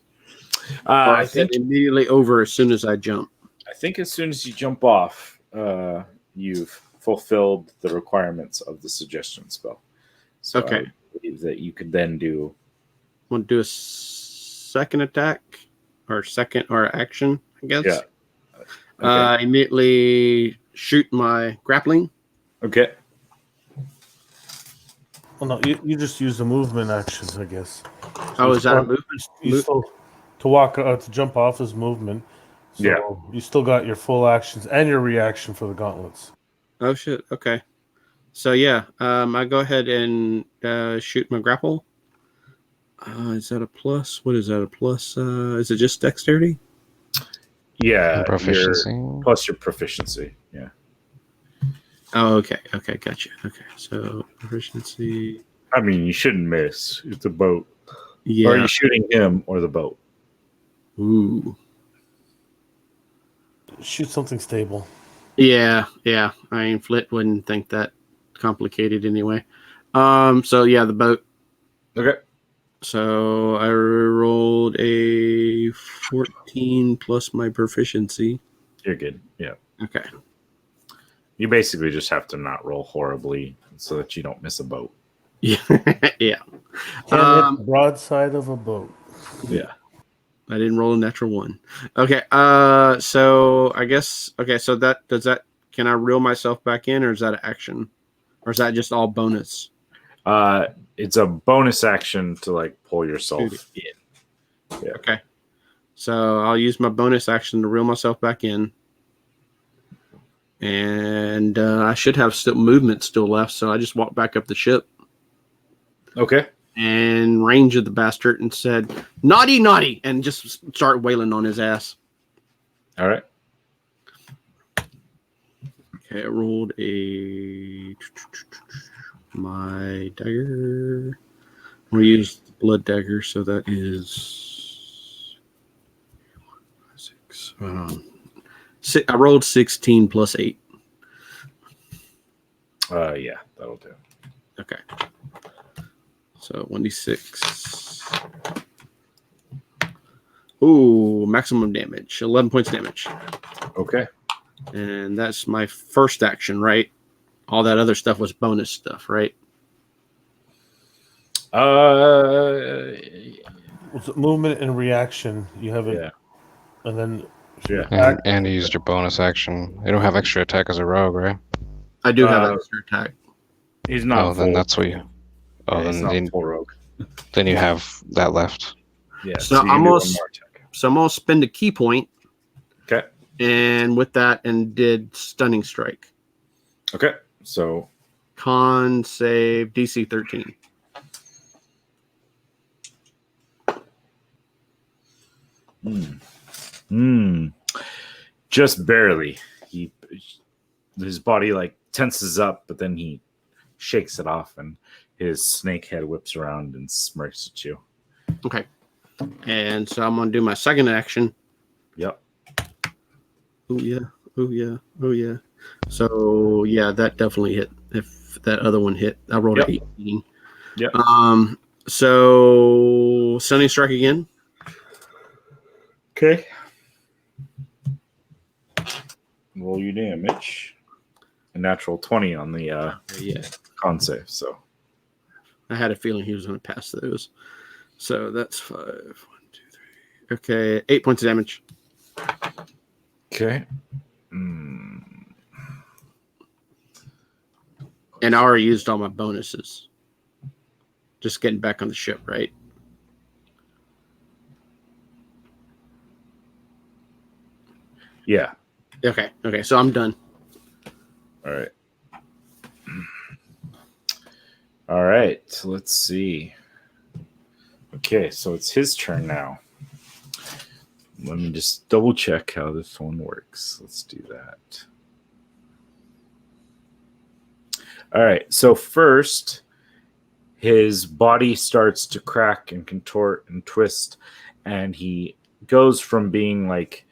Or I is it think immediately over as soon as I jump? as soon as you jump off, you've fulfilled the requirements of the suggestion spell. So Okay. I believe that you could then do. Want to do a second attack or second or action? I guess. Yeah. Okay. Immediately shoot my grappling. Okay. Well, no, you just use the movement actions, I guess. Oh, is that a Or- movement? You still to walk to jump off is movement. So Yeah. you still got your full actions and your reaction for the gauntlets. Oh shit. Okay. So yeah, I go ahead and shoot my grapple. Is that a plus? What is that a plus? Is it just dexterity? Yeah. And proficiency. Plus your proficiency. Yeah. Oh, okay. Okay, gotcha. Okay, so proficiency. I mean, you shouldn't miss. It's a boat. Or are Yeah. you shooting him or the boat? Ooh. Shoot something stable. Yeah. Yeah. I mean, Flit wouldn't think that complicated anyway. So yeah, the boat. Okay. So I rolled a 14 plus my proficiency. You're good. Yeah. Okay. You basically just have to not roll horribly so that you don't miss a boat. Yeah. Yeah. Can't hit the broadside of a boat. Yeah. I didn't roll a natural 1. Okay. So I guess so that can I reel myself back in, or is that an action? Or is that just all bonus? It's a bonus action to like pull yourself in. Yeah. Okay. So I'll use my bonus action to reel myself back in. And I should have still movement still left, so I just walked back up the ship Okay. and range of the bastard and said, "Naughty, naughty," and just start wailing on his ass. All right. Okay, I rolled my dagger. We used the blood dagger, so that is 6. I rolled 16 plus 8. Yeah, that'll do. Okay. So 1d6. Ooh, maximum damage. 11 points damage. Okay. And that's my first action, right? All that other stuff was bonus stuff, right? With movement and reaction, you have it, Yeah. and then Yeah. And you used your bonus action. You don't have extra attack as a rogue, right? I do have Uh, extra attack. He's Oh, not then full. that's what you. Oh, Yeah, he's not full rogue. then you have that left. Yeah, So so you can do one more attack. So I'm gonna spend a key point, Okay. and with that, and did stunning strike. Okay. So Con save DC 13. just barely. His body like tenses up, but then he shakes it off, and his snake head whips around and smirks at you. Okay. And so I'm gonna do my second action. Yep. Oh yeah. Oh yeah. Oh yeah. So yeah, that definitely hit. If that other one hit, I rolled Yep. an 18. Yep. So stunning strike again. Okay. Roll your damage. A natural 20 on the Yeah. con save. So I had a feeling he was gonna pass those. So that's 5. 1, 2, 3. Okay, 8 points of damage. okay. And I already used all my bonuses. Just getting back on the ship, right? Yeah. Okay. Okay. So I'm done. All right. All right. Let's see. Okay, so it's his turn now. Let me just double check how this one works. Let's do that. All right. So first, his body starts to crack and contort and twist, and he goes from being like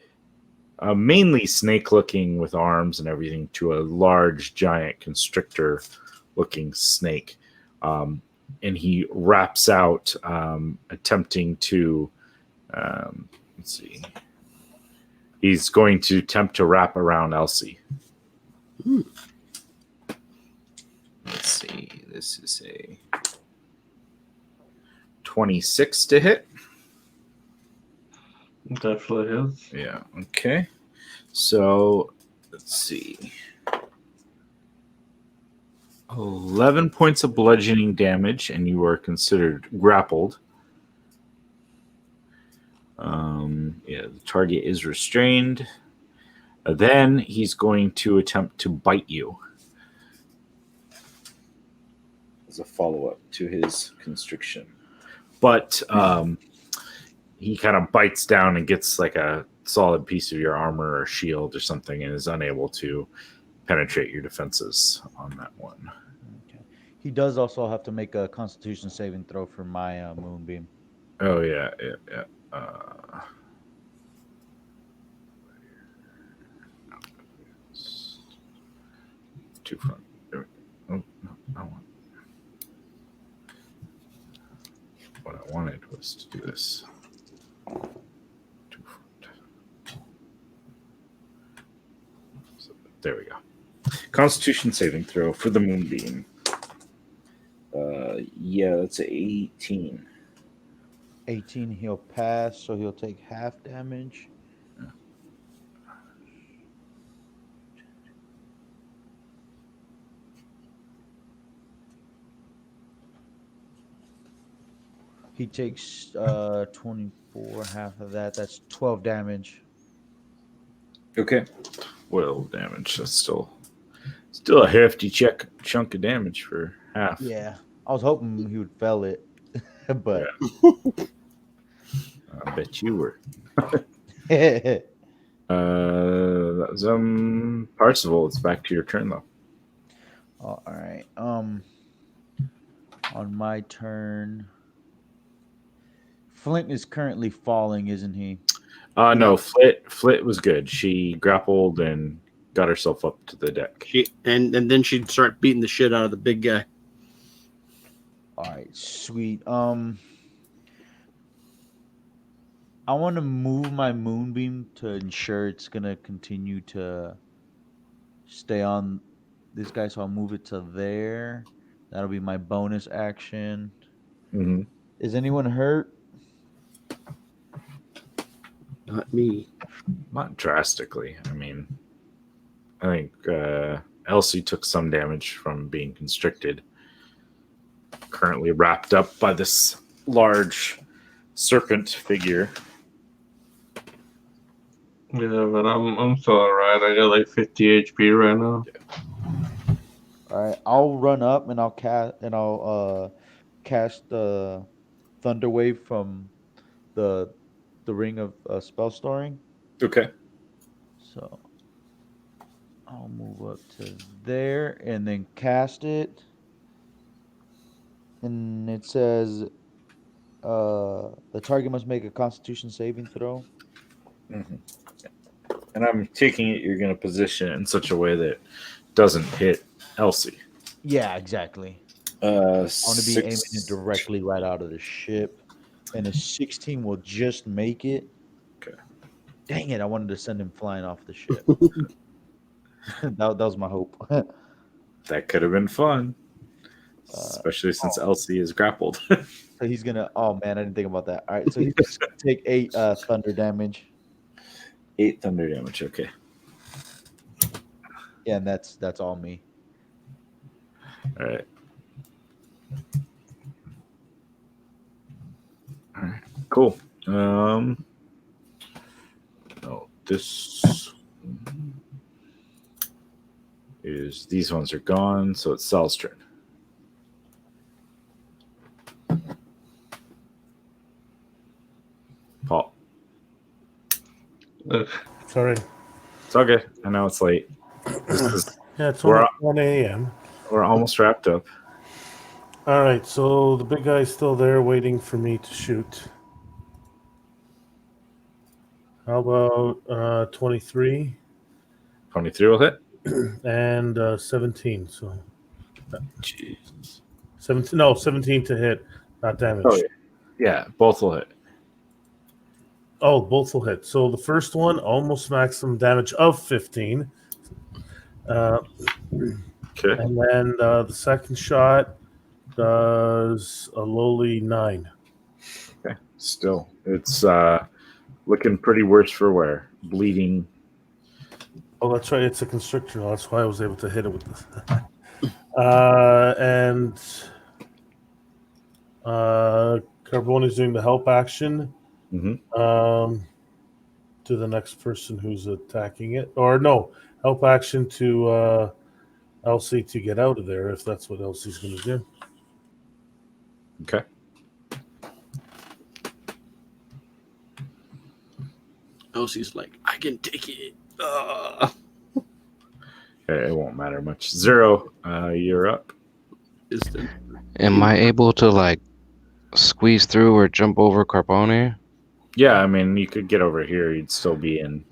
mainly snake-looking with arms and everything to a large, giant constrictor-looking snake. And he wraps out, attempting to, let's see. He's going to attempt to wrap around Elsie. Let's see. This is a 26 to hit. Definitely is. Yeah. Okay. So let's see. 11 points of bludgeoning damage, and you are considered grappled. Yeah, the target is restrained. Then he's going to attempt to bite you as a follow-up to his constriction. But he kind of bites down and gets like a solid piece of your armor or shield or something, and is unable to penetrate your defenses on that one. Okay. He does also have to make a Constitution saving throw for my moonbeam. Oh yeah. Two front. There we go. Oh no, I want. What I wanted was to do this. Two front. So, there we go. Constitution saving throw for the moonbeam. Yeah, that's 18. 18, he'll pass, so he'll take half damage. He takes 24, half of that. That's 12 damage. Okay. 12 damage. That's still a hefty chunk of damage for half. Yeah. I was hoping he would fell it, but I bet you were. That was Parzival. It's back to your turn though. all right. On my turn, Flint is currently falling, isn't he? No, Flit was good. She grappled and got herself up to the deck. And then she'd start beating the shit out of the big guy. All right, sweet. I want to move my moonbeam to ensure it's gonna continue to stay on this guy, so I'll move it to there. That'll be my bonus action. Mm-hmm. Is anyone hurt? Not me. Not drastically. I mean, I think Elsie took some damage from being constricted. Currently wrapped up by this large serpent figure. Yeah, but I'm still alright. I got like 50 HP right now. All right, I'll run up and I'll cast the thunder wave from the ring of spell storing. Okay. So I'll move up to there and then cast it. And it says the target must make a constitution saving throw. Mm-hmm. And I'm taking it you're going to position it in such a way that it doesn't hit Elsie. Yeah, exactly. I want to be aiming it directly right out of the ship. And a 16 will just make it. Okay. Dang it, I wanted to send him flying off the ship. that was my hope. That could have been fun. Especially since Elsie is grappled. So he's gonna. Oh man, I didn't think about that. All right, so he's just gonna take 8 thunder damage. 8 thunder damage. Okay. Yeah, and that's all me. All right. All right. Cool. Oh, this is these ones are gone, so it's Sal's turn. Paul. Sorry. It's all good. I know it's late. Yeah, it's only 1 a.m. We're almost wrapped up. All right, so the big guy's still there waiting for me to shoot. How about 23? 23 will hit. And 17. So Jeez. 17. No, 17 to hit, not damage. Oh, yeah, both will hit. Oh, both will hit. So the first one almost maximum damage of 15. Okay. And then the second shot does a lowly 9. Okay. Still, it's looking pretty worse for wear. Bleeding. Oh, that's right. It's a constrictor. That's why I was able to hit it with this. And Carbone is doing the help action Mm-hmm. to the next person who's attacking it. Or no, help action to Elsie to get out of there if that's what Elsie's going to do. Okay. Elsie's like, I can take it. Okay, it won't matter much. 0, you're up. Am I able to like squeeze through or jump over Carbone? Yeah, I mean, you could get over here. You'd still be in.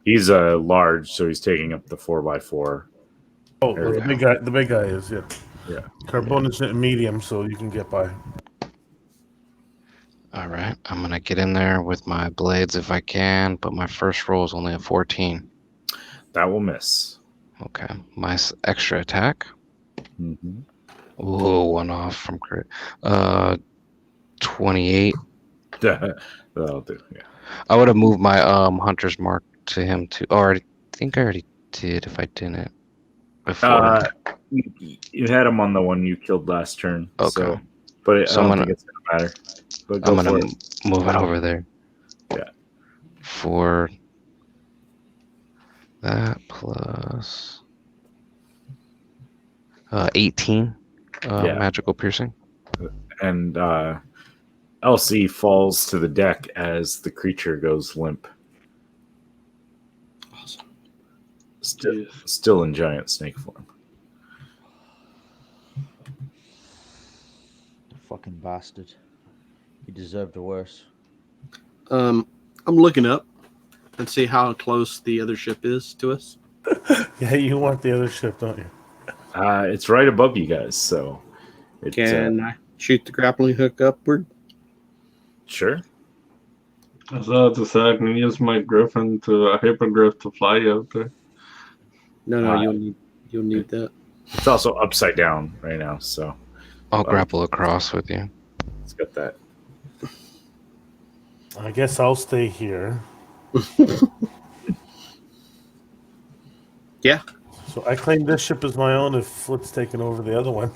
He's large, so he's taking up the 4x4. Oh, the big guy. The big guy is Yeah. Carbone is medium, so you can get by. All right, I'm gonna get in there with my blades if I can, but my first roll is only a 14. That will miss. Okay, my extra attack. Mm-hmm. Ooh, 1 off from crit. 28. That'll do. Yeah. I would have moved my hunter's mark to him too. Or I think I already did. If I didn't before. You had him on the one you killed last turn. Okay. So, but I don't think it's gonna matter. But I'm gonna move it over there. Yeah. For that plus 18 magical piercing. And Elsie falls to the deck as the creature goes limp. Awesome. Still in giant snake form. The fucking bastard. He deserved worse. I'm looking up and see how close the other ship is to us. Yeah, you want the other ship, don't you? It's right above you guys, so Can I shoot the grappling hook upward? Sure. I was about to say I can use my griffin to a hippogriff to fly out there. No, you'll need that. It's also upside down right now, so I'll grapple across with you. it's got that. I guess I'll stay here. Yeah. So I claim this ship as my own if Foot's taking over the other one.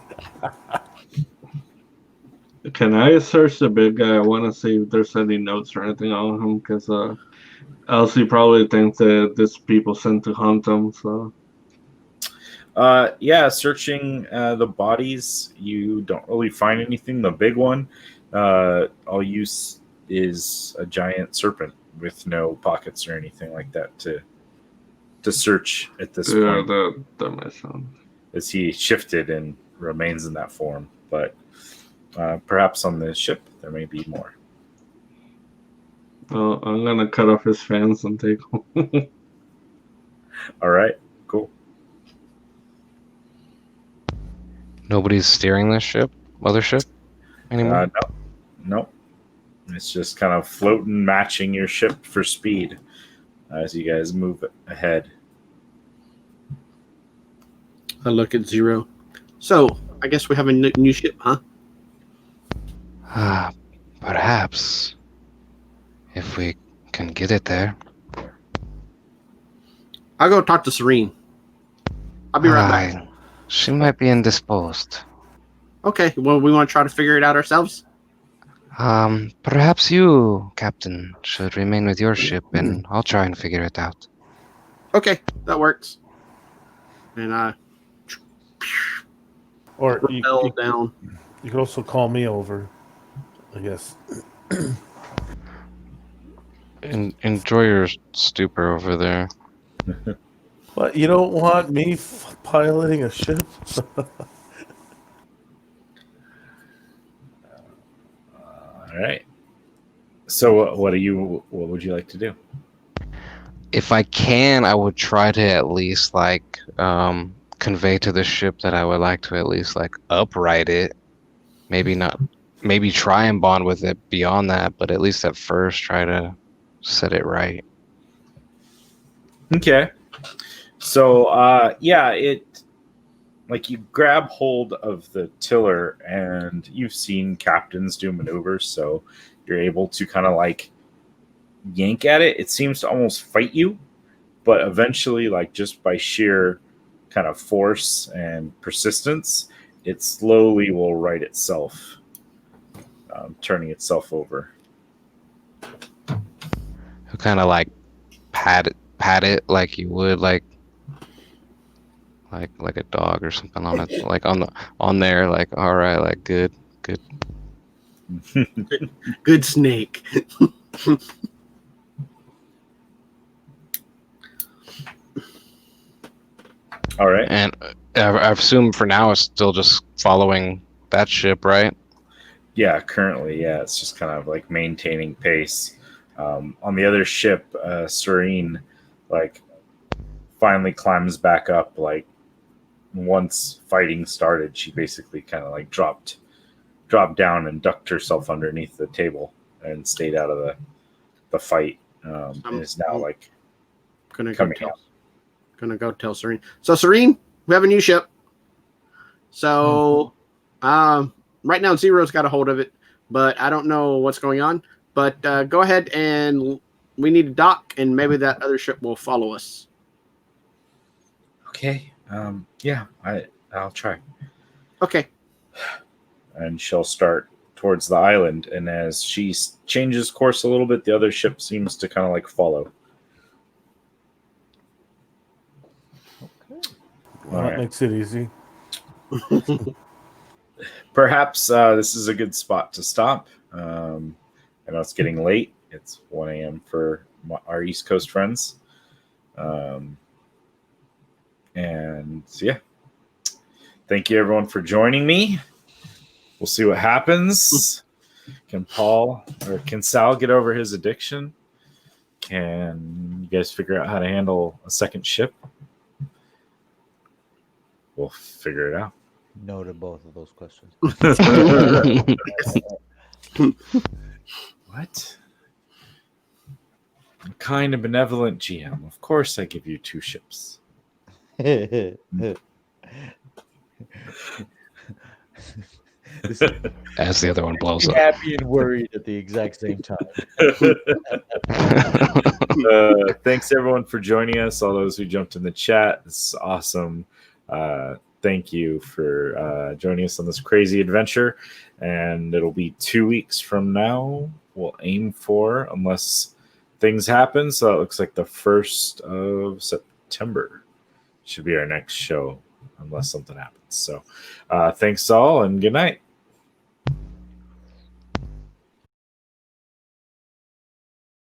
Can I search the big guy? I want to see if there's any notes or anything on him, because Elsie probably thinks that this people sent to hunt him. So Yeah, searching the bodies, you don't really find anything. The big one, all use is a giant serpent with no pockets or anything like that to search at this yeah, point, that might sound. as he shifted and remains in that form. But perhaps on the ship there may be more. Well, I'm gonna cut off his fans and take him. All right, cool. Nobody's steering this ship, mothership, anymore. No. It's just kind of floating, matching your ship for speed as you guys move ahead. I look at Zero. So, I guess we have a new ship, huh? Perhaps if we can get it there. I'll go talk to Serene. I'll be right back. She might be indisposed. Okay, well, we want to try to figure it out ourselves? Perhaps you, Captain, should remain with your ship, and I'll try and figure it out. Okay, that works. And I Or you fell down. could also call me over, I guess. Enjoy your stupor over there. But you don't want me piloting a ship? All right. So, what would you like to do? If I can, I would try to at least convey to the ship that I would like to at least upright it. Maybe try and bond with it beyond that, but at least at first try to set it right. Okay. So, you grab hold of the tiller, and you've seen captains do maneuvers, so you're able to kind of yank at it. It seems to almost fight you, but eventually, just by sheer kind of force and persistence, it slowly will right itself, turning itself over. You kind of pat it like you would like a dog or something on it, on there, all right, good. Good snake. All right. And I assume for now it's still just following that ship, right? Yeah, currently, yeah, it's just kind of maintaining pace. On the other ship, Serene, finally climbs back up. Once fighting started, she basically kind of dropped down and ducked herself underneath the table and stayed out of the fight. And is now Gonna coming out. Gonna go tell Serene. So Serene, we have a new ship. So, right now Zero's got a hold of it, but I don't know what's going on. But go ahead, and we need to dock, and maybe that other ship will follow us. Okay. Yeah, I'll try. Okay. And she'll start towards the island, and as she changes course a little bit, the other ship seems to kind of follow. Well, that makes it easy. Perhaps this is a good spot to stop. I know it's getting late. It's 1 a.m. for our East Coast friends. And yeah, thank you everyone for joining me. We'll see what happens. Can Sal get over his addiction? Can you guys figure out how to handle a second ship? We'll figure it out. No to both of those questions. What? I'm kind of benevolent GM. Of course I give you 2 ships. As the other one blows up. Happy and worried at the exact same time. Thanks everyone for joining us. All those who jumped in the chat, it's awesome. Thank you for joining us on this crazy adventure. And it'll be 2 weeks from now. We'll aim for, unless things happen. So it looks like the 1st of September should be our next show, unless something happens. So thanks all, and good night.